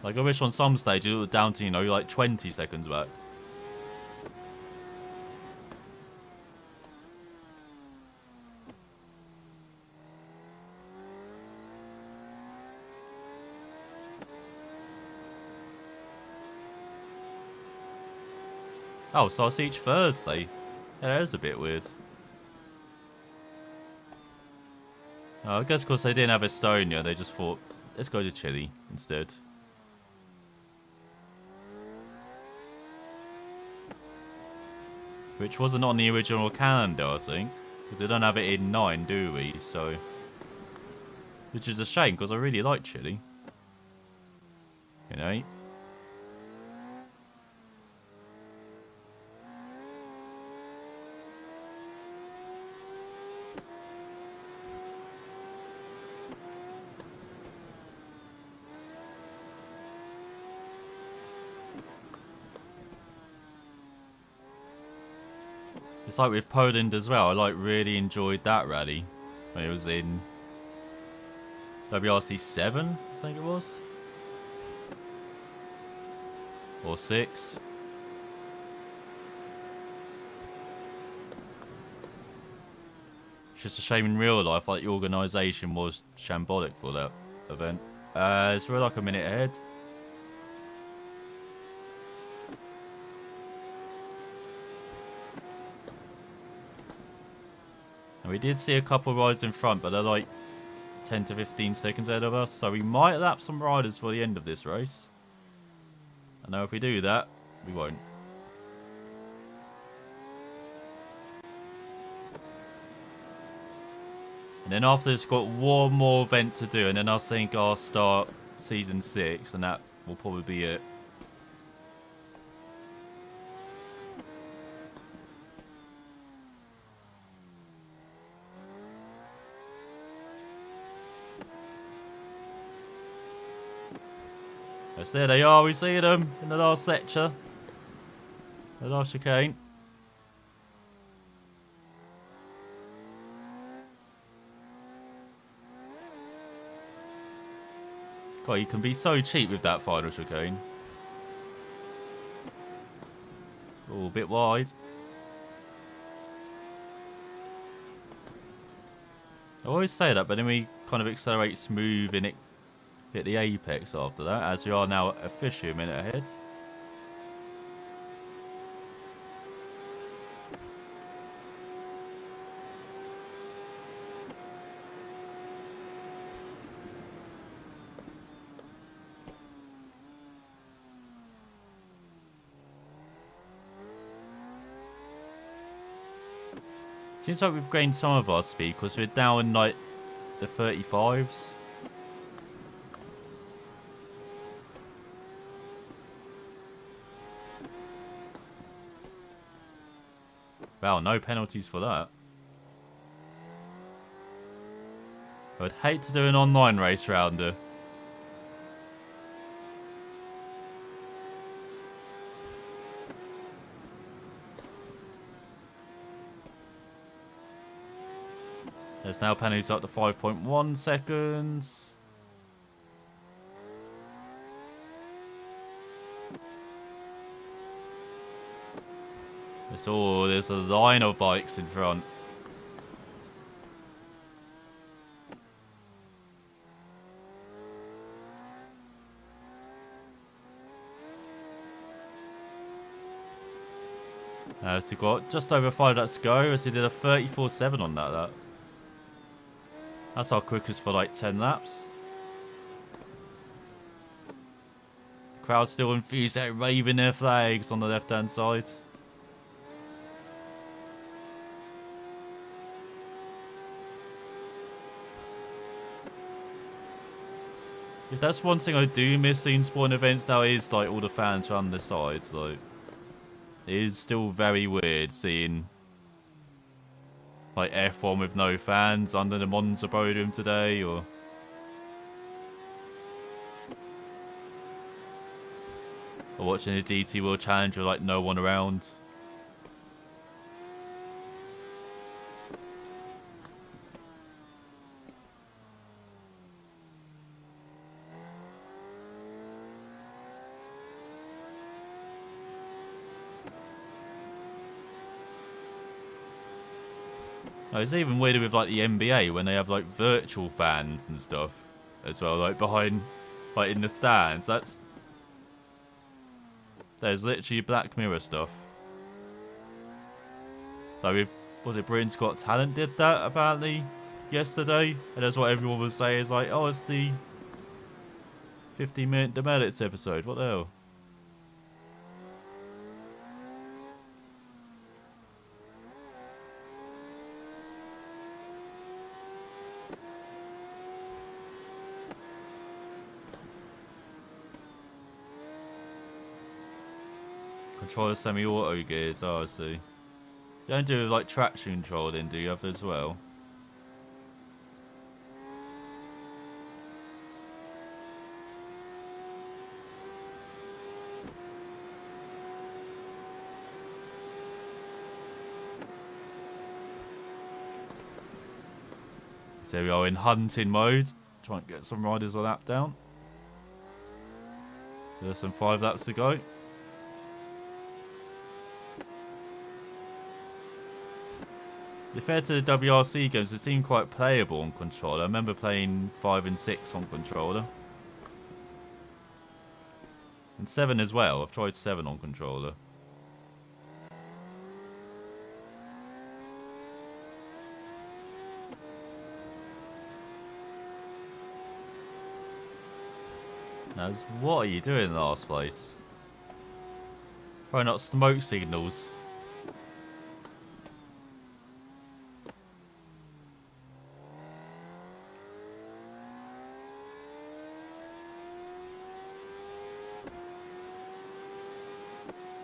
Like I wish on some stages it was down to, you know, like 20 seconds back. Oh, so it's each Thursday. Yeah, that is a bit weird. Oh, I guess because they didn't have Estonia, they just thought, let's go to Chile instead. Which wasn't on the original calendar, I think. Because we don't have it in 9, do we? So, which is a shame, because I really like Chile. You know? It's like with Poland as well. I like really enjoyed that rally when it was in WRC 7, I think it was, or 6. It's just a shame in real life, like the organisation was shambolic for that event. It's really like a minute ahead. And we did see a couple of riders in front, but they're like 10 to 15 seconds ahead of us. So we might lap some riders for the end of this race. I know if we do that, we won't. And then after this, got one more event to do. And then I think I'll start season 6. And that will probably be it. Yes, there they are. We see them in the last sector. The last chicane. God, you can be so cheap with that final chicane. Oh, a bit wide. I always say that, but then we kind of accelerate smooth and it hit the apex after that, as we are now officially a minute ahead. Seems like we've gained some of our speed because we're down in like the 35s. Wow, no penalties for that. I would hate to do an online race rounder. There's now penalties up to 5.1 seconds. There's a line of bikes in front. So we've got just over 5 laps to go, as he did a 34.7 on that. That's our quickest for like 10 laps. The crowd's still infused out, waving their flags on the left-hand side. If that's one thing I do miss seeing sporting events now, is like all the fans around the sides. Like, it is still very weird seeing like F1 with no fans under the Monza podium today, or watching the DT World Challenge with like no one around. Oh, it's even weirder with like the NBA when they have like virtual fans and stuff as well, like behind, like in the stands. There's literally Black Mirror stuff. Like was it Britain's Got Talent did that apparently yesterday, and that's what everyone was saying. Is like, oh, it's the 15-minute Demerits episode. What the hell? Controller semi-auto gears, oh I see. Don't do like traction control then, do you have as well? So we are in hunting mode. Try and get some riders a lap down. There's some 5 laps to go. Fair to the WRC games, they seem quite playable on controller. I remember playing 5 and 6 on controller. And 7 as well. I've tried 7 on controller. Now, what are you doing in last place? Throwing out smoke signals.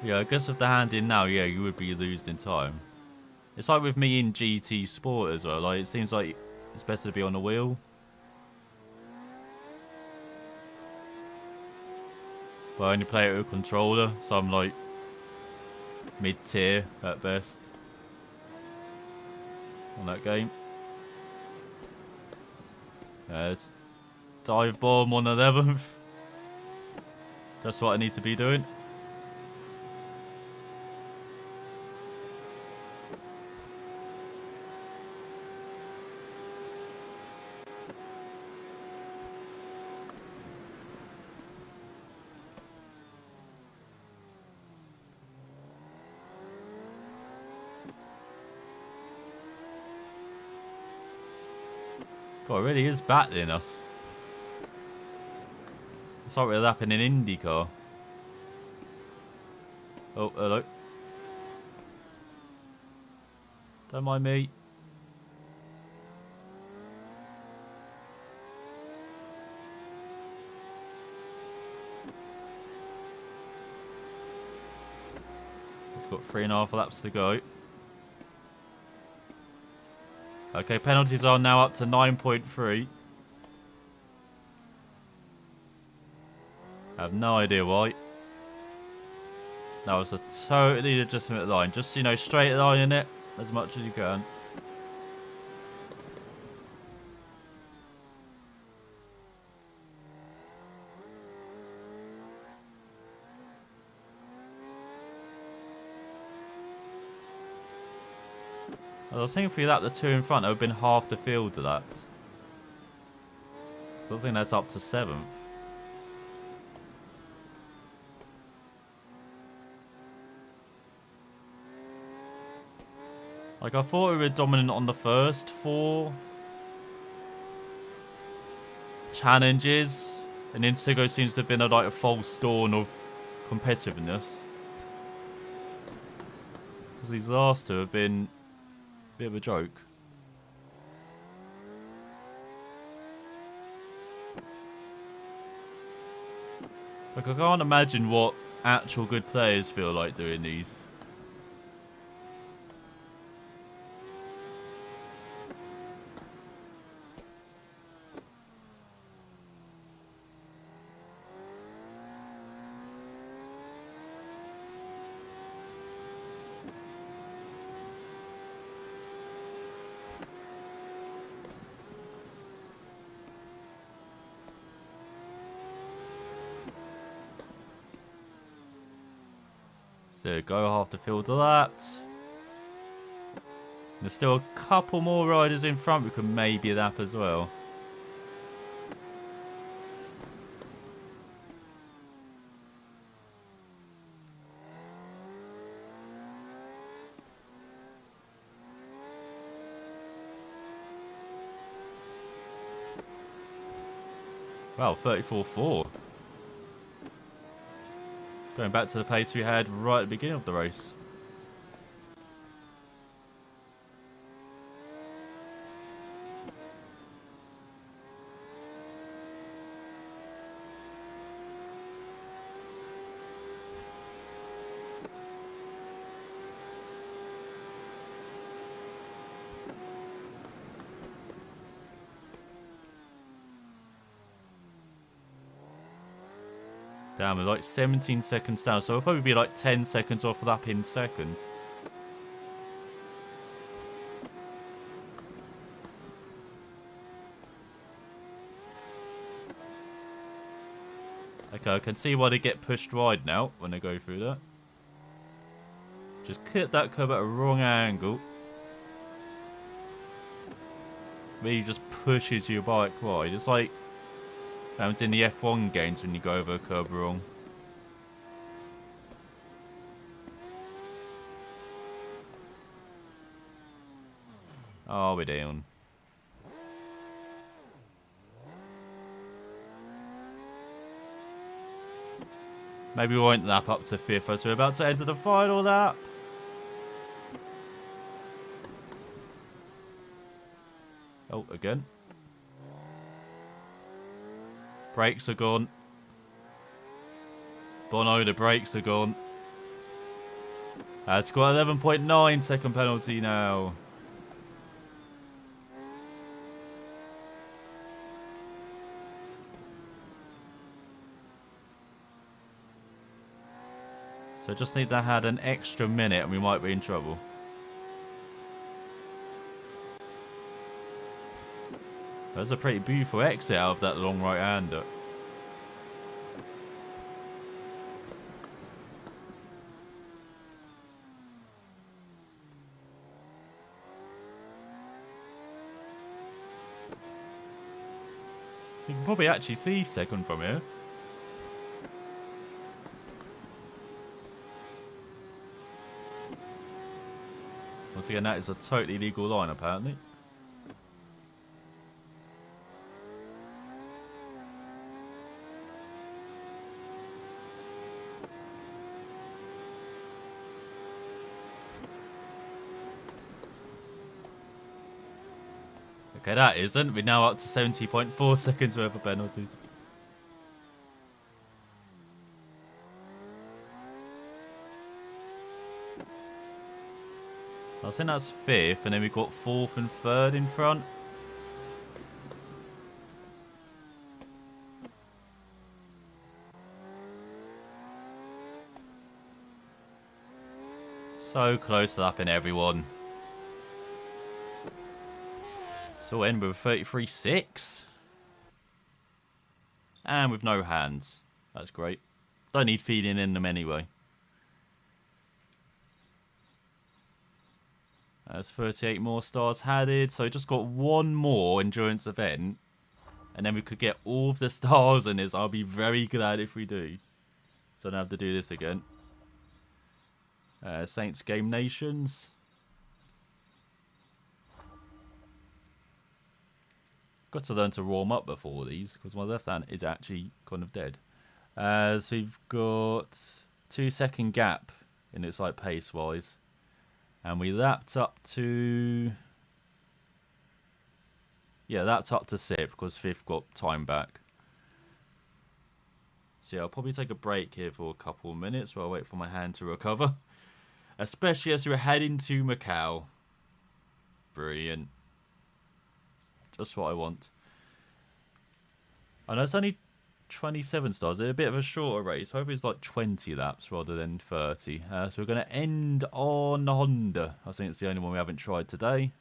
Yeah, I guess with the hand in now, yeah, you would be losing time. It's like with me in GT Sport as well. Like, it seems like it's better to be on the wheel. But I only play it with a controller, so I'm like mid-tier at best on that game. It's dive bomb on 11th. That's what I need to be doing. God, it really is battling us. It's like we're lapping an IndyCar. Oh, hello. Don't mind me. It's got 3.5 laps to go. Okay, penalties are now up to 9.3. I have no idea why. That was a totally legitimate line. Just, you know, straight line in it as much as you can. I was thinking if we lapped the two in front, it would have been half the field of that. So I think that's up to 7th. Like, I thought we were dominant on the first 4 challenges, and Insigo seems to have been like a false dawn of competitiveness. Because these last 2 have been a bit of a joke. Like, I can't imagine what actual good players feel like doing these. So go half the field of that. There's still a couple more riders in front we can maybe lap as well. Wow, 34.4. Going back to the pace we had right at the beginning of the race. Damn, we're like 17 seconds down, so we'll probably be like 10 seconds off lap in second. Okay, I can see why they get pushed wide now when they go through that. Just hit that curve at a wrong angle. Really just pushes your bike wide. It's like happens in the F1 games when you go over a curb wrong. Oh, we're down. Maybe we won't lap up to 5th as we're about to enter the final lap. Oh, again. Brakes are gone. Bono, the brakes are gone. That's got 11.9 second penalty now. So just need to add an extra minute and we might be in trouble. That's a pretty beautiful exit out of that long right-hander. You can probably actually see second from here. Once again, that is a totally legal line, apparently. Okay, that isn't. We're now up to 70.4 seconds worth of penalties. I think that's 5th, and then we've got 4th and 3rd in front. So close to lapping everyone. So we'll end with 33.6. And with no hands. That's great. Don't need feeding in them anyway. There's 38 more stars added, so just got one more endurance event, and then we could get all of the stars in this. I'll be very glad if we do. So I don't have to do this again. Saints Game Nations. Got to learn to warm up before these, because my left hand is actually kind of dead. So we've got 2-second gap in its like pace wise, and we lapped up to that's up to 6th because 5th got time back. So yeah, I'll probably take a break here for a couple of minutes while I wait for my hand to recover, especially as we're heading to Macau. Brilliant, just what I want. I know it's only 27 stars. It's a bit of a shorter race. Hopefully it's like 20 laps rather than 30. So we're going to end on Honda. I think it's the only one we haven't tried today.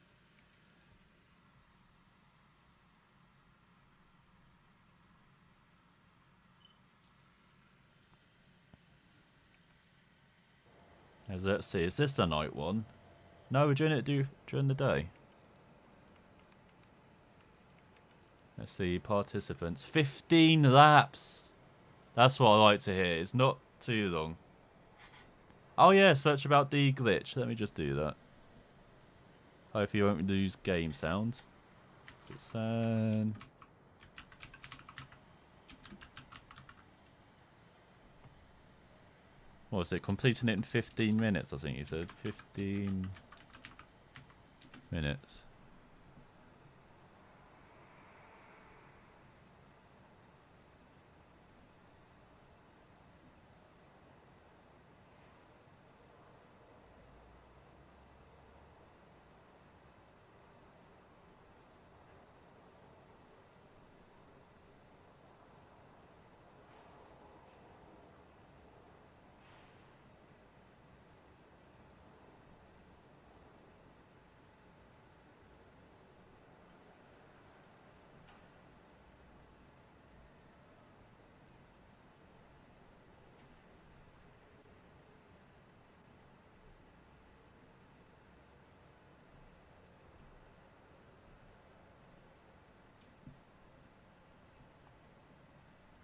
Let's see, is this the night one? No, we're doing it during the day. Let's see, participants. 15 laps! That's what I like to hear. It's not too long. Oh yeah, search about the glitch. Let me just do that. Hope you won't lose game sound. What was it? Completing it in 15 minutes, I think you said. 15 minutes.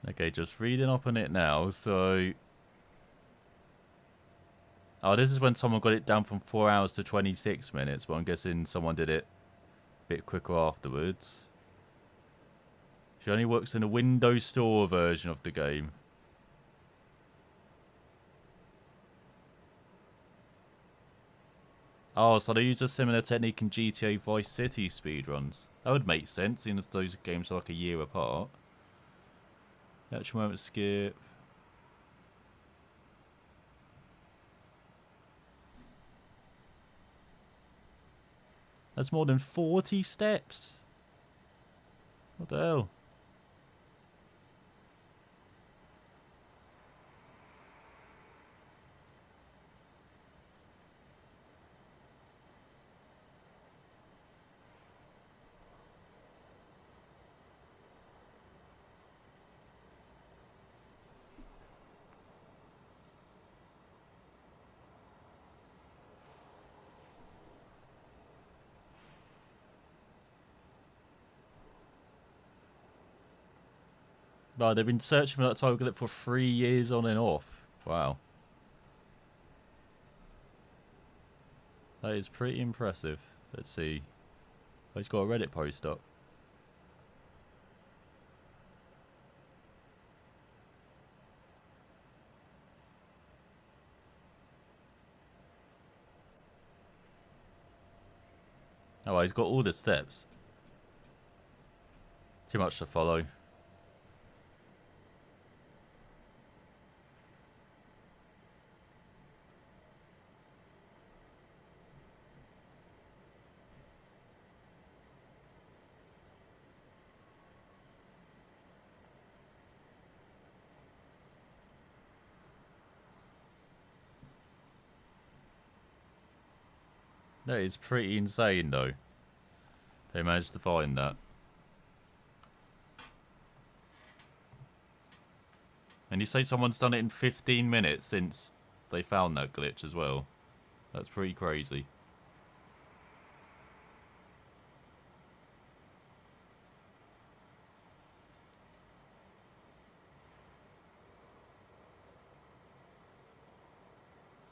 Okay, just reading up on it now. So, oh, this is when someone got it down from 4 hours to 26 minutes, but I'm guessing someone did it a bit quicker afterwards. She only works in a Windows Store version of the game. Oh, so they use a similar technique in GTA Vice City speedruns. That would make sense, seeing as those games are like a year apart. Actual moment skip. That's more than 40 steps. What the hell? No, they've been searching for that title glitch for 3 years on and off. Wow. That is pretty impressive. Let's see. Oh, he's got a Reddit post up. Oh, he's got all the steps. Too much to follow. That is pretty insane, though. They managed to find that. And you say someone's done it in 15 minutes since they found that glitch as well. That's pretty crazy.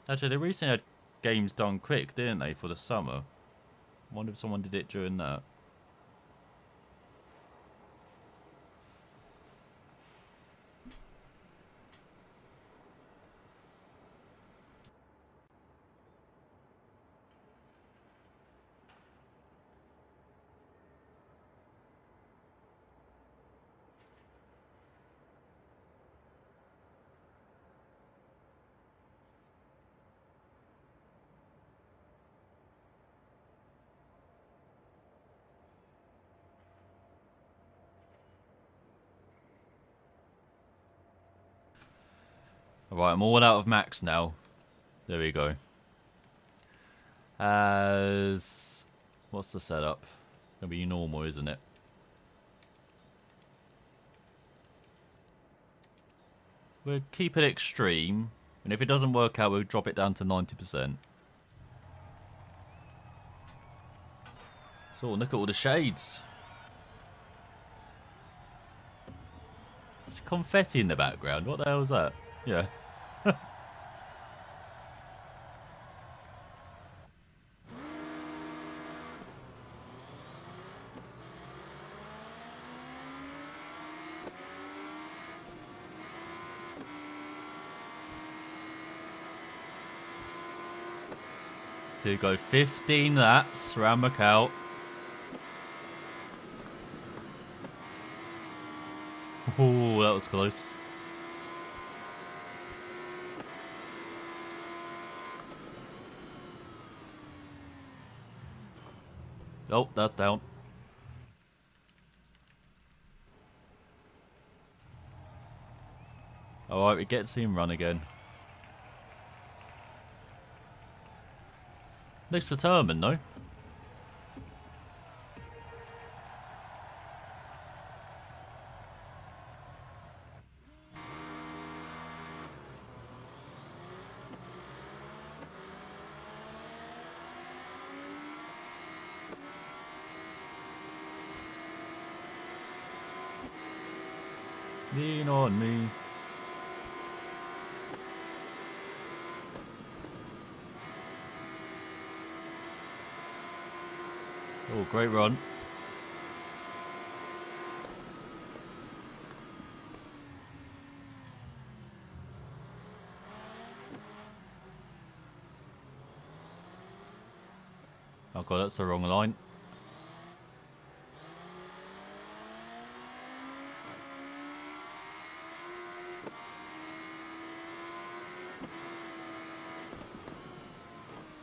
Actually, they recently had games done quick, didn't they, for the summer? I wonder if someone did it during that. Alright, I'm all out of max now. There we go. As... What's the setup? Gonna be normal, isn't it? We'll keep it extreme. And if it doesn't work out, we'll drop it down to 90%. So, look at all the shades. There's confetti in the background. What the hell is that? Yeah. So you go 15 laps around Macau. Oh, that was close. Oh, that's down. Alright, we get to see him run again. Looks determined, though. Lean on me. Oh, great run. Oh god, that's the wrong line.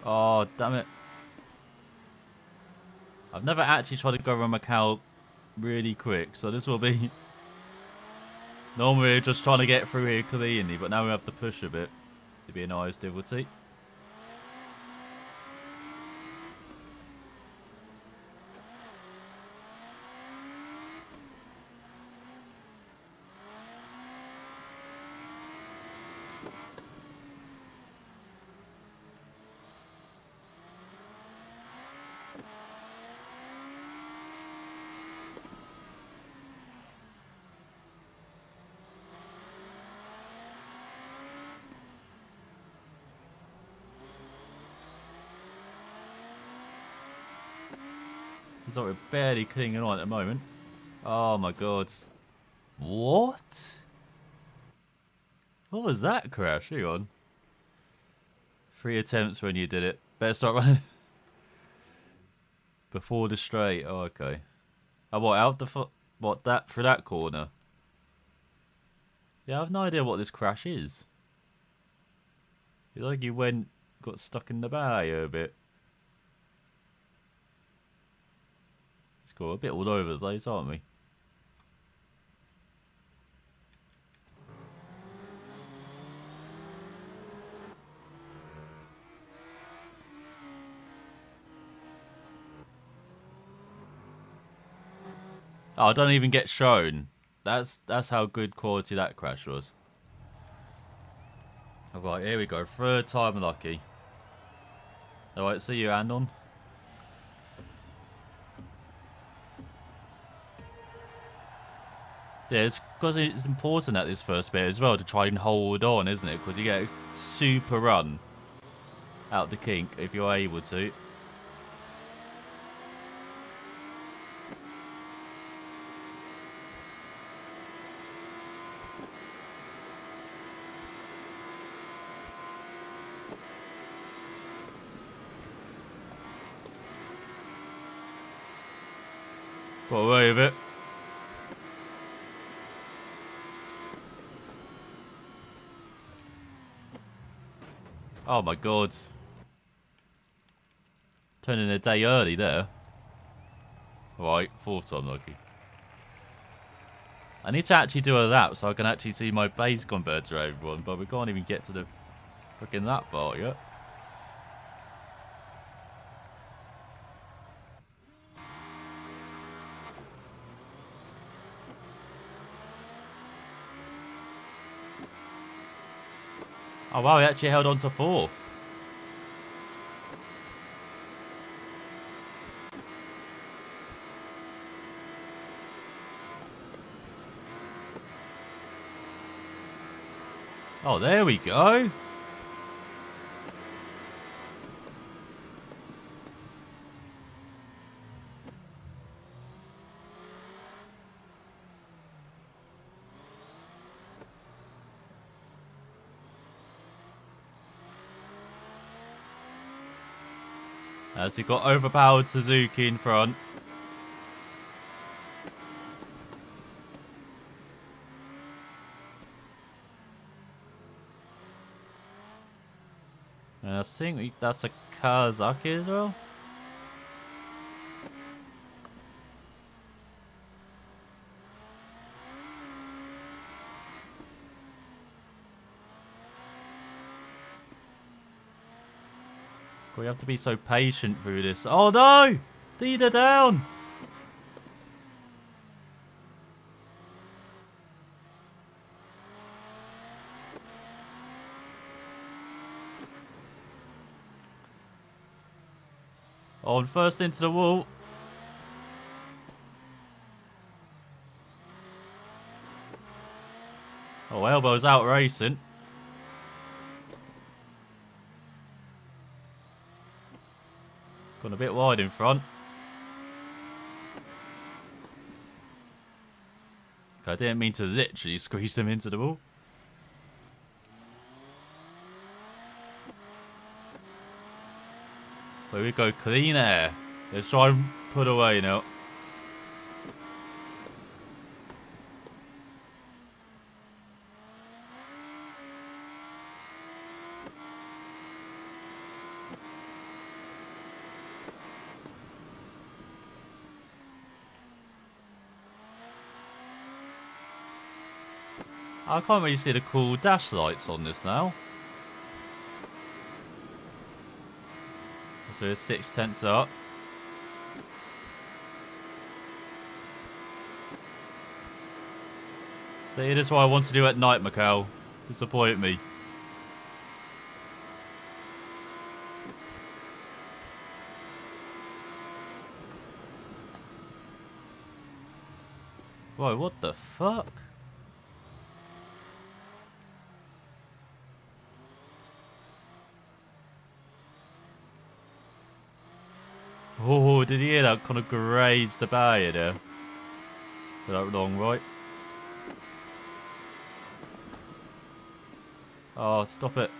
Oh, damn it. I've never actually tried to go around Macau really quick, so this will be... Normally we're just trying to get through here cleanly, but now we have to push a bit. It'd be a nice difficulty. This is what we're barely clinging on at the moment. Oh my god. What? What was that crash? Hang on. 3 attempts when you did it. Better start running. Before the straight. Oh, okay. Oh, what, out the foot? What, that, for that corner? Yeah, I have no idea what this crash is. It's like you got stuck in the barrier a bit. It's got a bit all over the place, aren't we? Oh, I don't even get shown. That's how good quality that crash was. Alright, here we go. 3rd time lucky. Alright, see you, Andon. Yeah, it's because it's important at this first bit as well to try and hold on, isn't it? Because you get a super run out the kink if you're able to. Got away with it. Oh my god. Turning a day early there. Right, fourth time lucky. I need to actually do a lap so I can actually see my base converter, everyone, but we can't even get to the fucking that part yet. Oh wow, he actually held on to fourth. Oh, there we go. As he got overpowered Suzuki in front. And I think that's a Kawasaki as well. We have to be so patient through this. Oh no! Leader down! On first into the wall. Oh, Elbow's out racing. Gone a bit wide in front. I didn't mean to literally squeeze them into the wall. There we go, clean air. Let's try and put away now. I can't really see the cool dash lights on this now. So it's 6/10 up. See, this is what I want to do at night, Macau. Disappoint me. Whoa, what the fuck? Oh, did you hear that? Kind of grazed the barrier there. For that long right. Oh, stop it.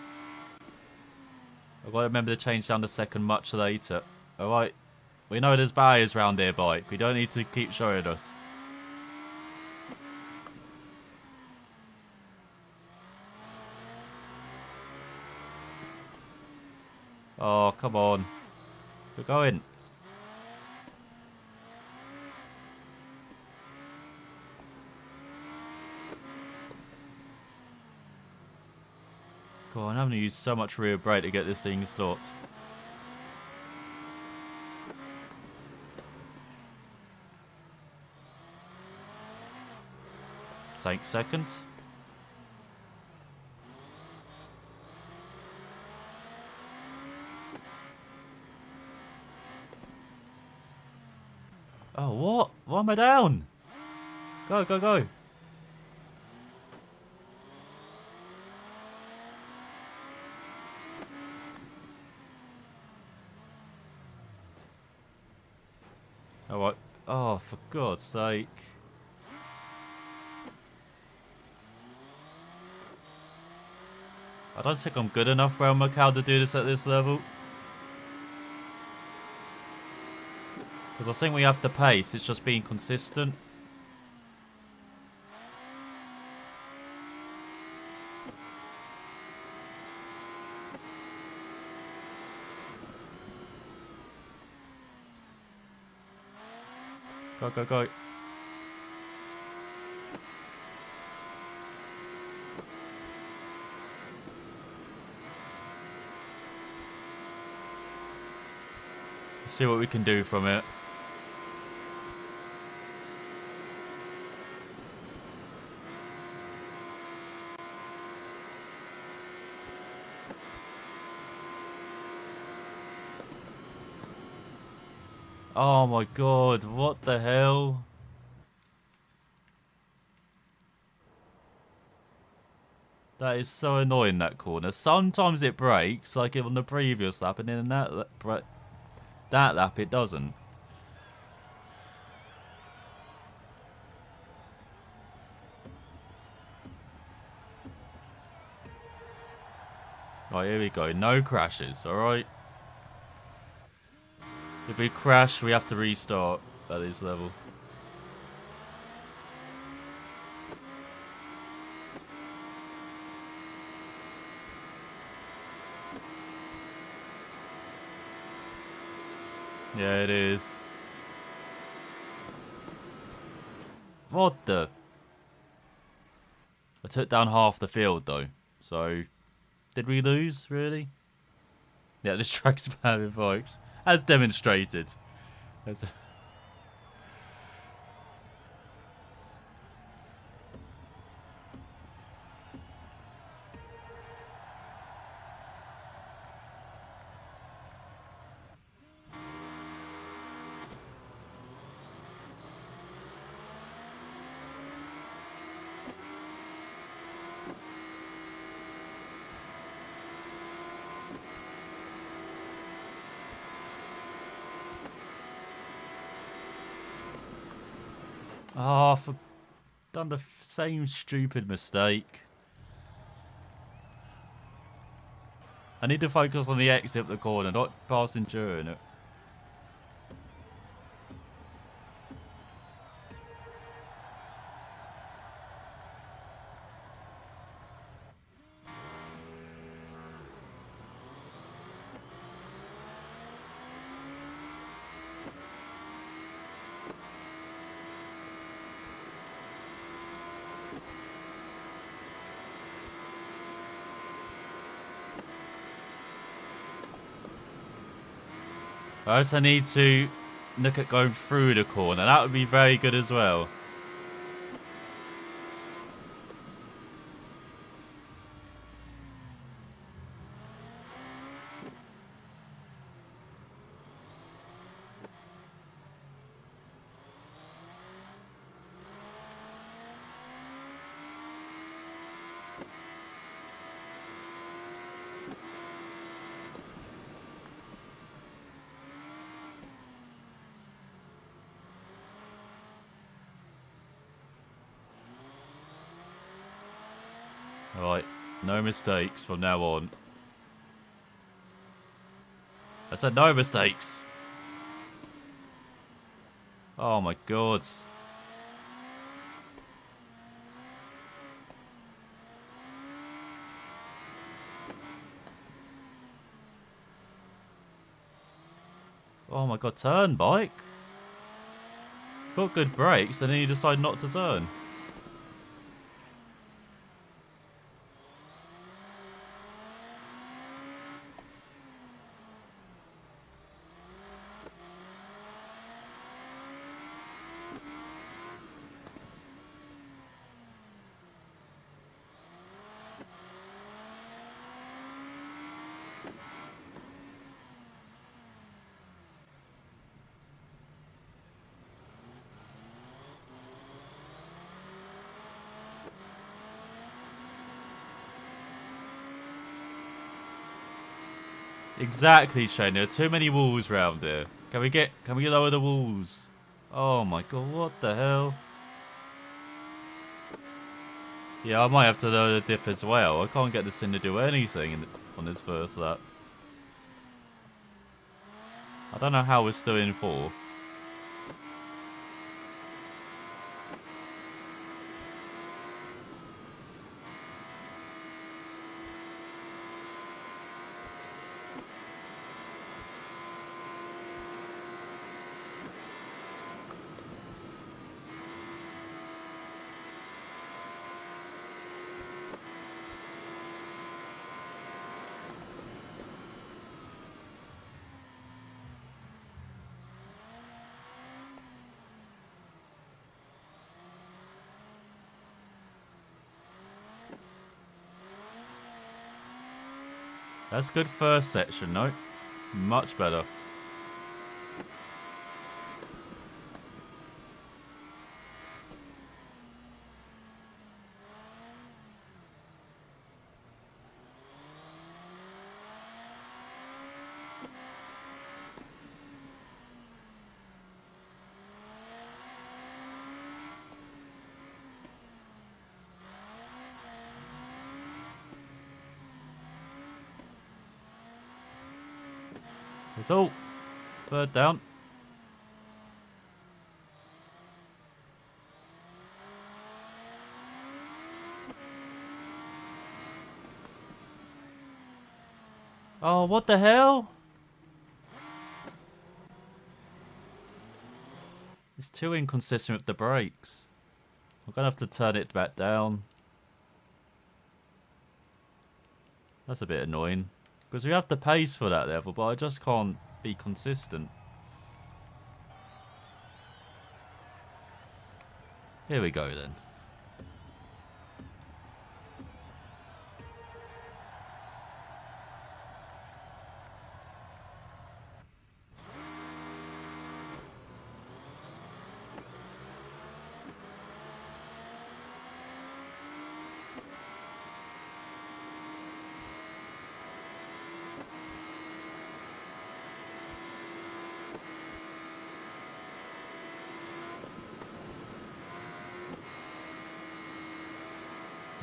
I've got to remember to change down the second much later. Alright. We know there's barriers around here, bike. We don't need to keep showing us. Oh, come on. We're going. God, I'm having to use so much rear brake to get this thing stopped. Thanks, seconds. Oh, what? Why am I down? Go, go, go. Oh, for God's sake. I don't think I'm good enough for Macau to do this at this level. Because I think we have to pace, it's just being consistent. Go, go, go. Let's see what we can do from it. Oh my God, what the hell? That is so annoying, that corner. Sometimes it breaks, like on the previous lap, and then that lap it doesn't. Right, here we go. No crashes, alright? If we crash, we have to restart at this level. Yeah, it is. What the? I took down half the field, though. So, did we lose, really? Yeah, this track's bad with bikes. As demonstrated. Oh, I've done the same stupid mistake. I need to focus on the exit of the corner, not passing during it. I also need to look at going through the corner. That would be very good as well. Right, no mistakes from now on. I said no mistakes. Oh my God. Oh my God, turn, bike. Got good brakes, and then you decide not to turn. Exactly, Shane. There are too many walls round here. Can we lower the walls? Oh my god, what the hell? Yeah, I might have to lower the diff as well. I can't get this thing to do anything on this first lap. I don't know how we're still in fourth. That's good first section, no? Much better. Result. Third down. Oh, what the hell? It's too inconsistent with the brakes. I'm gonna have to turn it back down. That's a bit annoying. Because we have the pace for that level, but I just can't be consistent. Here we go then.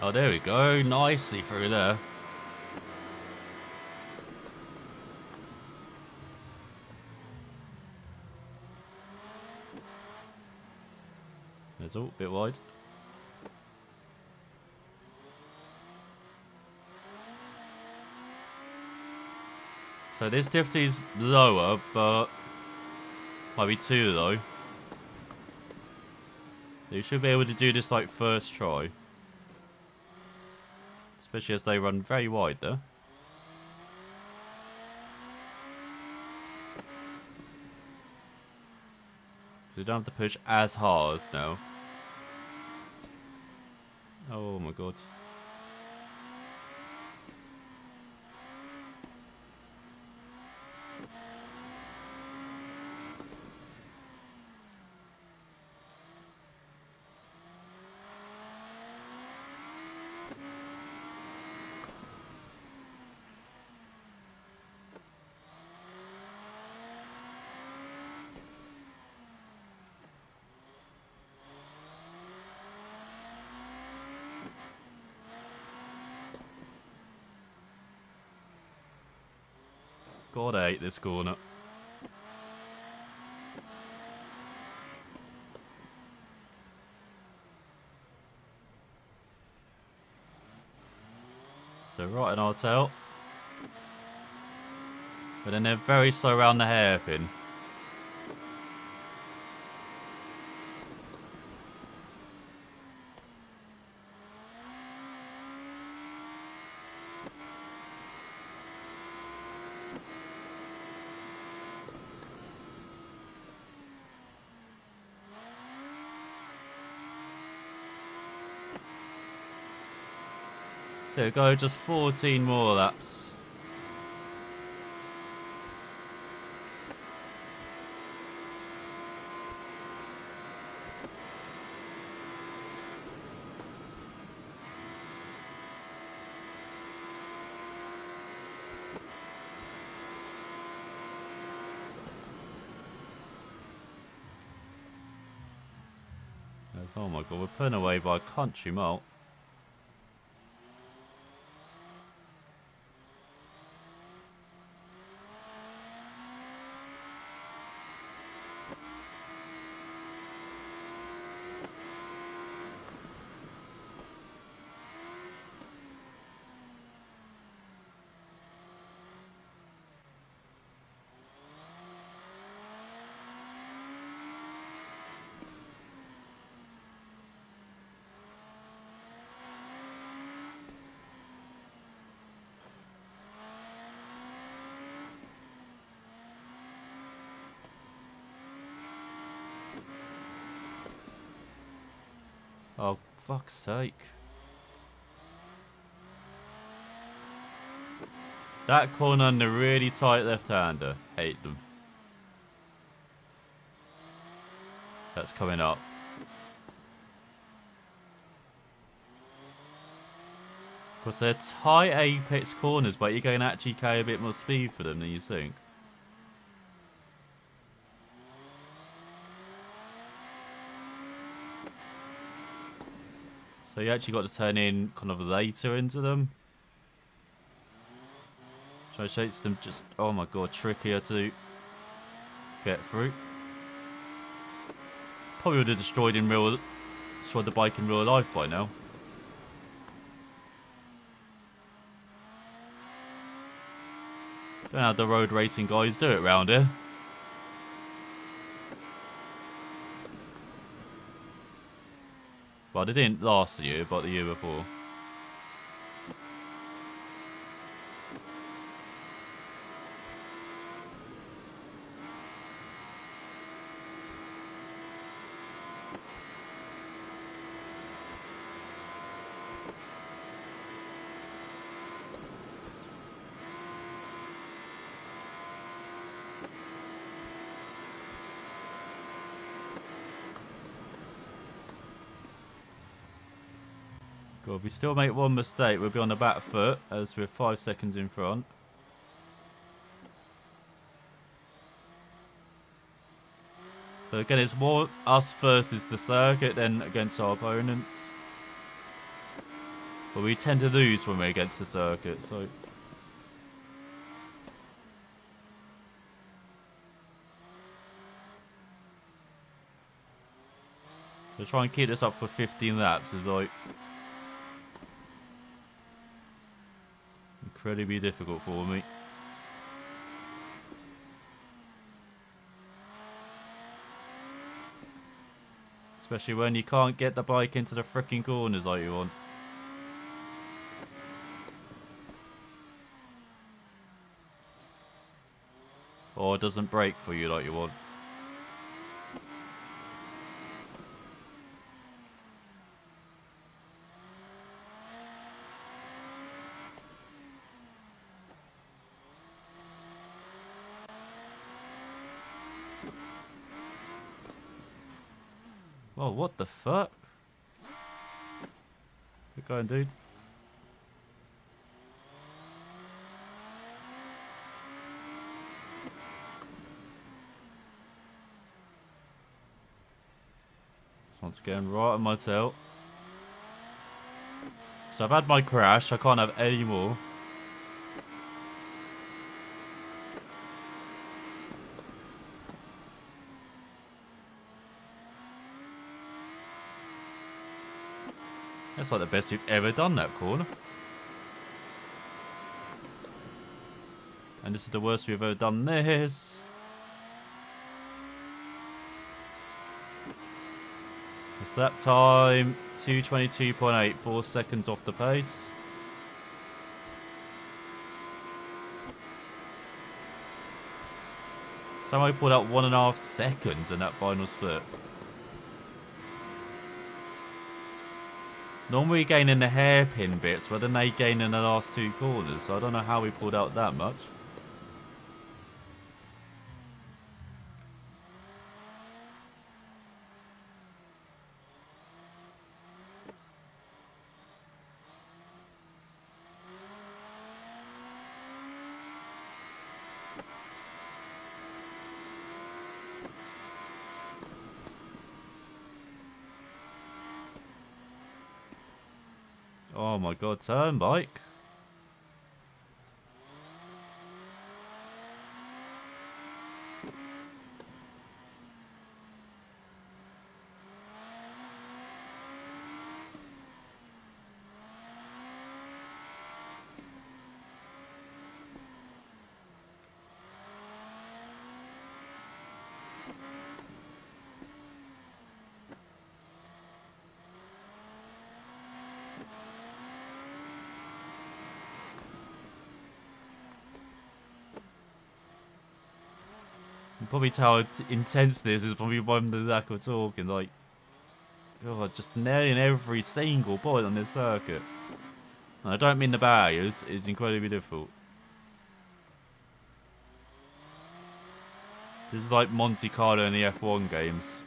Oh, there we go. Nicely through there. There's all a bit wide. So this difficulty is lower, but might be too low. You should be able to do this like first try. Especially as they run very wide there. So you don't have to push as hard now. Oh my god. God, I hate this corner. So right in our tail. But then they're very slow around the hairpin. So go just 14 more laps. Oh my god, we're pulling away by a country mile. Oh, fuck's sake. That corner and the really tight left-hander. Hate them. That's coming up. Because they're tight apex corners, but you can actually carry a bit more speed for them than you think. So you actually got to turn in kind of later into them. So it makes them just, oh my god, trickier to get through. Probably would have destroyed the bike in real life by now. Don't know how the road racing guys do it round here. Well, they didn't last year, but the year before. God, if we still make one mistake, we'll be on the back foot as we're 5 seconds in front. So again, it's more us versus the circuit than against our opponents. But we tend to lose when we're against the circuit, so... So try and keep this up for 15 laps is like... incredibly difficult for me. Especially when you can't get the bike into the fricking corners like you want. Or it doesn't brake for you like you want. Whoa, what the fuck? Good going, dude. This one's going right on my tail. So I've had my crash, I can't have any more. That's like the best we've ever done that corner. And this is the worst we've ever done this. It's that time, 2:22.8, 4 seconds off the pace. Somehow pulled out 1.5 seconds in that final split. Normally we gain in the hairpin bits, but then they gain in the last 2 corners, so I don't know how we pulled out that much. Oh my god, turn bike. You can probably tell how intense this is from the lack of talking. Like, God, just nailing every single point on this circuit. And I don't mean the barriers, it's incredibly difficult. This is like Monte Carlo in the F1 games.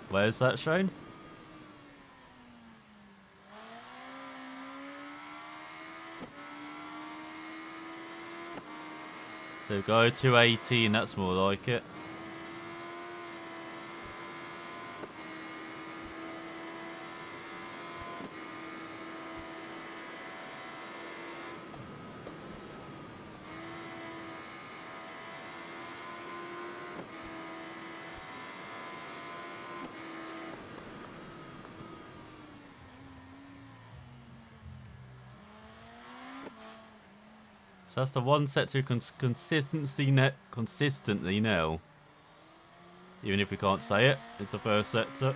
Where's that shown? So go to 18, that's more like it. So that's the one set to consistently nail. Even if we can't say it, it's the first sector.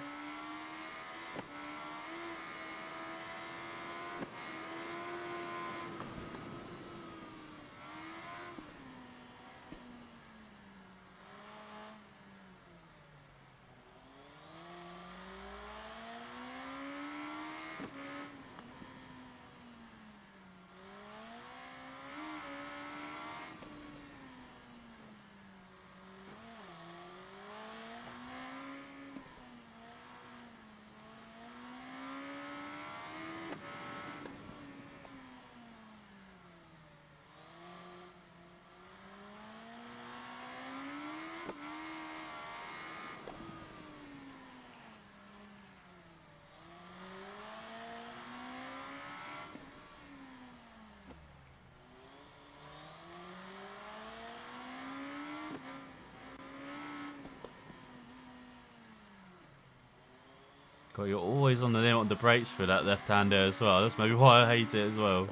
God, you're always on the limit on the brakes for that left-hander as well. That's maybe why I hate it as well.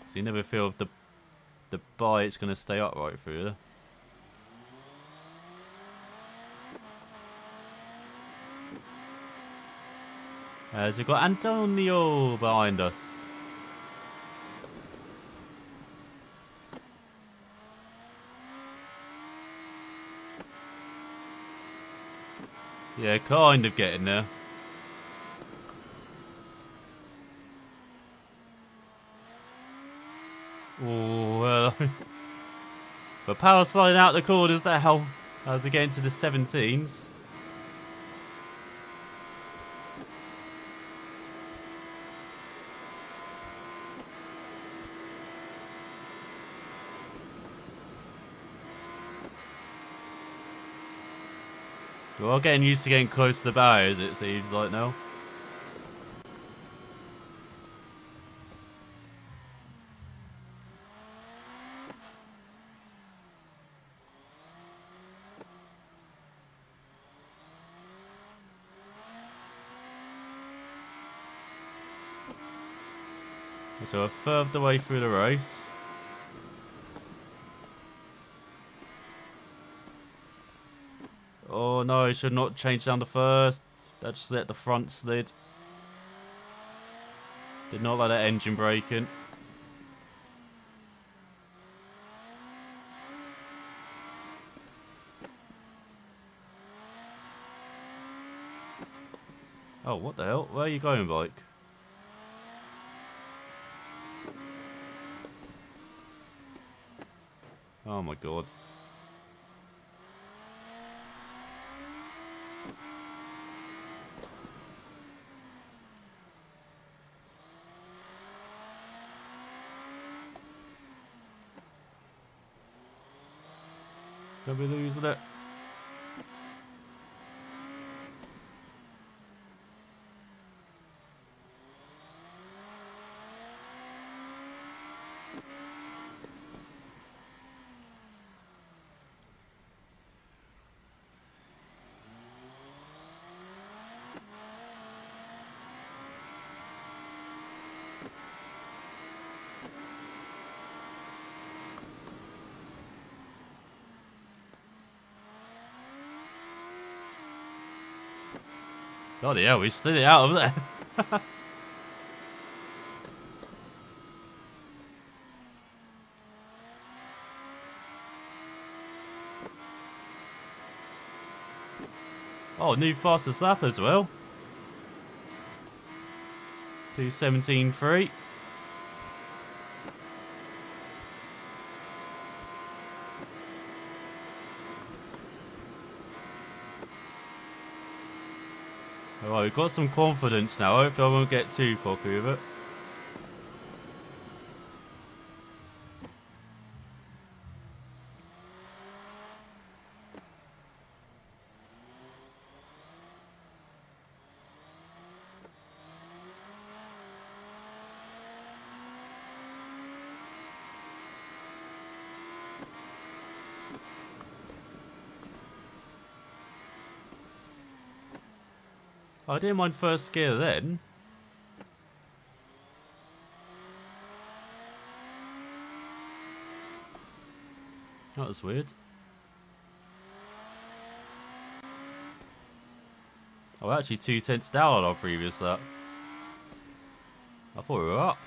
So you never feel if the bike's going to stay upright through there. So we've got Antonio behind us. Yeah, kind of getting there. Oh, well. But power sliding out the corners now as we get into the 17s. We're all getting used to getting close to the barriers, it seems like now. So we're further way through the race. Oh no, it should not change down to first. That just let the front slid. Did not like that engine braking. Oh, what the hell? Where are you going, bike? Oh my god. Don't be losing it. Bloody hell, we slid it out of there. Oh, new fastest lap as well. 2:17.3. Alright, we've got some confidence now. Hopefully I won't get too cocky with it. I didn't mind first gear then. That was weird. Oh, actually 2/10 down on our previous lap. I thought we were up.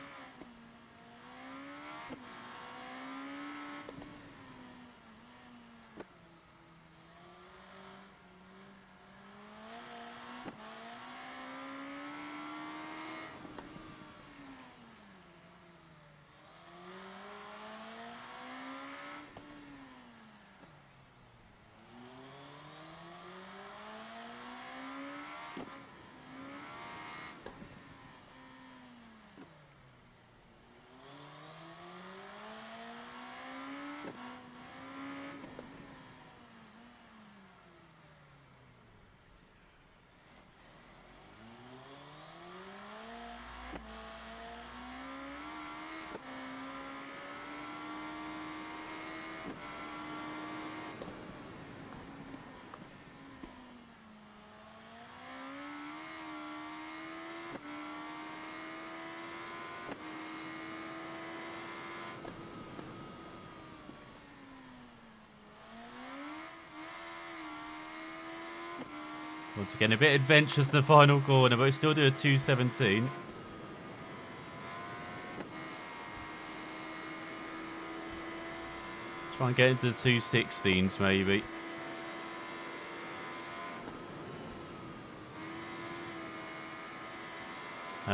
Once again, a bit adventurous in the final corner, but we still do a 2:17. Try and get into the 2:16s maybe.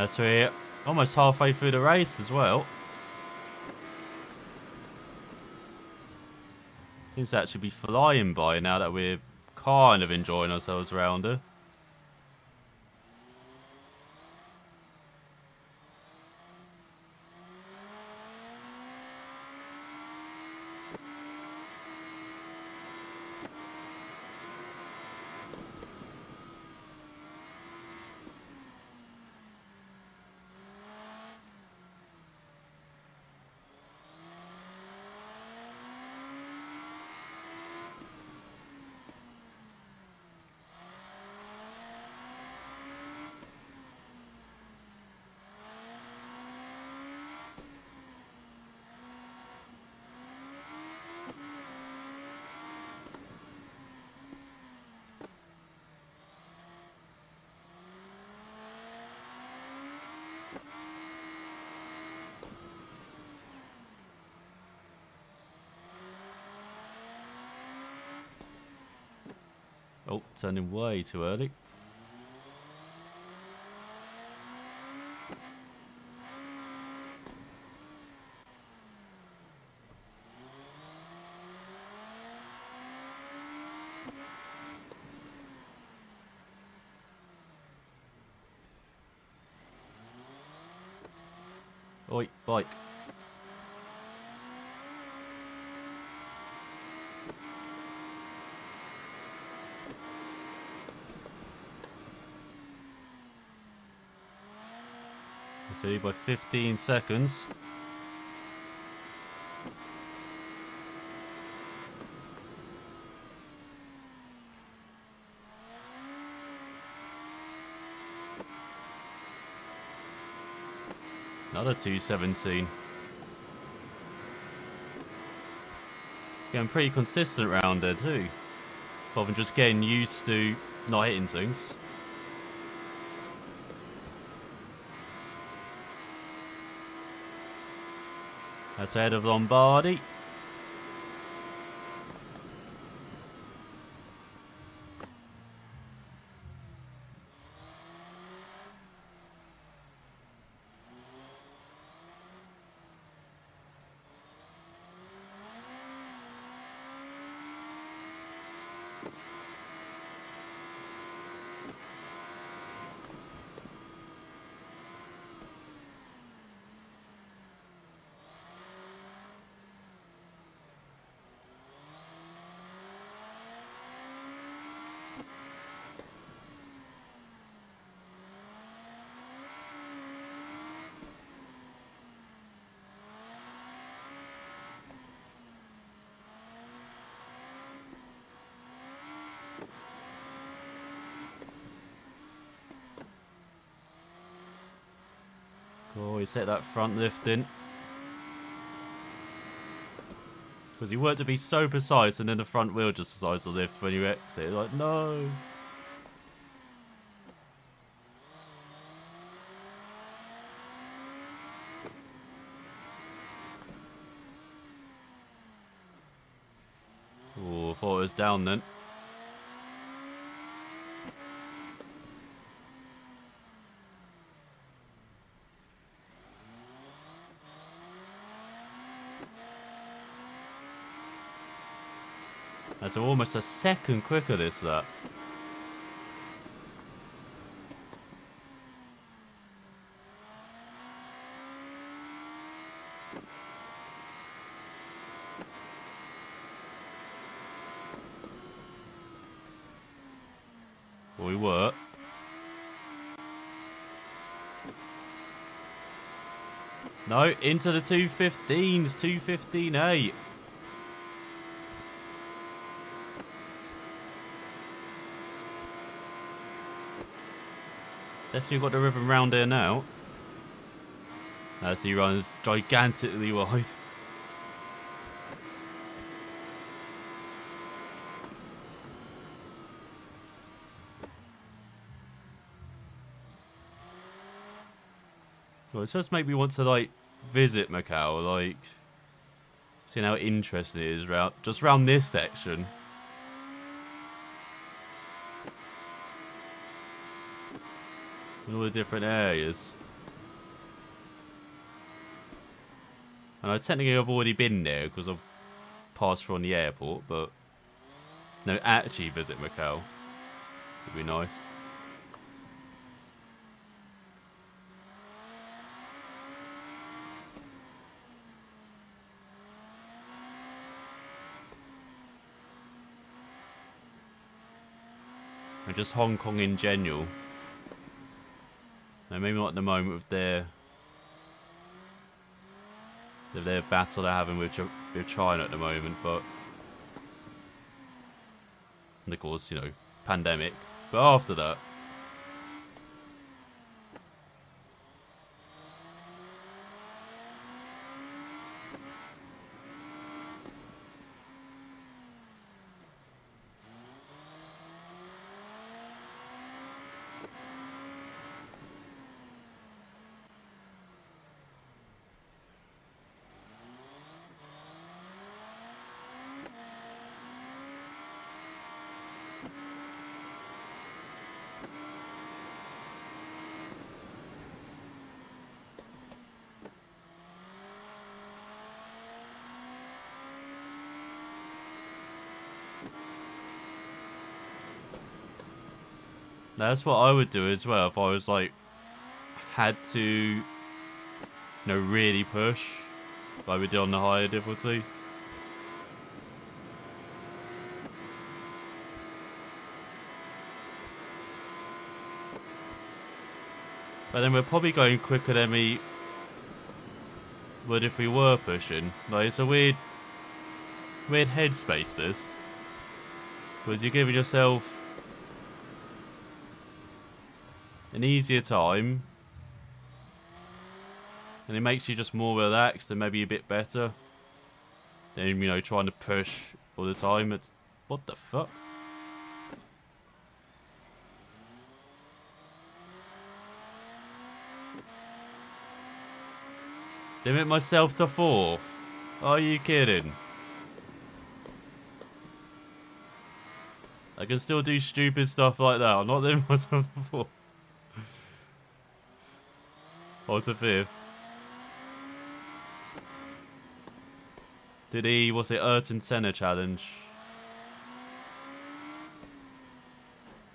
So we're almost halfway through the race as well. Seems to actually be flying by now that we're kind of enjoying ourselves around her. Oh, turning way too early. Oi, bike. See, by 15 seconds. Another 217. Getting pretty consistent round there too. Rather than just getting used to not hitting things. That's ahead of Lombardi. Oh, he's hit that front lifting. Because you want to be so precise and then the front wheel just decides to lift when you exit. Like, no. Oh, I thought it was down then. That's almost a second quicker, that. Well, we were. No, into the 215s, 215.8. Definitely got the rhythm round here now. As he runs gigantically wide. Well, it just made me want to, like, visit Macau, like, seeing how interesting it is just around this section. In all the different areas. And I technically have already been there because I've passed through on the airport, but no, actually visit Macau would be nice. And just Hong Kong in general. No, maybe not at the moment with their battle they're having with China at the moment, but and of course, you know, pandemic. But after that, that's what I would do as well if I was like had to really push like we did on the higher difficulty. But then we're probably going quicker than we would if we were pushing. Like, it's a weird headspace, this. Because you're giving yourself an easier time. And it makes you just more relaxed and maybe a bit better. Than, you know, trying to push all the time. It's... What the fuck? Limit myself to 4th. Are you kidding? I can still do stupid stuff like that. I'm not limiting myself to 4th. Or to 5th. Did he... What's it? Ayrton Senna challenge.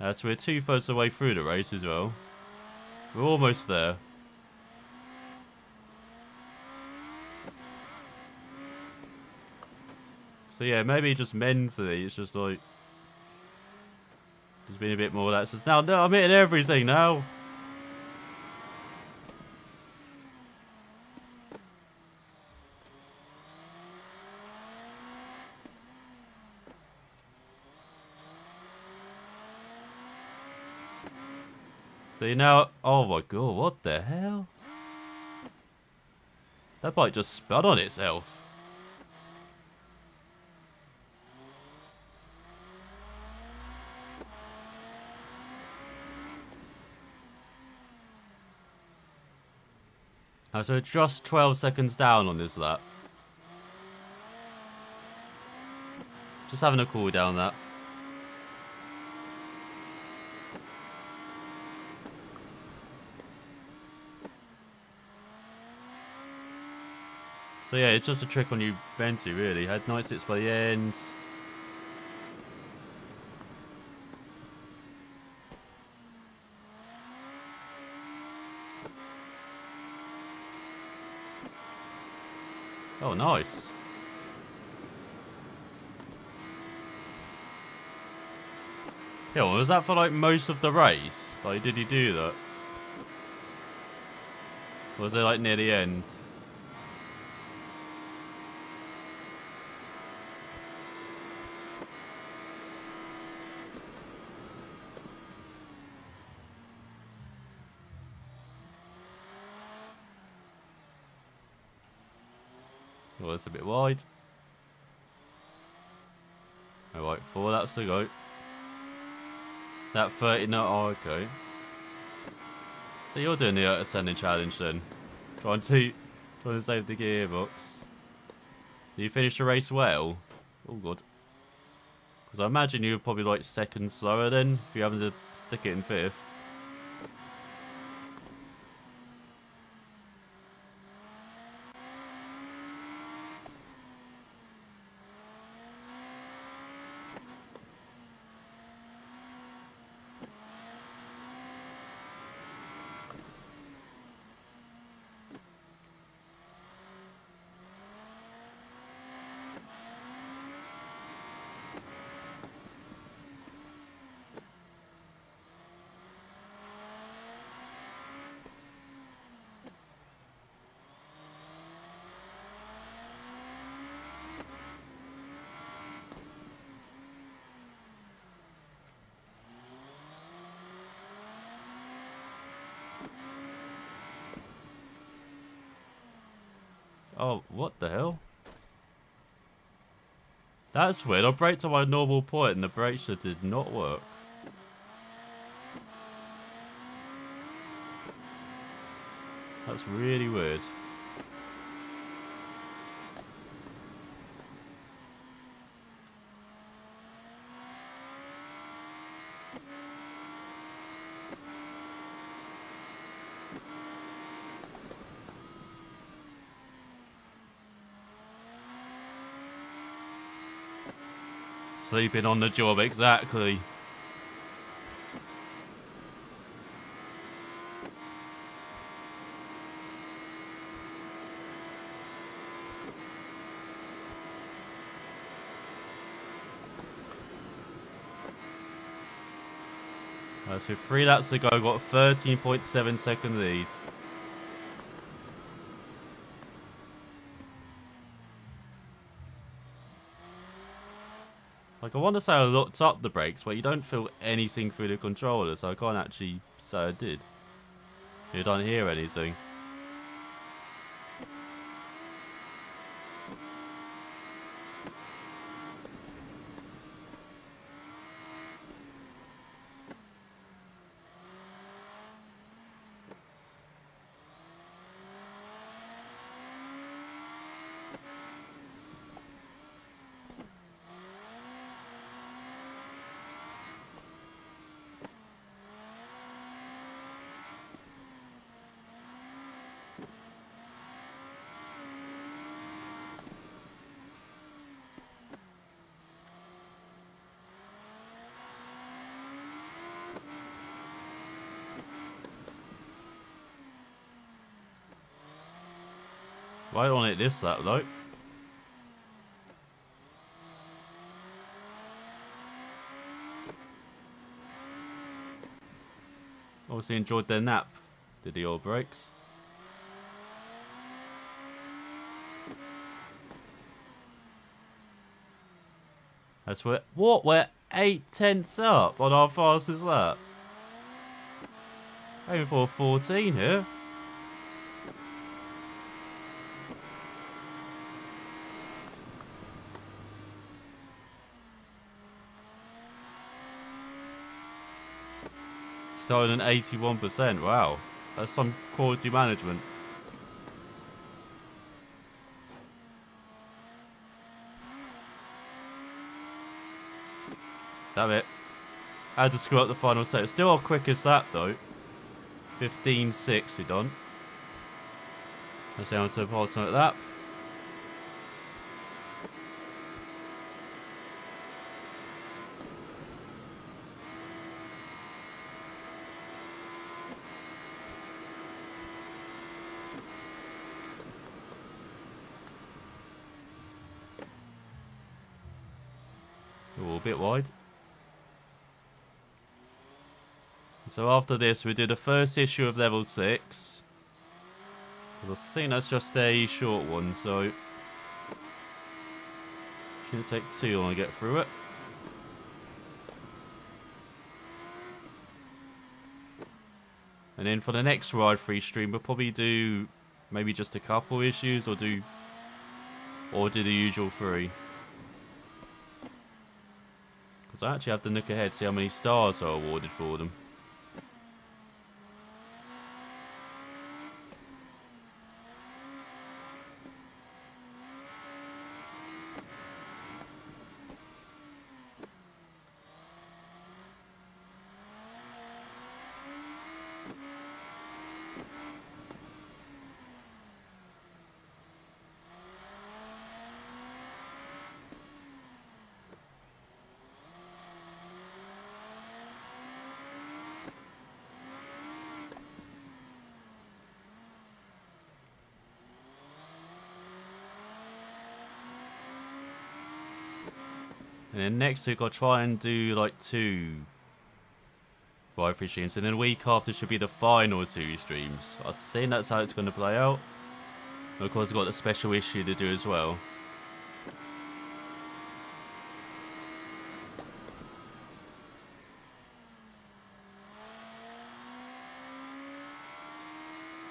So we're 2/3 away through the race as well. We're almost there. So yeah, maybe just mentally, it's just like... Just being a bit more relaxed. Now, no, I'm hitting everything now. See now, oh my god, what the hell? That bike just spun on itself. Oh, so just 12 seconds down on this lap. Just having a cool down that. So yeah, it's just a trick on you, Benty, really. Had nice hits by the end. Oh, nice. Yeah, well, was that for like most of the race? Like, did he do that? Or was it like near the end? Well, it's a bit wide. Alright, 4 laps to go. That 30, no, oh, okay. So you're doing the ascending challenge then. Trying to save the gearbox. Did you finish the race well? Oh god. Because I imagine you were probably like second slower then, if you're having to stick it in 5th. Oh, what the hell? That's weird. I braked to my normal point and the brake just did not work. That's really weird. Sleeping on the job, exactly. So 3 laps to go, got a 13.7 second lead. Like, I want to say I locked up the brakes, but you don't feel anything through the controller, so I can't actually say I did. You don't hear anything. Right on it this lap, though. Obviously enjoyed their nap, did the oil brakes. That's what we're 8/10 up on our fastest lap. Aiming for a 14 here. Starting at 81%. Wow, that's some quality management. Damn it. I had to screw up the final state. Still our quickest lap though. 15.6 we done. Let's down to a part-time lap. Ooh, a bit wide. So after this, we do the first issue of level 6. I think that's just a short one, so shouldn't take too long to get through it. And then for the next Ride Free stream, we'll probably do maybe just a couple issues, or do the usual 3. Because I actually have to look ahead, see how many stars are awarded for them. And then next week I'll try and do like 2 Ride Free streams, and then the week after should be the final 2 streams. I think that's how it's going to play out. And of course I've got a special issue to do as well.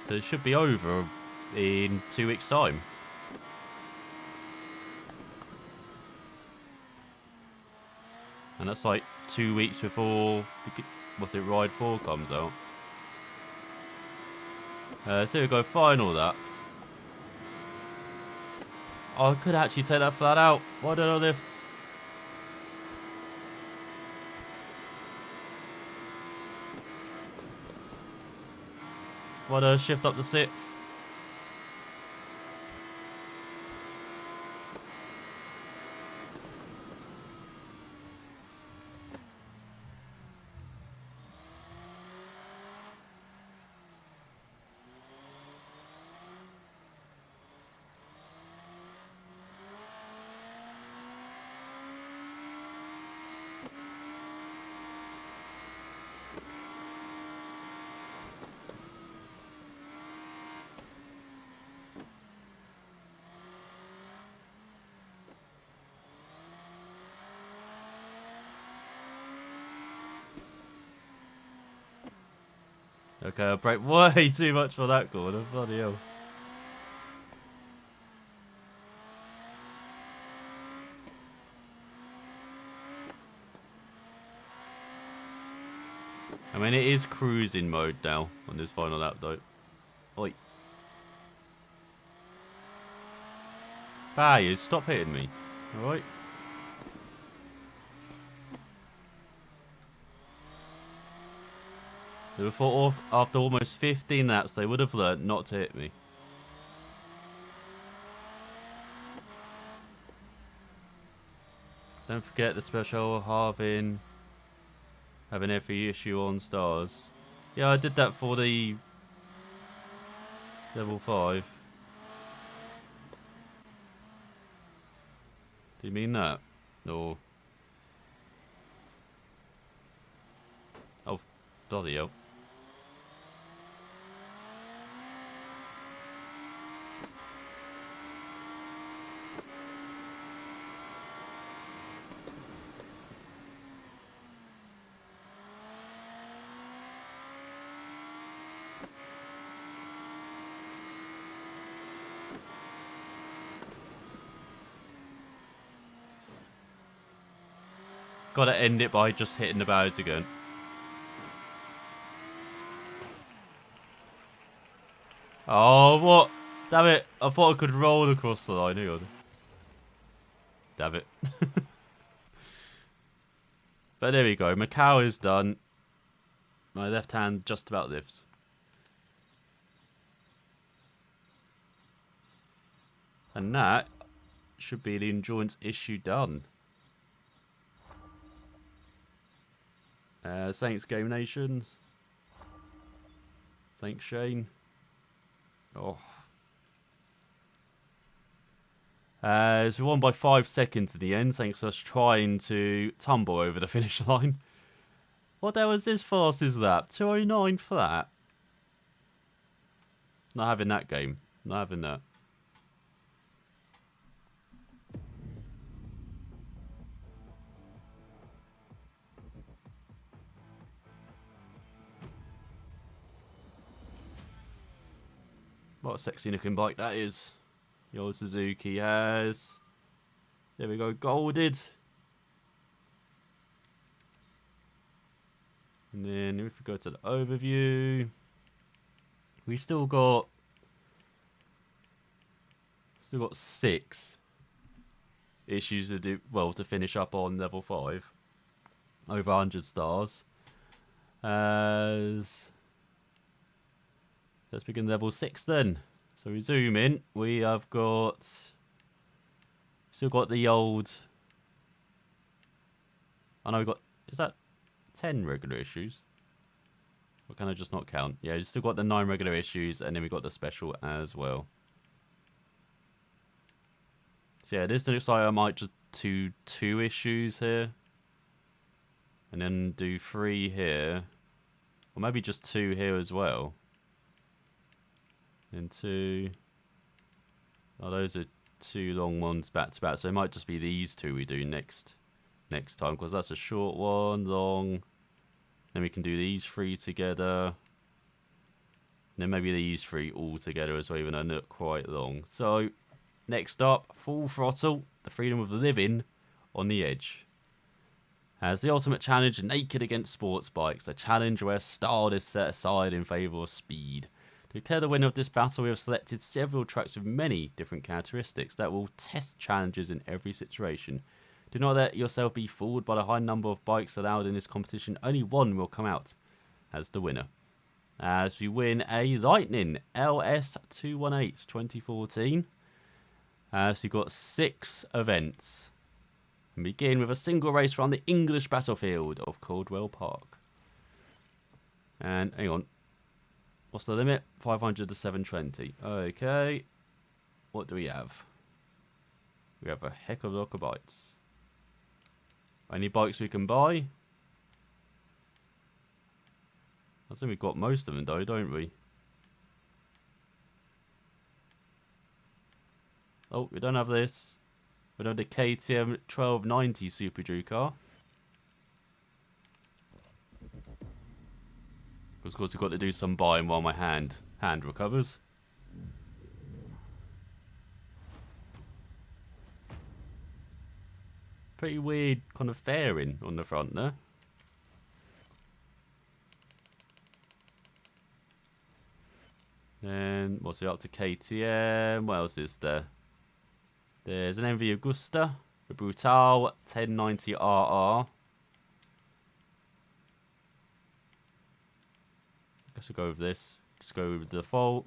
So it should be over in 2 weeks' time. And that's like 2 weeks before, Ride 4 comes out. So we go final that. Oh, I could actually take that flat out. Why did I lift? Why did I shift up the 6th? Okay, I break way too much for that corner. Bloody hell. I mean, it is cruising mode now on this final lap, though. Oi. Ah, you stop hitting me. Alright. They would have thought after almost 15 laps, they would have learnt not to hit me. Don't forget the special having every issue on stars. Yeah, I did that for the level 5. Do you mean that? No. Oh, bloody hell. Gotta end it by just hitting the barriers again. Oh, what? Damn it. I thought I could roll across the line. Hang on. Damn it. But there we go. Macau is done. My left hand just about lifts. And that should be the endurance issue done. Thanks, Game Nations. Thanks, Shane. Oh. So we won by 5 seconds at the end, thanks to us trying to tumble over the finish line. What the hell was this fastest lap? 209 flat. Not having that game. Not having that. What a sexy looking bike that is. Your Suzuki has. There we go, golded. And then if we go to the overview, we still got 6 issues to do. Well, to finish up on level 5, over 100 stars. Let's begin level 6 then. So we zoom in. We have still got the old. I know we got. Is that 10 regular issues? Or can I just not count? Yeah, you still got the 9 regular issues, and then we got the special as well. So yeah, this looks like I might just do 2 issues here. And then do 3 here. Or maybe just 2 here as well. And 2. Oh, those are 2 long ones back to back. So it might just be these 2 we do next time. Because that's a short one, long. Then we can do these 3 together. And then maybe these 3 all together as well, even though they're not quite long. So, next up, Full Throttle, the freedom of living on the edge. As the ultimate challenge, naked against sports bikes. A challenge where style is set aside in favour of speed. To declare the winner of this battle, we have selected several tracks with many different characteristics that will test challenges in every situation. Do not let yourself be fooled by the high number of bikes allowed in this competition. Only one will come out as the winner. As we win a Lightning LS218 2014. So you've got 6 events. And begin with a single race around the English battlefield of Caldwell Park. And hang on. What's the limit? 500 to 720. Okay. What do we have? We have a heck of a lot of bikes. Any bikes we can buy? I think we've got most of them though, don't we? Oh, we don't have this. We don't have the KTM 1290 Super Drew car. Of course, I've got to do some buying while my hand recovers. Pretty weird kind of fairing on the front there. Then, what's it up to KTM? What else is there? There's an MV Agusta, the Brutal 1090RR. I guess we'll go with this. Just go with the default.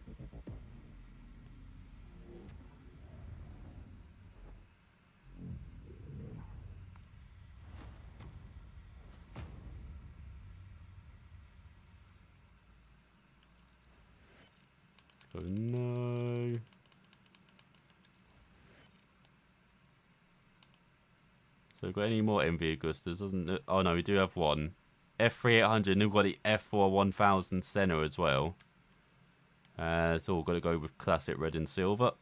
Let's go no. So we've got any more MV Augustas, doesn't it? Oh no, we do have one. F3800, and we've got the F4 1000 Senna as well. So we've got to go with classic red and silver.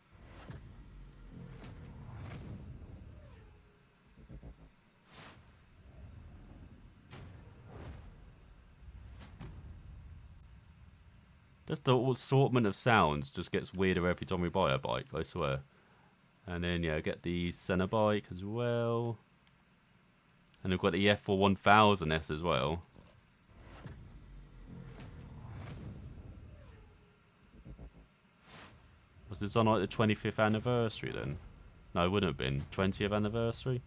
That's the assortment of sounds just gets weirder every time we buy a bike, I swear. And then, yeah, get the Senna bike as well. And we've got the F4 1000S as well. Was this on like the 25th anniversary then? No, it wouldn't have been. 20th anniversary?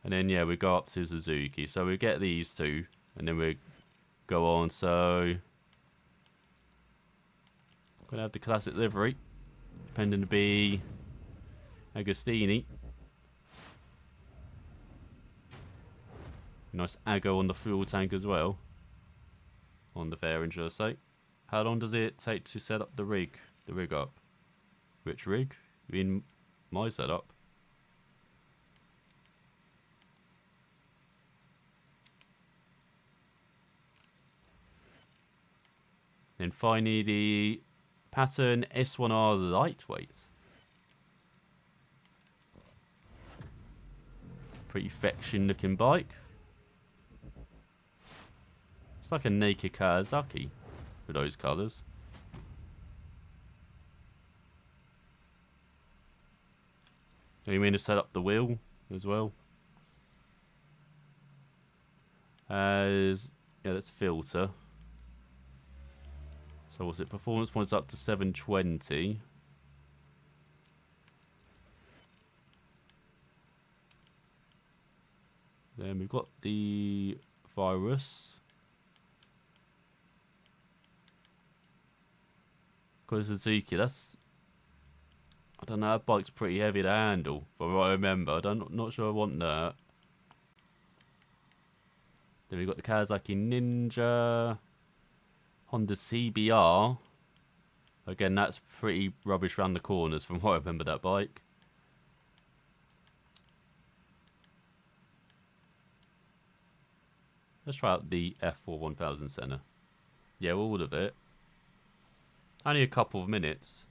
And then, yeah, we go up to Suzuki. So we get these two. And then we go on. So, going to have the classic livery. Depending to be Agostini. Nice Ago on the fuel tank as well. On the fairing, should I say. How long does it take to set up the rig? The rig up? Which rig? You mean my setup? Then finally the Pattern S1R lightweight. Pretty fetching looking bike. It's like a naked Kawasaki with those colours. You mean to set up the wheel as well? Yeah, let's filter. So what's it? Performance points up to 720. Then we've got the Virus. Got Suzuki. That's, I don't know. That bike's pretty heavy to handle, from what I remember. Not sure I want that. Then we've got the Kawasaki Ninja. Honda CBR. Again, that's pretty rubbish round the corners from what I remember that bike. Let's try out the F4 1000 Senna. Yeah, all of it. Only a couple of minutes.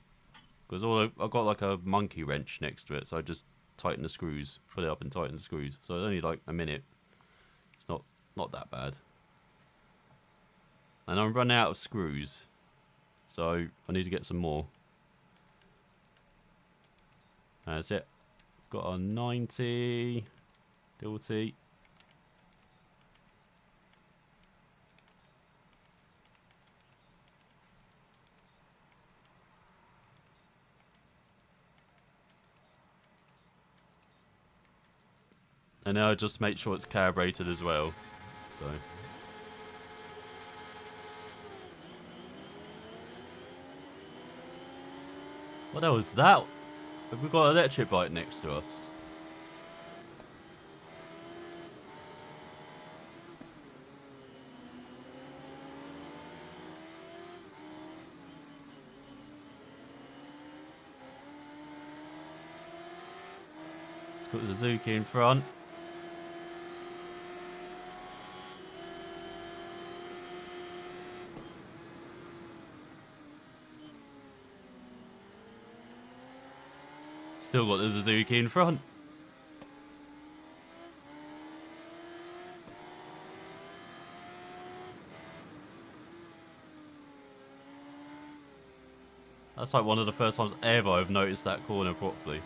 Because I've got like a monkey wrench next to it, so I just tighten the screws, put it up and tighten the screws. So it's only like a minute. It's not that bad. And I'm running out of screws, so I need to get some more. That's it. Got a 90 Dilty. And now I just make sure it's calibrated as well. So. What the hell is that? Have we got an electric bike next to us? It's got Suzuki in front. Still got the Suzuki in front. That's like one of the first times ever I've noticed that corner properly.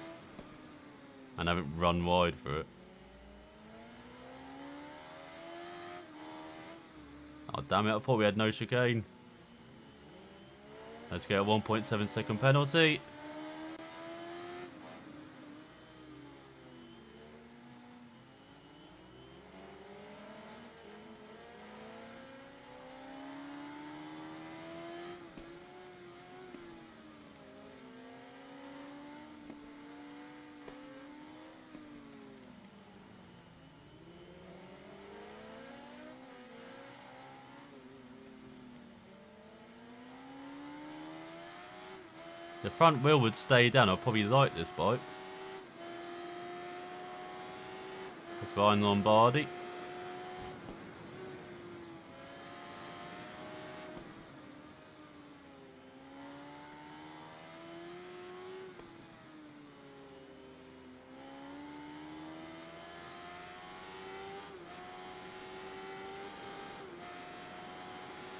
And haven't run wide for it. Oh damn it, I thought we had no chicane. Let's get a 1.7 second penalty. The front wheel would stay down. I'd probably like this bike. It's behind Lombardi.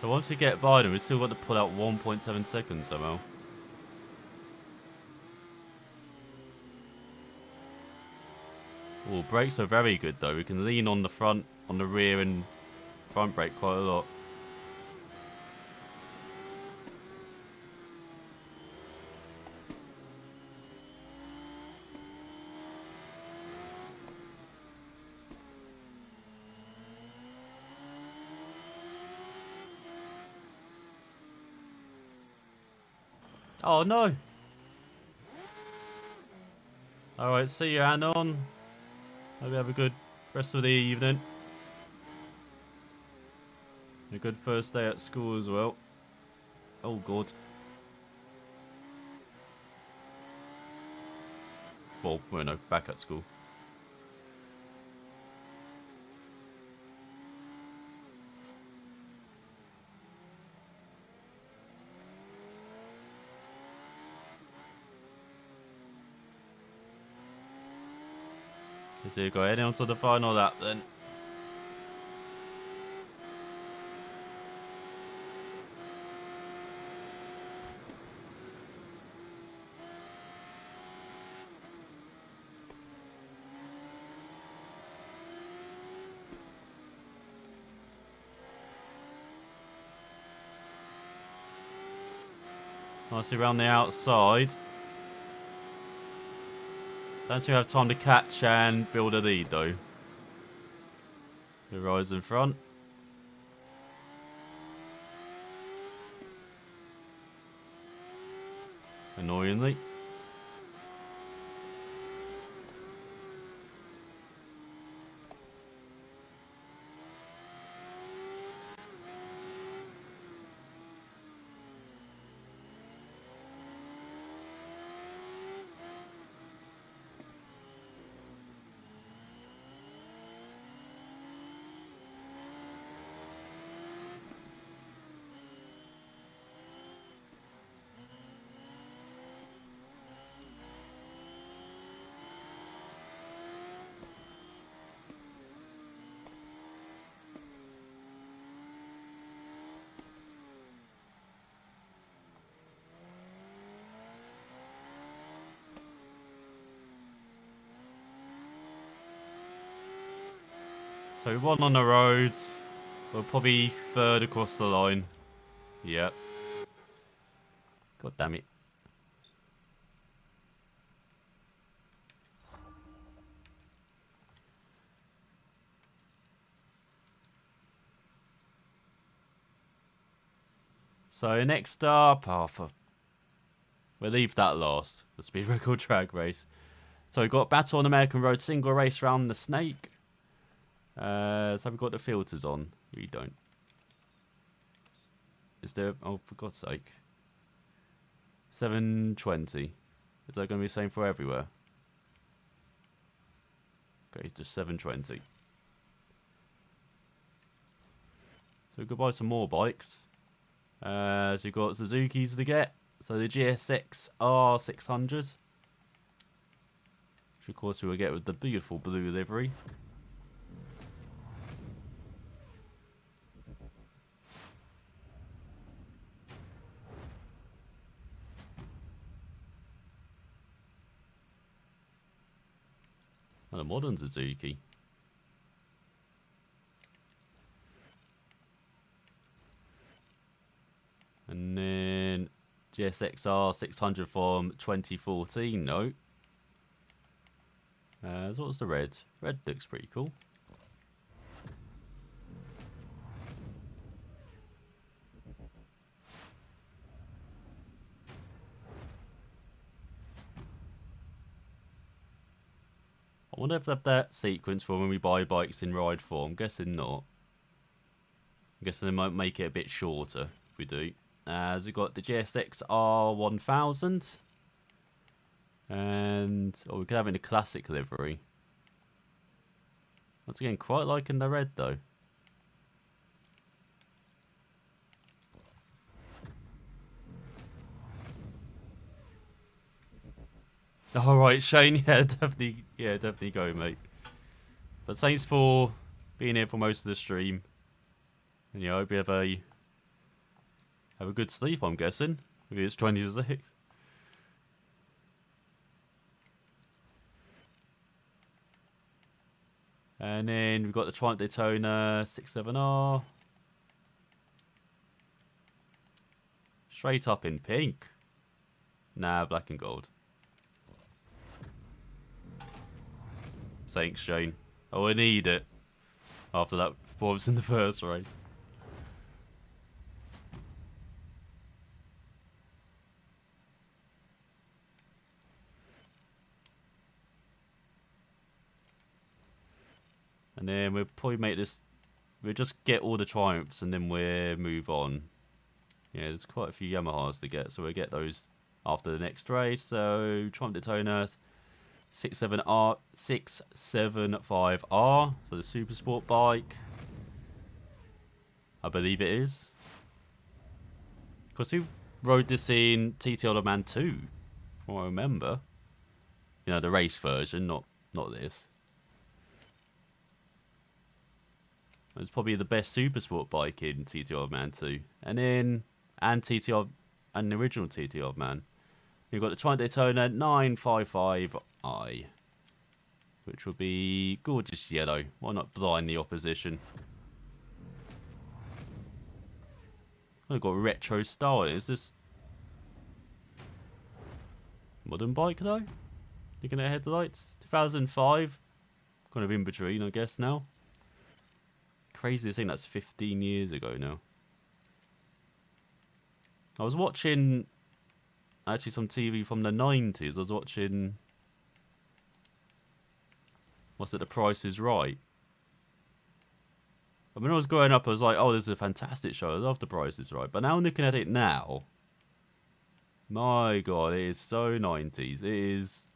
So once we get Biden, we've still got to pull out 1.7 seconds somehow. Oh, brakes are very good though. We can lean on the front, on the rear and front brake quite a lot. Oh no! Alright, see you Anon. Hope you have a good rest of the evening. A good first day at school as well. Oh god. Well, no, back at school. So you go heading on to the final lap then. Nicely around the outside. Don't you have time to catch and build a lead though. The rise in front. Annoyingly. So one on the road. We're probably third across the line. Yep. God damn it. So next up, we'll leave that last. The speed record drag race. So we've got Battle on American Road, single race round the Snake. So we've got the filters on. We don't. Is there? Oh, for God's sake. 720. Is that going to be the same for everywhere? Okay, just 720. So we could buy some more bikes. So you've got Suzuki's to get. So the GSX R600. Which of course we will get with the beautiful blue livery. And a modern Suzuki. And then GSXR 600 from 2014 note. So what's the red? Red looks pretty cool. I wonder if they have that sequence for when we buy bikes in ride form. I'm guessing not. I'm guessing they might make it a bit shorter if we do. So we've got the GSX R1000. And we could have it in a classic livery. Once again, quite liking the red though. Alright, Shane, yeah, definitely go, mate. But thanks for being here for most of the stream. And yeah, I hope you have a good sleep, I'm guessing. Maybe it's 26. And then we've got the Triumph Daytona 67R. Straight up in pink. Nah, black and gold. Thanks, Shane. Oh, I need it. After that performance in the first race. And then we'll probably make this... We'll just get all the Triumphs and then we'll move on. Yeah, there's quite a few Yamahas to get, so we'll get those after the next race. So, Triumph Daytona 675R. So the Super Sport bike. I believe it is. Because we rode this in TTR Le Mans 2, from what I remember. You know, the race version, not this. It's probably the best Super Sport bike in TTR Le Mans 2. And then, and the original TTR Le Mans. You've got the Triumph Daytona 955i, which will be gorgeous yellow. Why not blind the opposition? I've got retro style. Is this modern bike though? Looking at headlights, 2005, kind of in between, I guess now. Crazy to think that's 15 years ago now. I was watching actually some TV from the 90s. I was watching, what's it, The Price is Right. I mean, when I was growing up, I was like, oh, this is a fantastic show. I love The Price is Right. But now looking at it now, my God, it is so 90s. It is...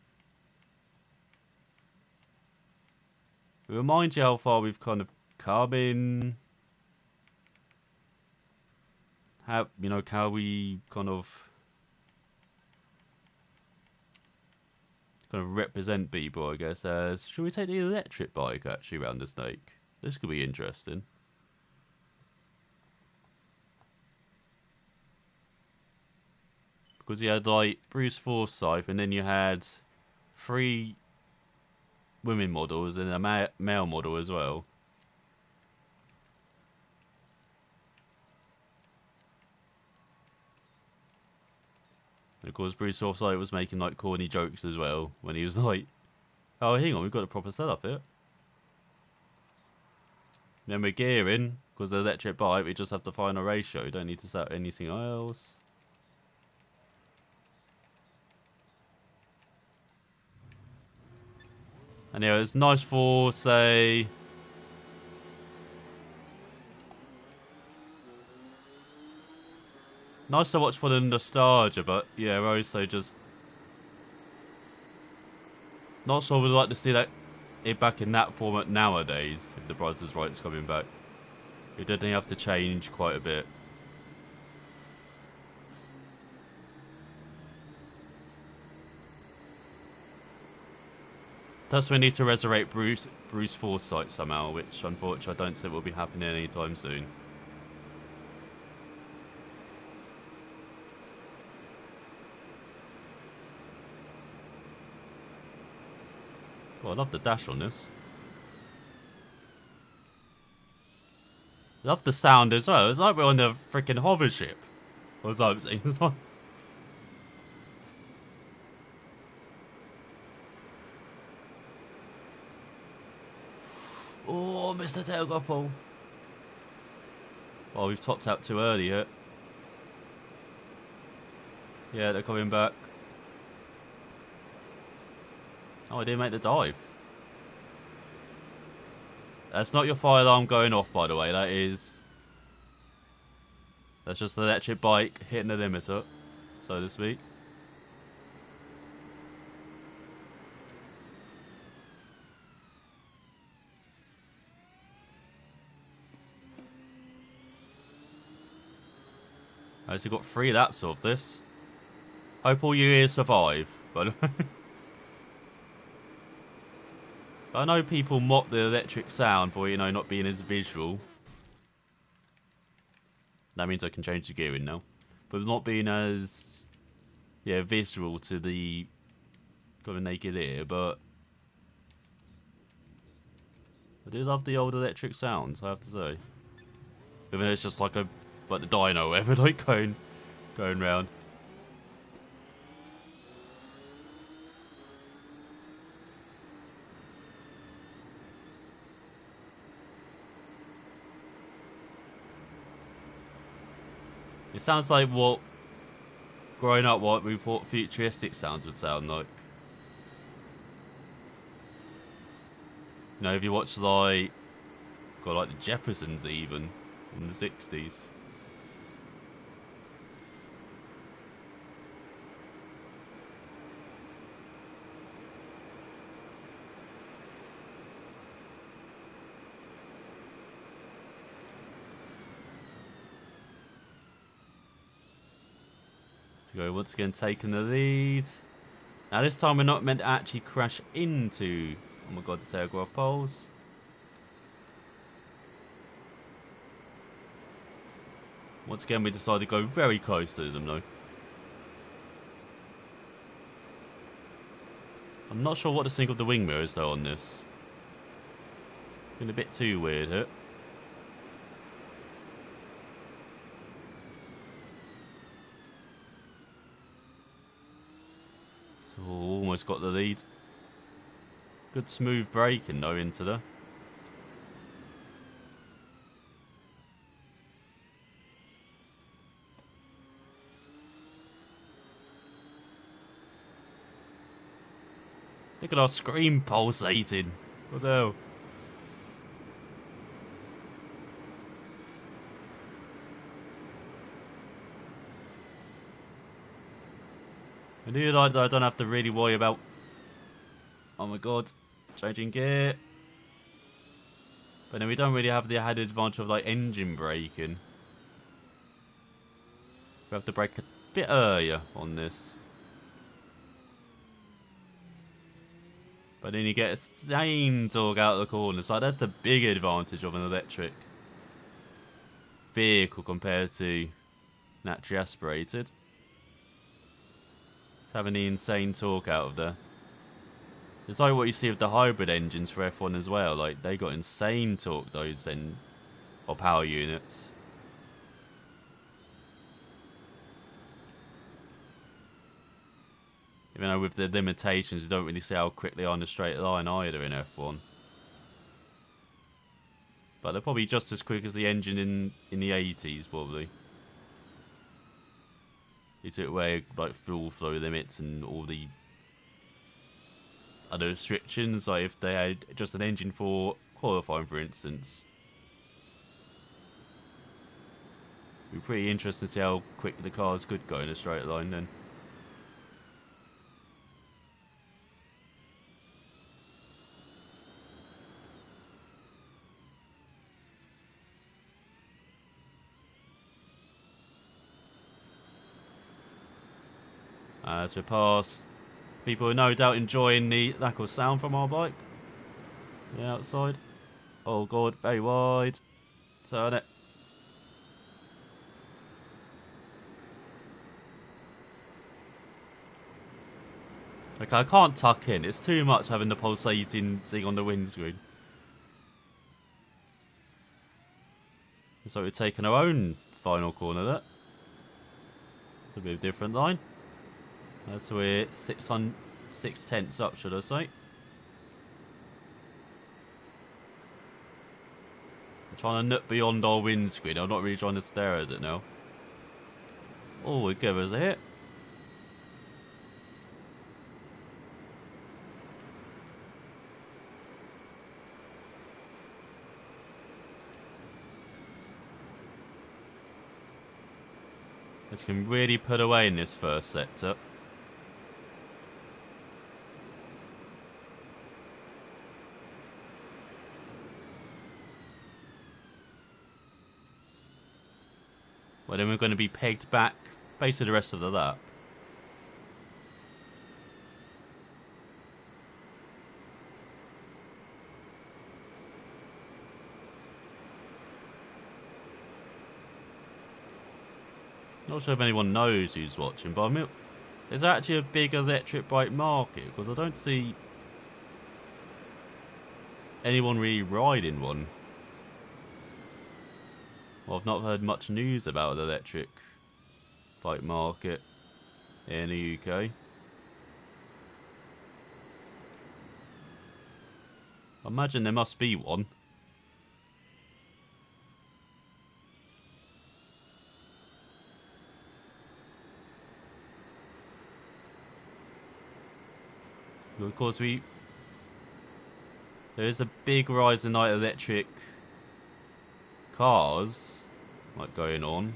It reminds you how far we've kind of come in. How, you know, how we kind of represent people, I guess, as... Should we take the electric bike, actually, around the stake? This could be interesting. Because you had, like, Bruce Forsyth, and then you had 3 women models and a male model as well. And of course, Bruce Forsyth was making, like, corny jokes as well, when he was like, oh, hang on, we've got a proper setup here. Then we're gearing, because the electric bike, we just have the final ratio. You don't need to set anything else. And yeah, it's nice for, say... Nice to watch for the nostalgia, but yeah, also just... Not sure we'd like to see that it back in that format nowadays, if The Price is Right's coming back. It definitely have to change quite a bit. Thus we need to resurrect Bruce Forsyth somehow, which unfortunately I don't think will be happening anytime soon. Well, I love the dash on this. Love the sound as well. It's like we're on the freaking hover ship. Or something. It's like... Oh, Mr. Telegraph Pole. Oh, we've topped out too early here. Yeah, they're coming back. Oh, I didn't make the dive. That's not your fire alarm going off, by the way. That's just the electric bike hitting the limiter, so to speak. I actually got 3 laps of this. Hope all you here survive. But I know people mock the electric sound for, you know, not being as visual. That means I can change the gearing now. But not being as, yeah, visual to the kind of naked ear, but I do love the old electric sounds, I have to say. Even though it's just like the dyno or whatever, like going round. It sounds like what, growing up, what we thought futuristic sounds would sound like. You know, if you watch like, got like the Jeffersons even, in the 60s. Go once again taking the lead. Now this time we're not meant to actually crash into, oh my god, the telegraph poles. Once again we decided to go very close to them though. I'm not sure what to think of the wing mirrors though on this. Been a bit too weird here. So almost got the lead. Good smooth braking though into there. Look at our screen pulsating. What the hell? I do like that I don't have to really worry about, oh my god, changing gear. But then we don't really have the added advantage of like engine braking. We have to brake a bit earlier on this. But then you get a same torque out of the corner, so that's the big advantage of an electric vehicle compared to naturally aspirated. It's having the insane torque out of there. It's like what you see with the hybrid engines for F1 as well. Like they got insane torque, those then, or power units. Even though with the limitations, you don't really see how quick they are on a straight line either in F1. But they're probably just as quick as the engine in the 80s, probably. They took away like fuel flow limits and all the other restrictions, like if they had just an engine for qualifying, for instance. It'd be pretty interesting to see how quick the cars could go in a straight line then. So past People are no doubt enjoying the lack of sound from our bike. The outside. Oh god, very wide. Turn it. Okay, I can't tuck in. It's too much having the pulsating thing on the windscreen. So we're taking our own final corner there. It's a bit of a different line. So we're 6/10 up, should I say. I'm trying to nut beyond our windscreen. I'm not really trying to stare at it now. Oh, it gave us a hit. This can really put away in this first sector. Well, then we're going to be pegged back basically the rest of the lap. Not sure if anyone knows who's watching, but I mean, there's actually a big electric bike market because I don't see anyone really riding one. Well, I've not heard much news about the electric bike market in the UK. I imagine there must be one. But of course, there is a big rise in like electric cars like going on.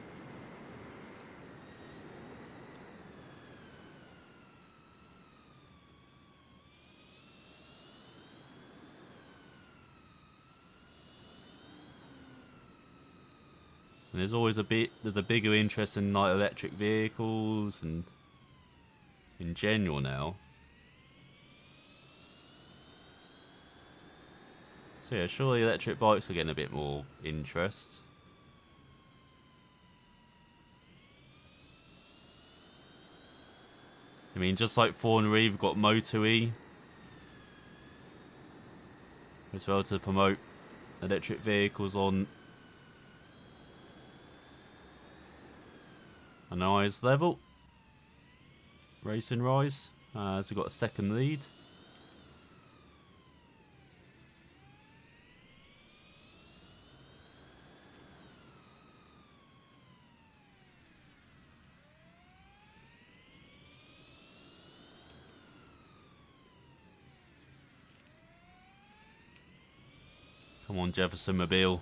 And there's always a bigger interest in like electric vehicles and in general now. So yeah, surely electric bikes are getting a bit more interest. I mean, just like Formula E, we've got Moto E as well to promote electric vehicles on an highest level. Racing Rise has got a second lead. Come on, Jefferson Mobile.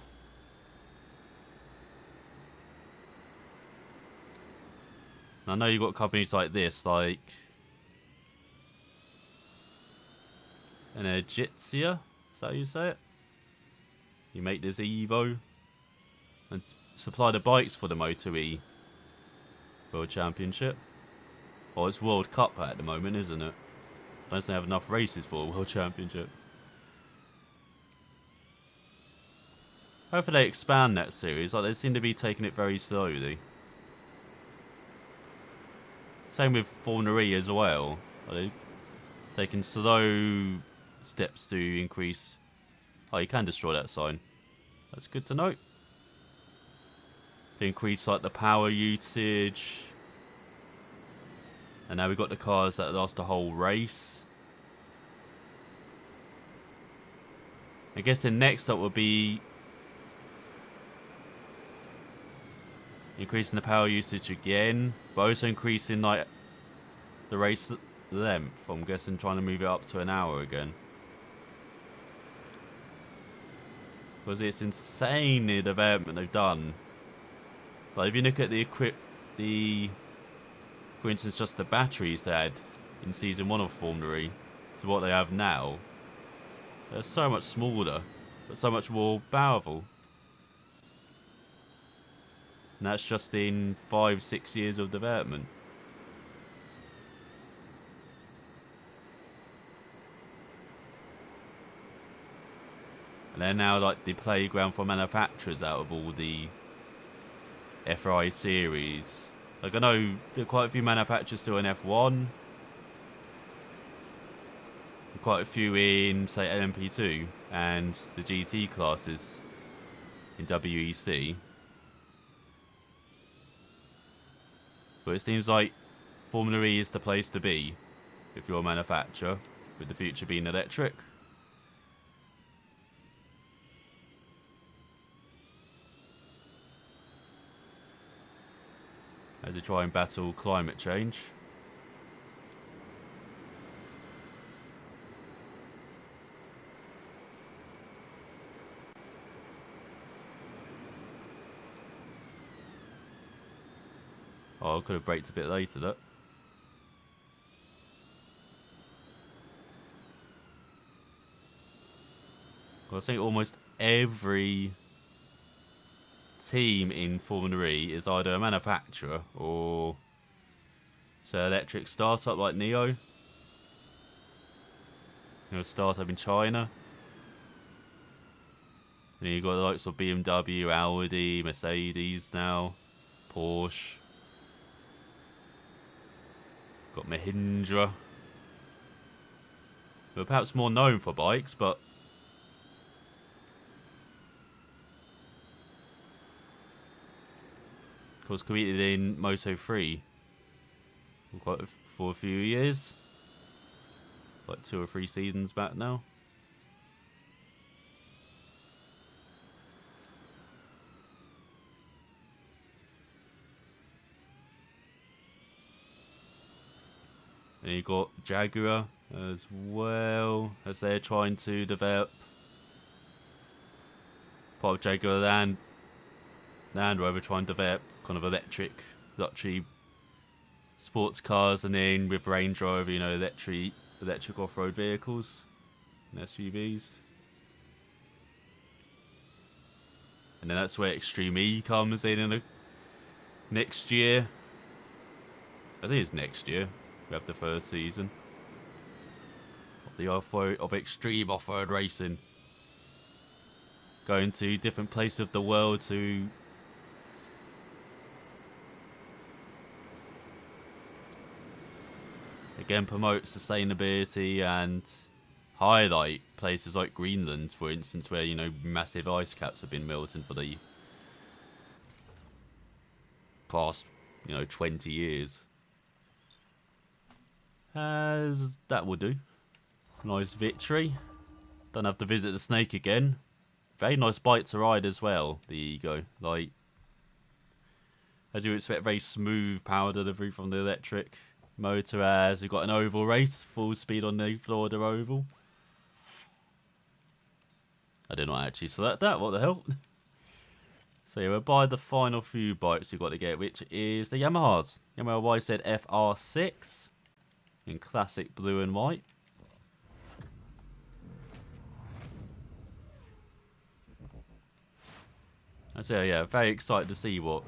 I know you've got companies like this, like Energizia, is that how you say it? You make this Evo and supply the bikes for the Moto E World Championship. Well, it's World Cup at the moment, isn't it? Don't think they have enough races for a World Championship. Hopefully they expand that series, like they seem to be taking it very slowly. Same with Formula E as well. Like they can slow steps to increase. Oh, you can destroy that sign. That's good to know. To increase like the power usage. And now we've got the cars that last the whole race. I guess the next up would be increasing the power usage again, but also increasing like the race length. I'm guessing trying to move it up to an hour again. Because it's insane the development they've done. Like if you look at for instance, just the batteries they had in season 1 of Formula E to what they have now, they're so much smaller, but so much more powerful. And that's just in 5-6 years of development. And they're now like the playground for manufacturers out of all the FI series. Like I know there are quite a few manufacturers still in F1. Quite a few in, say, LMP2 and the GT classes in WEC. But it seems like Formula E is the place to be if you're a manufacturer, with the future being electric. As they try and battle climate change. Oh, I could have braked a bit later, look. Well, I think almost every team in Formula E is either a manufacturer or say an electric startup like NIO. You know, a startup in China. And you've got the likes of BMW, Audi, Mercedes now, Porsche. Got Mahindra. Who are perhaps more known for bikes, but of course competed in Moto3 for a few years. Like 2 or 3 seasons back now. And you got Jaguar as well, as they're trying to develop part of Jaguar Land Rover, trying to develop kind of electric luxury sports cars, and then with Range Rover, you know, electric off-road vehicles and SUVs. And then that's where Extreme E comes in the next year. I think it's next year. We have the first season of the extreme off-road racing, going to different places of the world to again promote sustainability and highlight places like Greenland, for instance, where, you know, massive ice caps have been melting for the past, you know, 20 years. As that will do. Nice victory. Don't have to visit the Snake again. Very nice bike to ride as well, the Ego. Like, as you would expect, very smooth power delivery from the electric motor. As we've got an oval race, full speed on the Florida Oval. I did not actually select that, what the hell? So yeah, we'll buy the final few bikes we've got to get, which is the Yamahas. Yamaha YZ FR6 in classic blue and white. So yeah, very excited to see what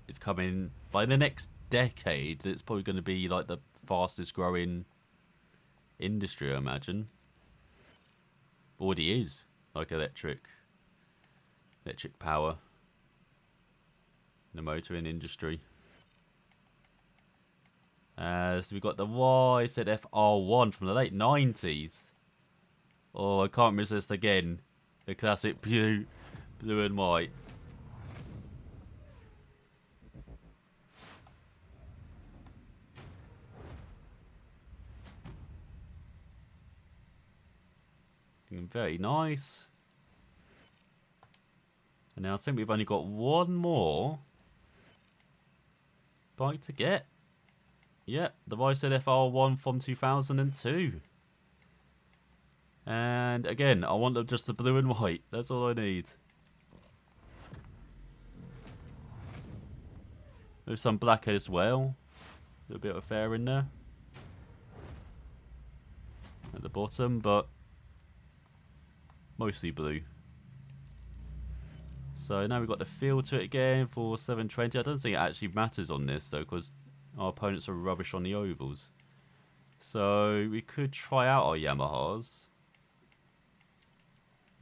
is coming. By the next decade, it's probably going to be like the fastest growing industry, I imagine. Already is, like electric power in the motoring industry. So we've got the YZ FR1 from the late 90s. Oh, I can't resist again. The classic blue and white. Very nice. And now I think we've only got one more bike to get. Yep, the YZ FR1 from 2002. And again, I want them just the blue and white. That's all I need. There's some black as well. A little bit of fair in there. At the bottom, but mostly blue. So now we've got the feel to it again for 720. I don't think it actually matters on this though, because our opponents are rubbish on the ovals. So we could try out our Yamahas.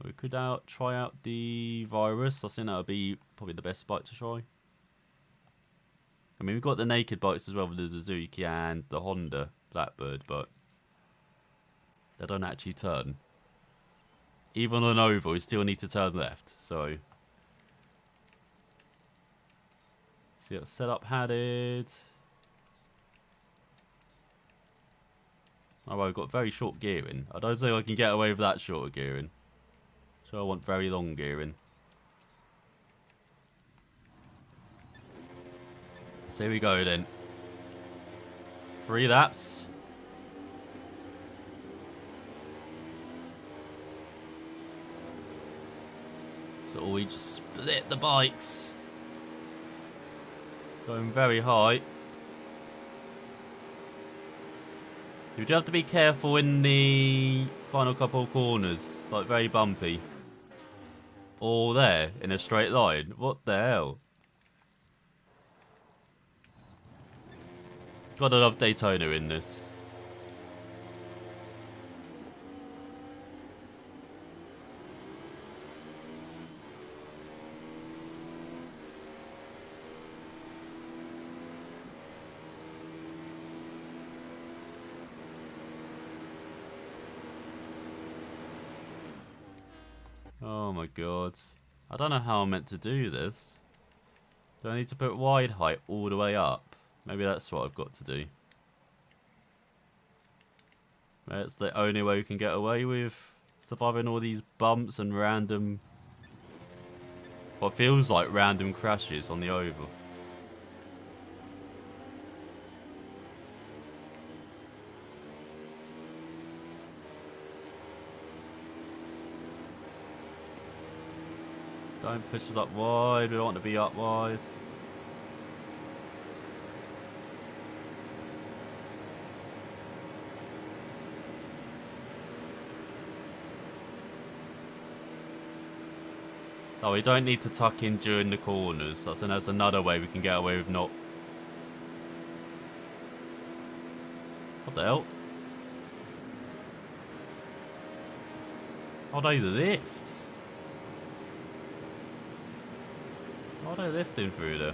We could try out the Virus. I think that would be probably the best bike to try. I mean, we've got the naked bikes as well with the Suzuki and the Honda Blackbird, but they don't actually turn. Even on oval, you still need to turn left, so... See, it's setup headed. Oh, well, I've got very short gearing. I don't think I can get away with that short gearing. So I want very long gearing. So here we go then. 3 laps. So we just split the bikes. Going very high. You do have to be careful in the final couple of corners. Like very bumpy. All there in a straight line. What the hell? Gotta love Daytona in this. Oh my god. I don't know how I'm meant to do this. Do I need to put wide height all the way up? Maybe that's what I've got to do. That's the only way we can get away with surviving all these bumps and random... what feels like random crashes on the oval. Don't push us up wide, we don't want to be up wide. Oh, we don't need to tuck in during the corners. That's another way we can get away with not... What the hell? Oh, they lift. Why are they lifting through there?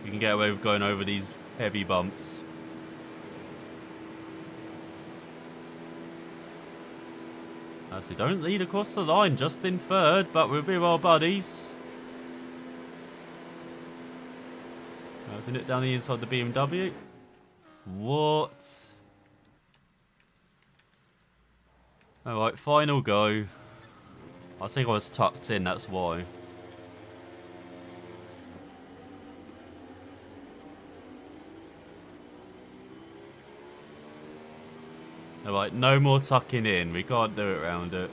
You can get away with going over these heavy bumps. Actually, don't lead across the line, just in third, but we'll be well buddies. Isn't it down the inside the BMW? What? Alright, final go. I think I was tucked in, that's why. Alright, no more tucking in. We can't do it around it.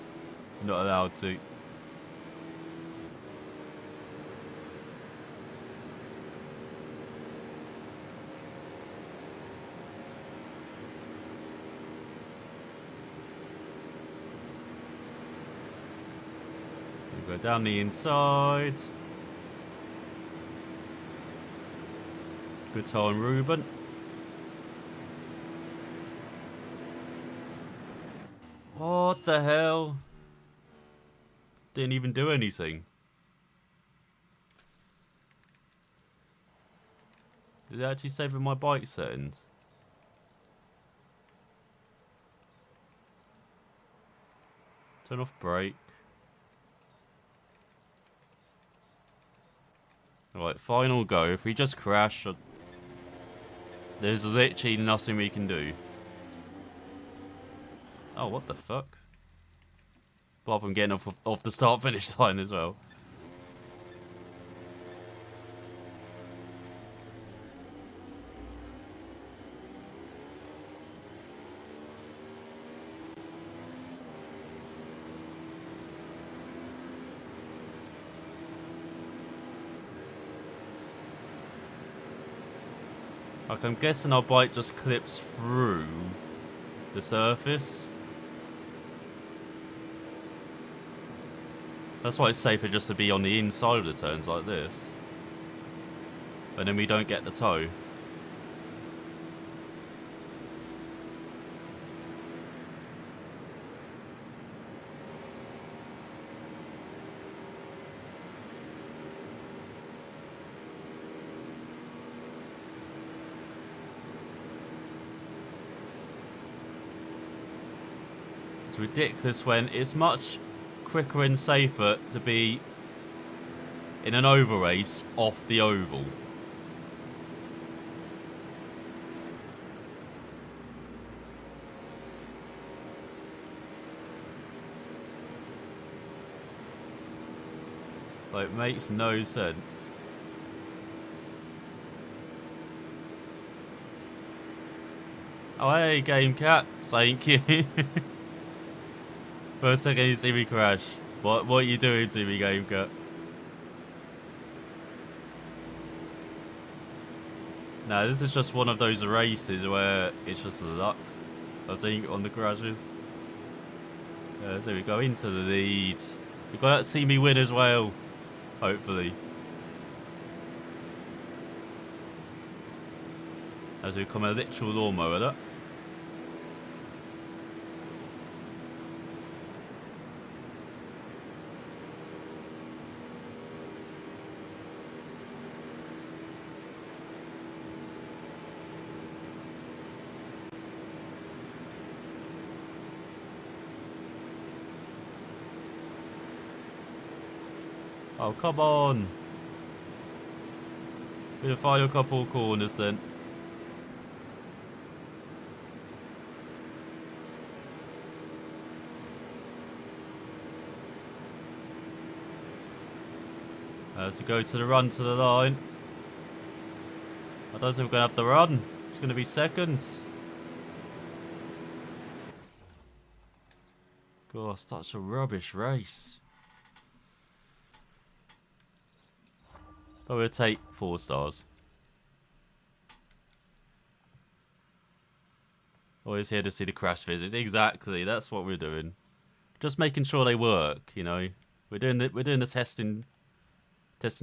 We're not allowed to. We go down the inside. Good time, Ruben. What the hell? Didn't even do anything. Did it actually save in my bike settings? Turn off brake. Alright, final go. If we just crash, there's literally nothing we can do. Oh, what the fuck? Apart from getting off the start-finish line as well. Like, I'm guessing our bike just clips through the surface. That's why it's safer just to be on the inside of the turns like this. And then we don't get the toe. It's ridiculous when it's much quicker and safer to be in an oval race off the oval. Like, it makes no sense. Oh, hey, Game Cat. Thank you. For a second, you see me crash. What are you doing to me, Game Cat? No, this is just one of those races where it's just luck, I think, on the crashes. So we go into the lead. You've got to see me win as well, hopefully. As we become a literal lawnmower, look. Oh, come on. We'll find a couple corners then. As we go to the run to the line. I don't think we're going to have the run. It's going to be second. God, such a rubbish race. But we'll take 4 stars. Always here to see the crash physics. Exactly, that's what we're doing. Just making sure they work, you know. We're doing the testing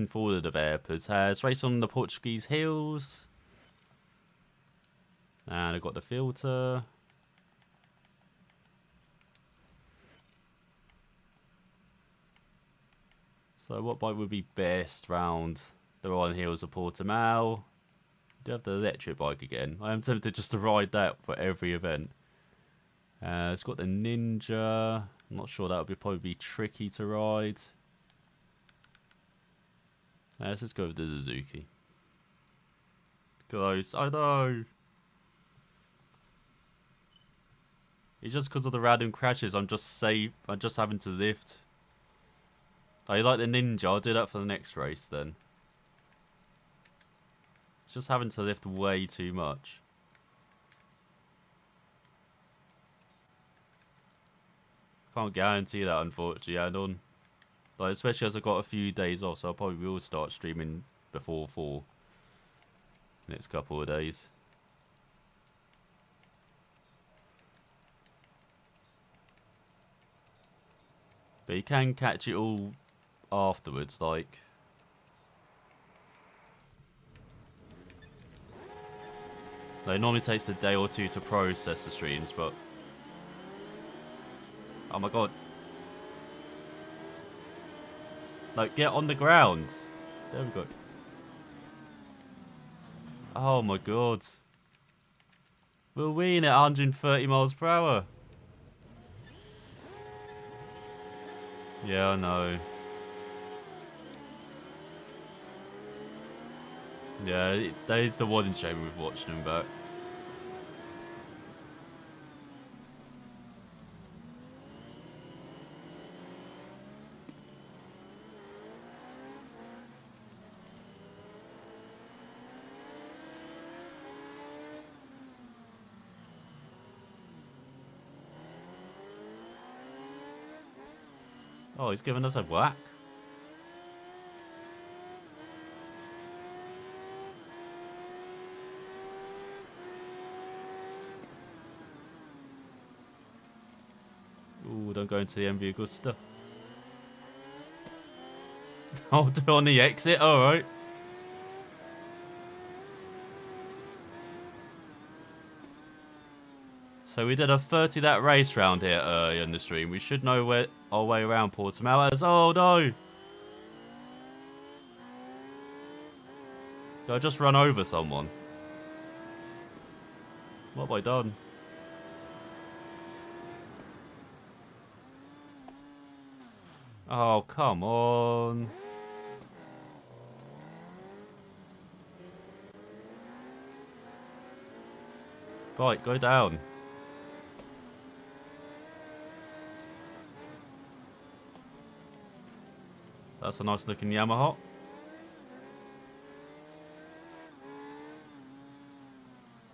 for the developers. It's race on the Portuguese hills. And I've got the filter. So what bike would be best round the Rolling Hills of Portimao? Do have the electric bike again. I am tempted just to ride that for every event. It's got the Ninja. I'm not sure that would probably be tricky to ride. Let's just go with the Suzuki. Close, I know. It's just because of the random crashes. I'm just having to lift. I like the Ninja. I'll do that for the next race then. It's just having to lift way too much. Can't guarantee that, unfortunately, add-on. Like, especially as I've got a few days off, so I probably will start streaming before 4. Next couple of days. But you can catch it all afterwards, like. It normally takes a day or 2 to process the streams, but... Oh my god. Like, get on the ground. There we go. Oh my god. We're winning at 130 miles per hour. Yeah, I know. Yeah, that is the one shame with watching him back. Oh, he's giving us a whack. Ooh, don't go into the MV Augusta. I'll do it on the exit, alright. So we did a 30 that race round here earlier in the stream. We should know our way around Portimao. Oh no! Did I just run over someone? What have I done? Oh, come on. Right, go down. That's a nice looking Yamaha.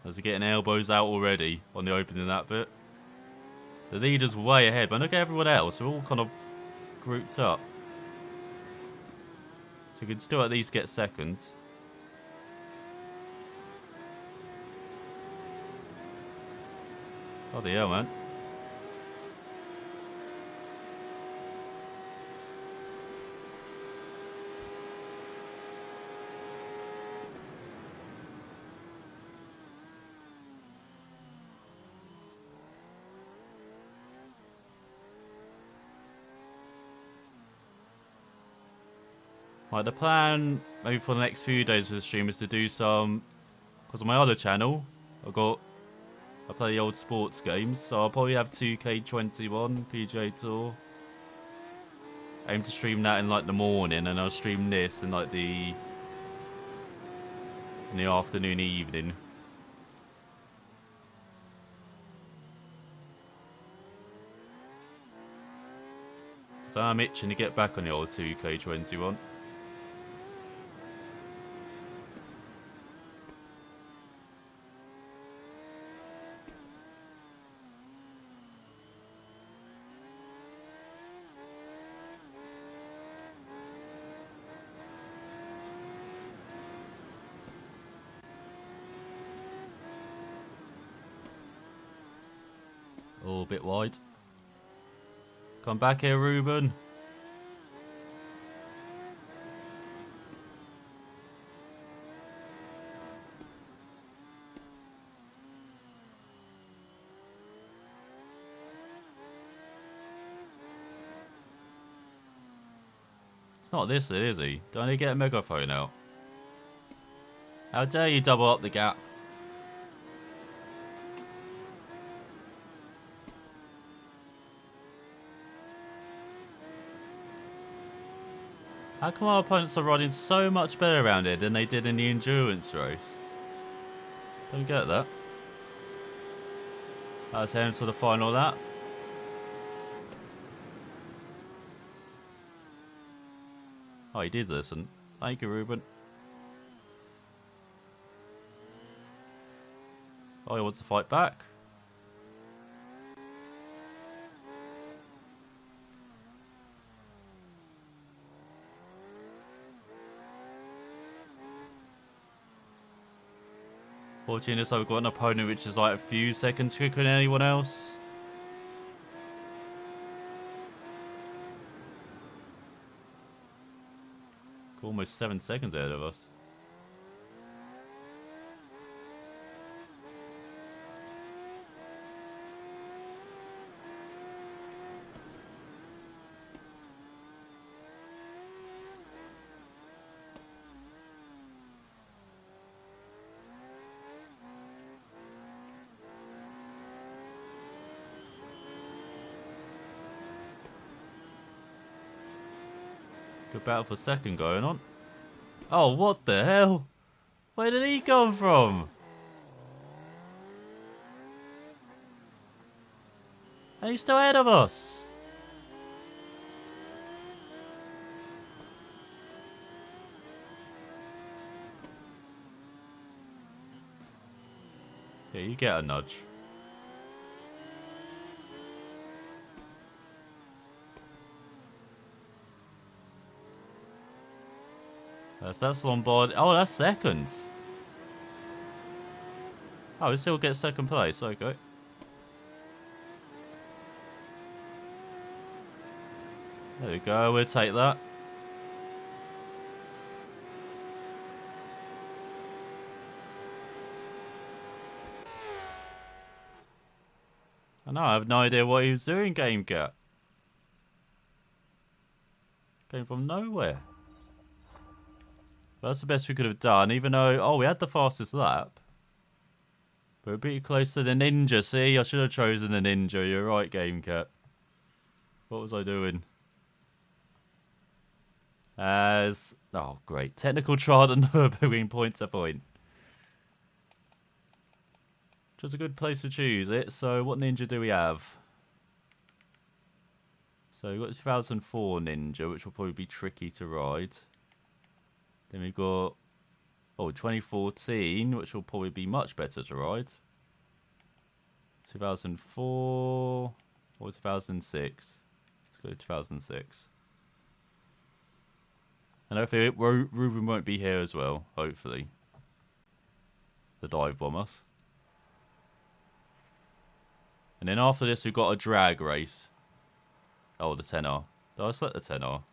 As they're getting elbows out already on the opening of that bit. The leader's way ahead, but look at everyone else. We're all kind of grouped up. So we can still at least get seconds. Oh, the hell, man. Like, the plan, maybe for the next few days of the stream, is to do some... Because on my other channel, I play the old sports games, so I'll probably have 2K21, PGA Tour. Aim to stream that in, like, the morning, and I'll stream this in, like, in the afternoon, evening. So I'm itching to get back on the old 2K21. Oh, a bit wide. Come back here, Ruben. It's not this, is he? Don't he get a megaphone out? How dare you double up the gap? How come our opponents are riding so much better around here than they did in the endurance race? Don't get that. That's heading to the final lap. Oh, he did listen. Thank you, Ruben. Oh, he wants to fight back. Fortunately, so we've got an opponent which is like a few seconds quicker than anyone else. Almost 7 seconds ahead of us. Good battle for second going on. Oh, what the hell? Where did he come from? And he's still ahead of us. Yeah, you get a nudge. That's Lombard. Oh, that's seconds. Oh, we still get second place. Okay. There we go. We'll take that. I know. I have no idea what he was doing, Game Cat. Came from nowhere. But that's the best we could have done, even though... Oh, we had the fastest lap. But we're pretty close to the Ninja. See, I should have chosen the Ninja. You're right, Game Cat. What was I doing? As oh great, technical trial and Nürburgring point to point. Which was a good place to choose it. So what ninja do we have? So we've got 2004 ninja, which will probably be tricky to ride. Then we've got 2014, which will probably be much better to ride. 2004 or 2006. Let's go 2006. And hopefully Ruben won't be here as well, hopefully. The dive bombers. And then after this we've got a drag race. Oh, the 10R. Did I select the 10R?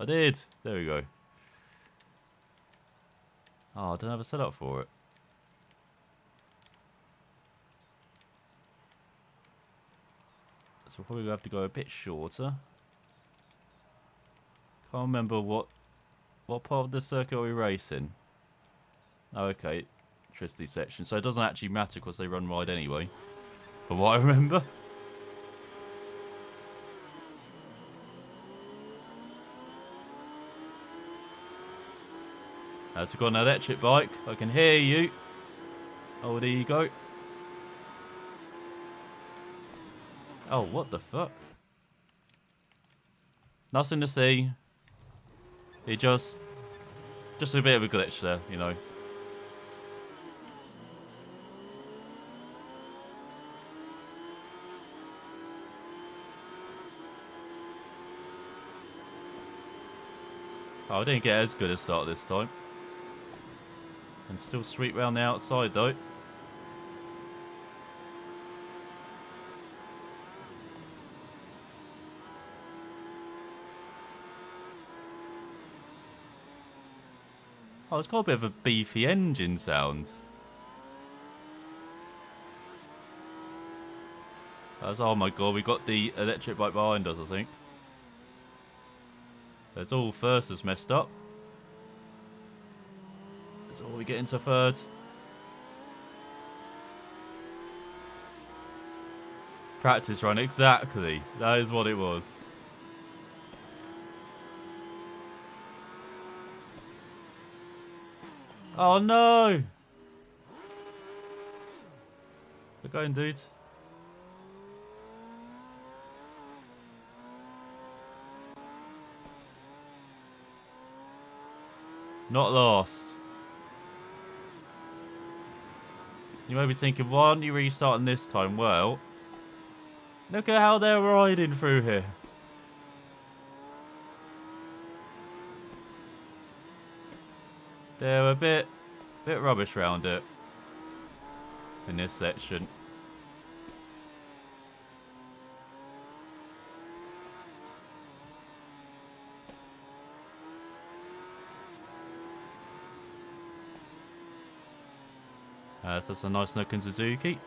I did! There we go. Oh, I don't have a setup for it. So we're probably going to have to go a bit shorter. Can't remember what part of the circuit are we racing. Oh, okay. Electricity section. So it doesn't actually matter because they run wide anyway. From what I remember. As we've got an electric bike. I can hear you. Oh, there you go. Oh, what the fuck? Nothing to see. It just a bit of a glitch there, you know. Oh, I didn't get as good a start this time. And still sweep round the outside though. Oh, it's got a bit of a beefy engine sound. That's, oh my god, we got the electric bike behind us, I think. That's all first is messed up. That's all we get into third. Practice run, exactly. That is what it was. Oh no! We're going, dude. Not lost. You may be thinking, why aren't you restarting this time? Well, look at how they're riding through here. They're a bit rubbish around it in this section. So that's a nice looking Suzuki.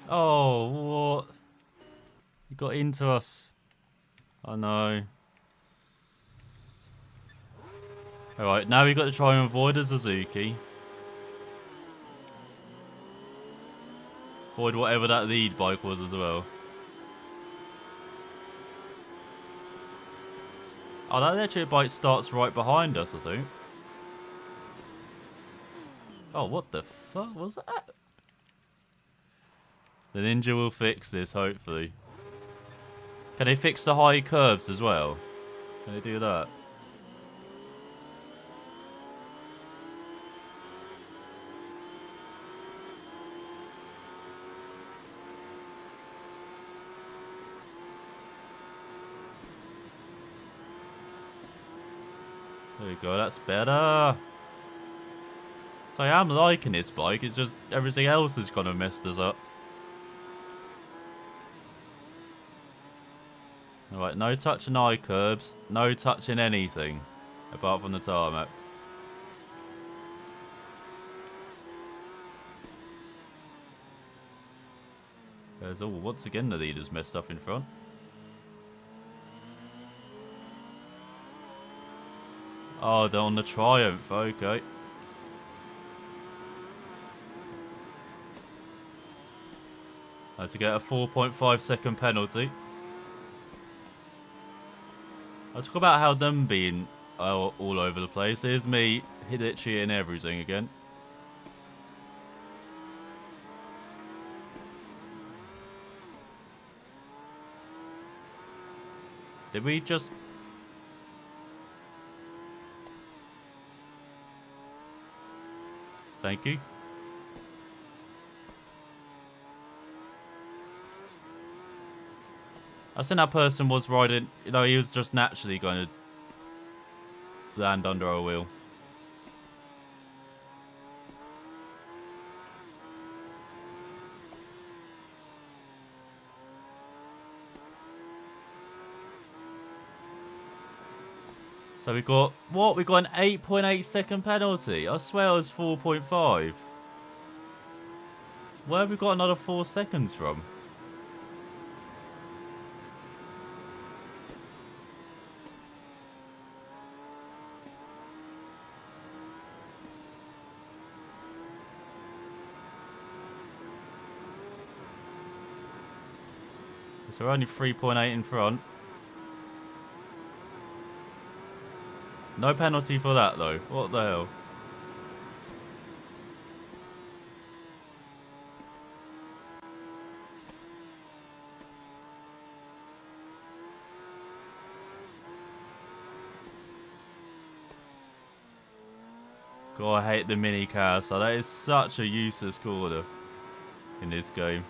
Oh, what? You got into us. I know. Alright, now we've got to try and avoid a Suzuki. Avoid whatever that lead bike was as well. Oh, that electric bike starts right behind us, I think. Oh, what the fuck was that? The Ninja will fix this, hopefully. Can they fix the high curves as well? Can they do that? There we go, that's better. So I am liking this bike, it's just everything else has kind of messed us up. Alright, no touching eye curbs, no touching anything, apart from the tarmac. There's once again the leader's messed up in front. Oh, they're on the Triumph. Okay. Had to get a 4.5-second penalty. I talk about how them being all over the place. Here's me hitting everything again. Did we just... Thank you. I think that person was riding... You know, he was just naturally going to land under our wheel. So we got... What? We got an 8.8-second penalty. I swear it was 4.5. Where have we got another 4 seconds from? So we're only 3.8 in front. No penalty for that, though. What the hell? God, I hate the mini carousel. That is such a useless corner in this game.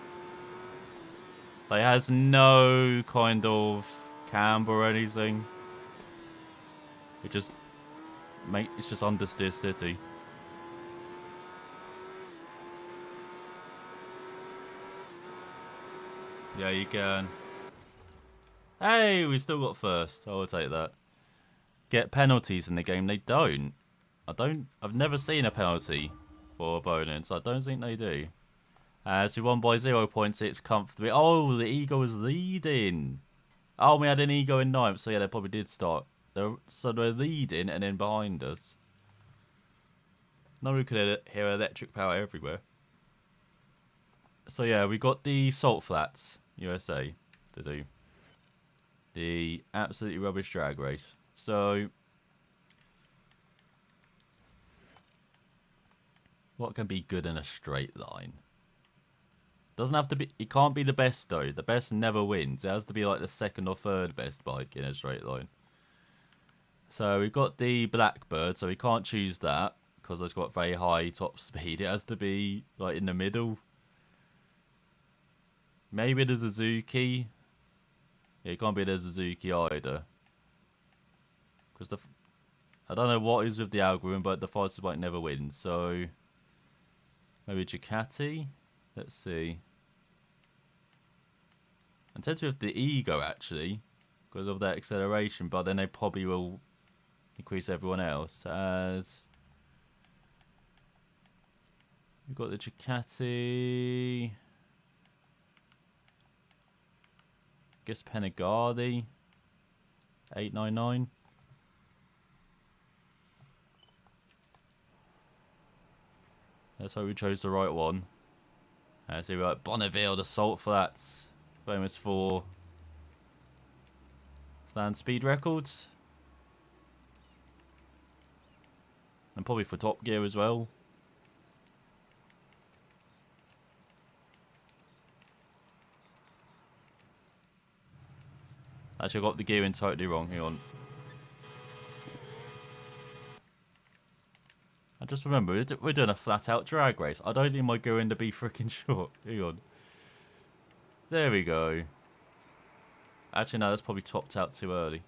Like, it has no kind of camber or anything. It's just understeer city. Yeah, you can. Hey, we still got first. I will take that. Get penalties in the game? They don't. I've never seen a penalty for opponents. I don't think they do. So we won by 0.6 comfortably. Oh, the Eagle is leading. Oh, we had an Eagle in ninth, so yeah, they probably did start. So they're leading and then behind us. Now we could hear electric power everywhere. So yeah, we got the Salt Flats, USA, to do. The absolutely rubbish drag race. So... What can be good in a straight line? Doesn't have to be... It can't be the best, though. The best never wins. It has to be like the second or third best bike in a straight line. So we've got the Blackbird, so we can't choose that because it's got very high top speed. It has to be like in the middle. Maybe the Suzuki. Yeah, it can't be the Suzuki either. Because I don't know what is with the algorithm, but the fastest bike never wins. So maybe Ducati. Let's see. I'm tempted with the Ego actually, because of that acceleration, but then they probably will increase everyone else. As we've got the Ducati, I guess Panigale, 899. Let's hope we chose the right one. So we've got Bonneville, the Salt Flats, famous for land speed records. And probably for Top Gear as well. Actually, I got the gearing totally wrong. Hang on. I just remember, we're doing a flat-out drag race. I don't need my gearing to be freaking short. Hang on. There we go. Actually, no, that's probably topped out too early.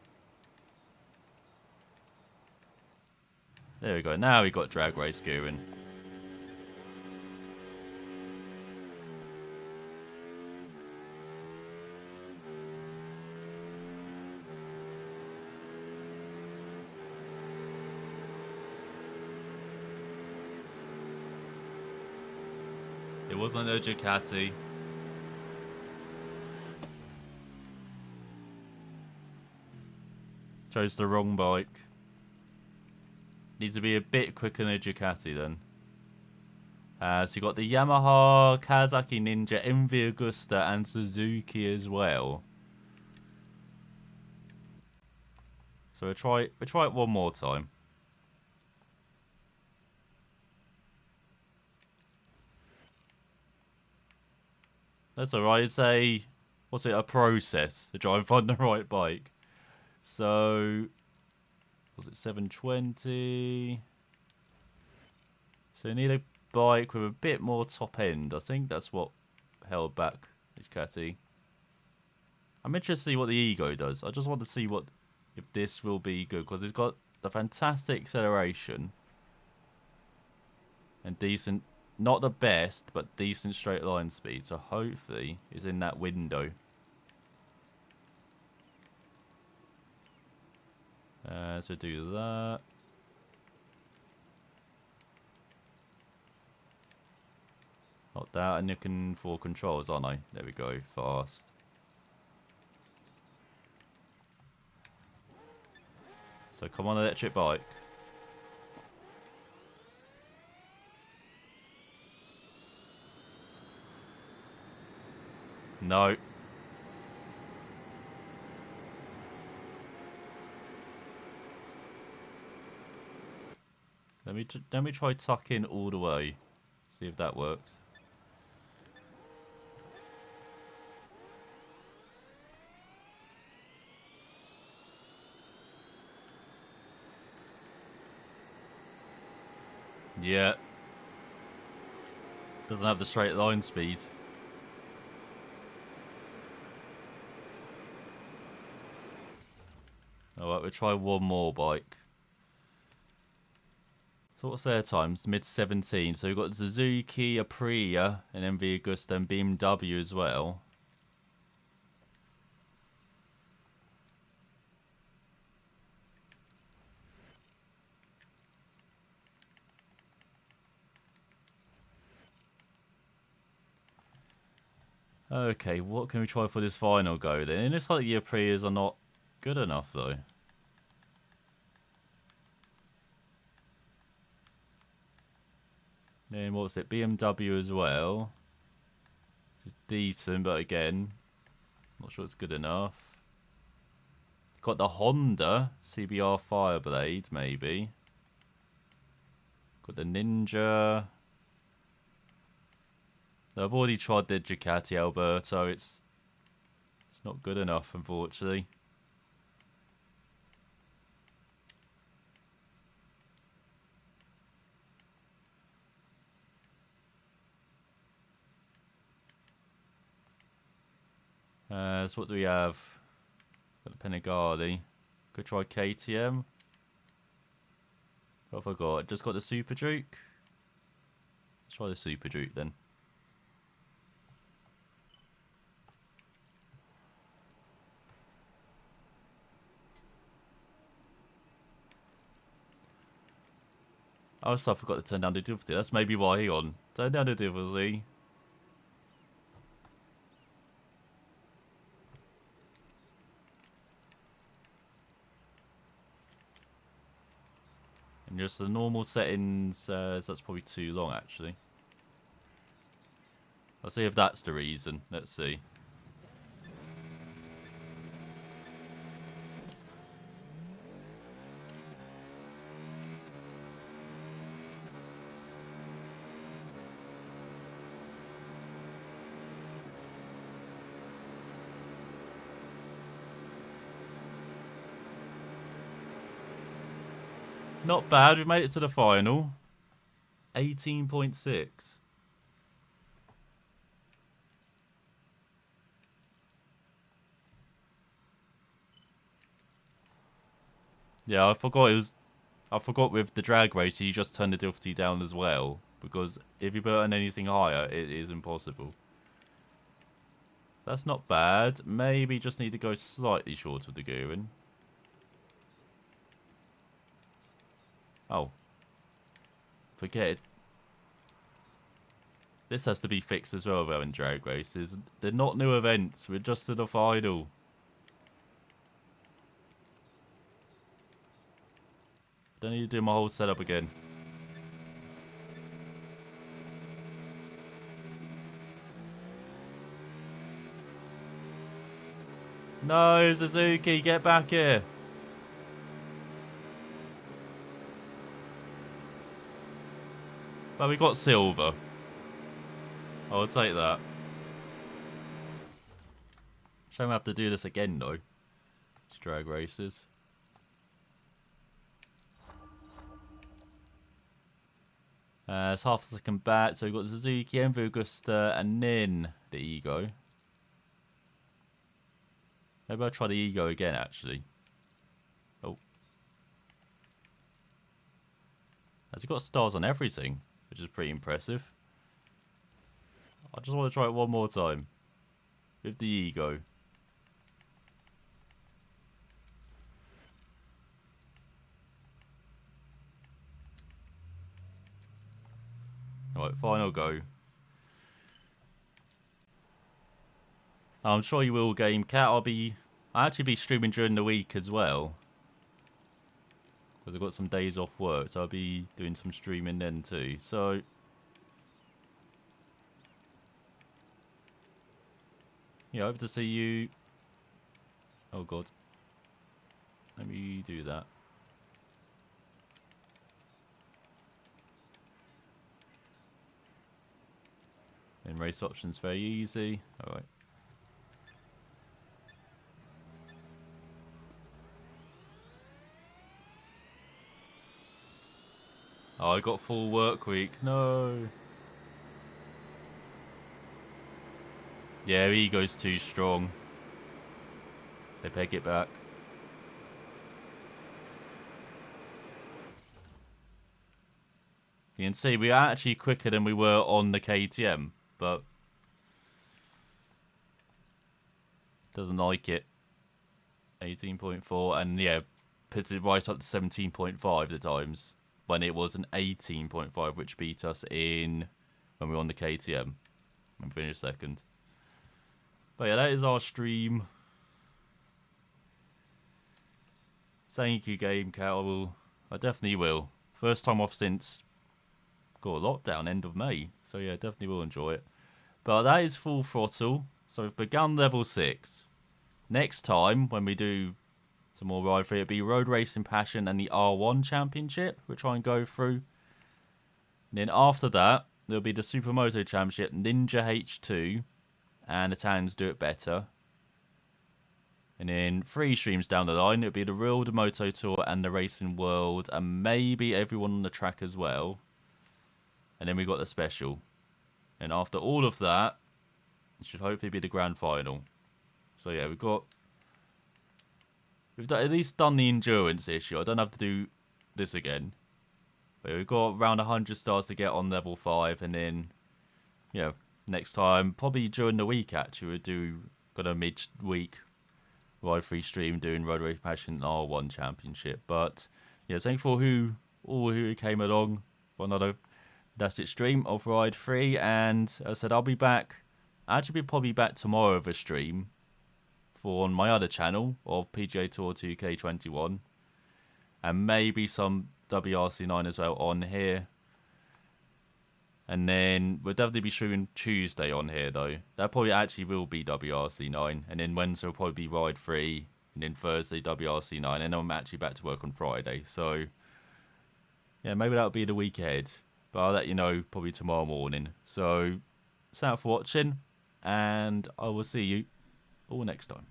There we go. Now we got drag race gearing. It wasn't a Ducati. Chose the wrong bike. Needs to be a bit quicker than a Ducati then. So you got the Yamaha, Kawasaki Ninja, MV Agusta, and Suzuki as well. So we'll try it one more time. That's alright. It's a process to try and find the right bike. So was it 720? So you need a bike with a bit more top end. I think that's what held back Ducati. I'm interested to see what the Ego does. I just want to see if this will be good, because it's got the fantastic acceleration and decent, not the best, but decent straight line speed. So hopefully it's in that window. So do that. Not that, and you can for controls, aren't I? There we go, fast. So come on, electric bike. No. Let me try tuck in all the way. See if that works. Yeah. Doesn't have the straight line speed. Alright, we'll try one more bike. So what's their times? Mid-17. So we've got Suzuki, Aprilia, and MV Agusta, and BMW as well. Okay, what can we try for this final go then? It looks like the Aprilias are not good enough though. Then what's it? BMW as well. Just decent, but again, not sure it's good enough. Got the Honda CBR Fireblade, maybe. Got the Ninja. I've already tried the Ducati Alberto. It's not good enough, unfortunately. So what do we have? Got the Panigale. Could try KTM. What have I got? Just got the Super Duke. Let's try the Super Duke then. Also, I forgot to turn down the difficulty. That's maybe why he on. Turn down the difficulty. And just the normal settings, that's probably too long actually. I'll see if that's the reason. Let's see. Not bad, we've made it to the final. 18.6. Yeah, I forgot with the drag race you just turn the difficulty down as well. Because if you put on anything higher, it is impossible. So that's not bad. Maybe just need to go slightly short of the gearing. Oh. Forget it. This has to be fixed as well, though, in drag races. They're not new events. We're just to the final. Don't need to do my whole setup again. No, Suzuki, get back here. But we got silver. I'll take that. Shame I have to do this again, though. It's drag races. It's half a second back. So we've got Suzuki, Envy, Augusta, and then the Ego. Maybe I'll try the Ego again, actually. Oh. Has he got stars on everything? Which is pretty impressive. I just want to try it one more time. With the Ego. Alright, final go. I'm sure you will, Game Cat. I'll actually be streaming during the week as well. Because I've got some days off work, so I'll be doing some streaming then too. So yeah, hope to see you. Oh god. Let me do that. And race options very easy. Alright. Oh, I got full work week. No. Yeah, Ego's too strong. They peg it back. You can see we are actually quicker than we were on the KTM, but doesn't like it. 18.4, and yeah, puts it right up to 17.5 at times, when it was an 18.5, which beat us in when we were on the KTM and finished second. But yeah, that is our stream. Thank you, Game Cat. I definitely will. First time off since got a lockdown end of May, so yeah, definitely will enjoy it. But that is full throttle. So we've begun level 6. Next time when we do some more ride free, it'll be Road Racing Passion and the R1 Championship. We'll try and go through. And then after that, there'll be the Supermoto Championship, Ninja H2, and Italians Do It Better. And then 3 streams down the line, it'll be the Real Moto Tour and the Racing World, and maybe everyone on the track as well. And then we got the special. And after all of that, it should hopefully be the grand final. So yeah, we've at least done the endurance issue. I don't have to do this again. But we've got around 100 stars to get on level 5, and then yeah, next time, probably during the week actually, got a midweek ride free stream doing Road Racing Passion R1 Championship. But yeah, thank you for all who came along for another fantastic stream of Ride Free, and as I said, I'll be back. I'll actually be probably back tomorrow with a stream on my other channel of PGA Tour 2K21, and maybe some WRC9 as well on here. And then we'll definitely be streaming Tuesday on here though. That probably actually will be WRC9, and then Wednesday will probably be Ride Free, and then Thursday WRC9, and then I'm actually back to work on Friday. So yeah, maybe that'll be the week ahead. But I'll let you know probably tomorrow morning. So, thanks for watching, and I will see you all next time.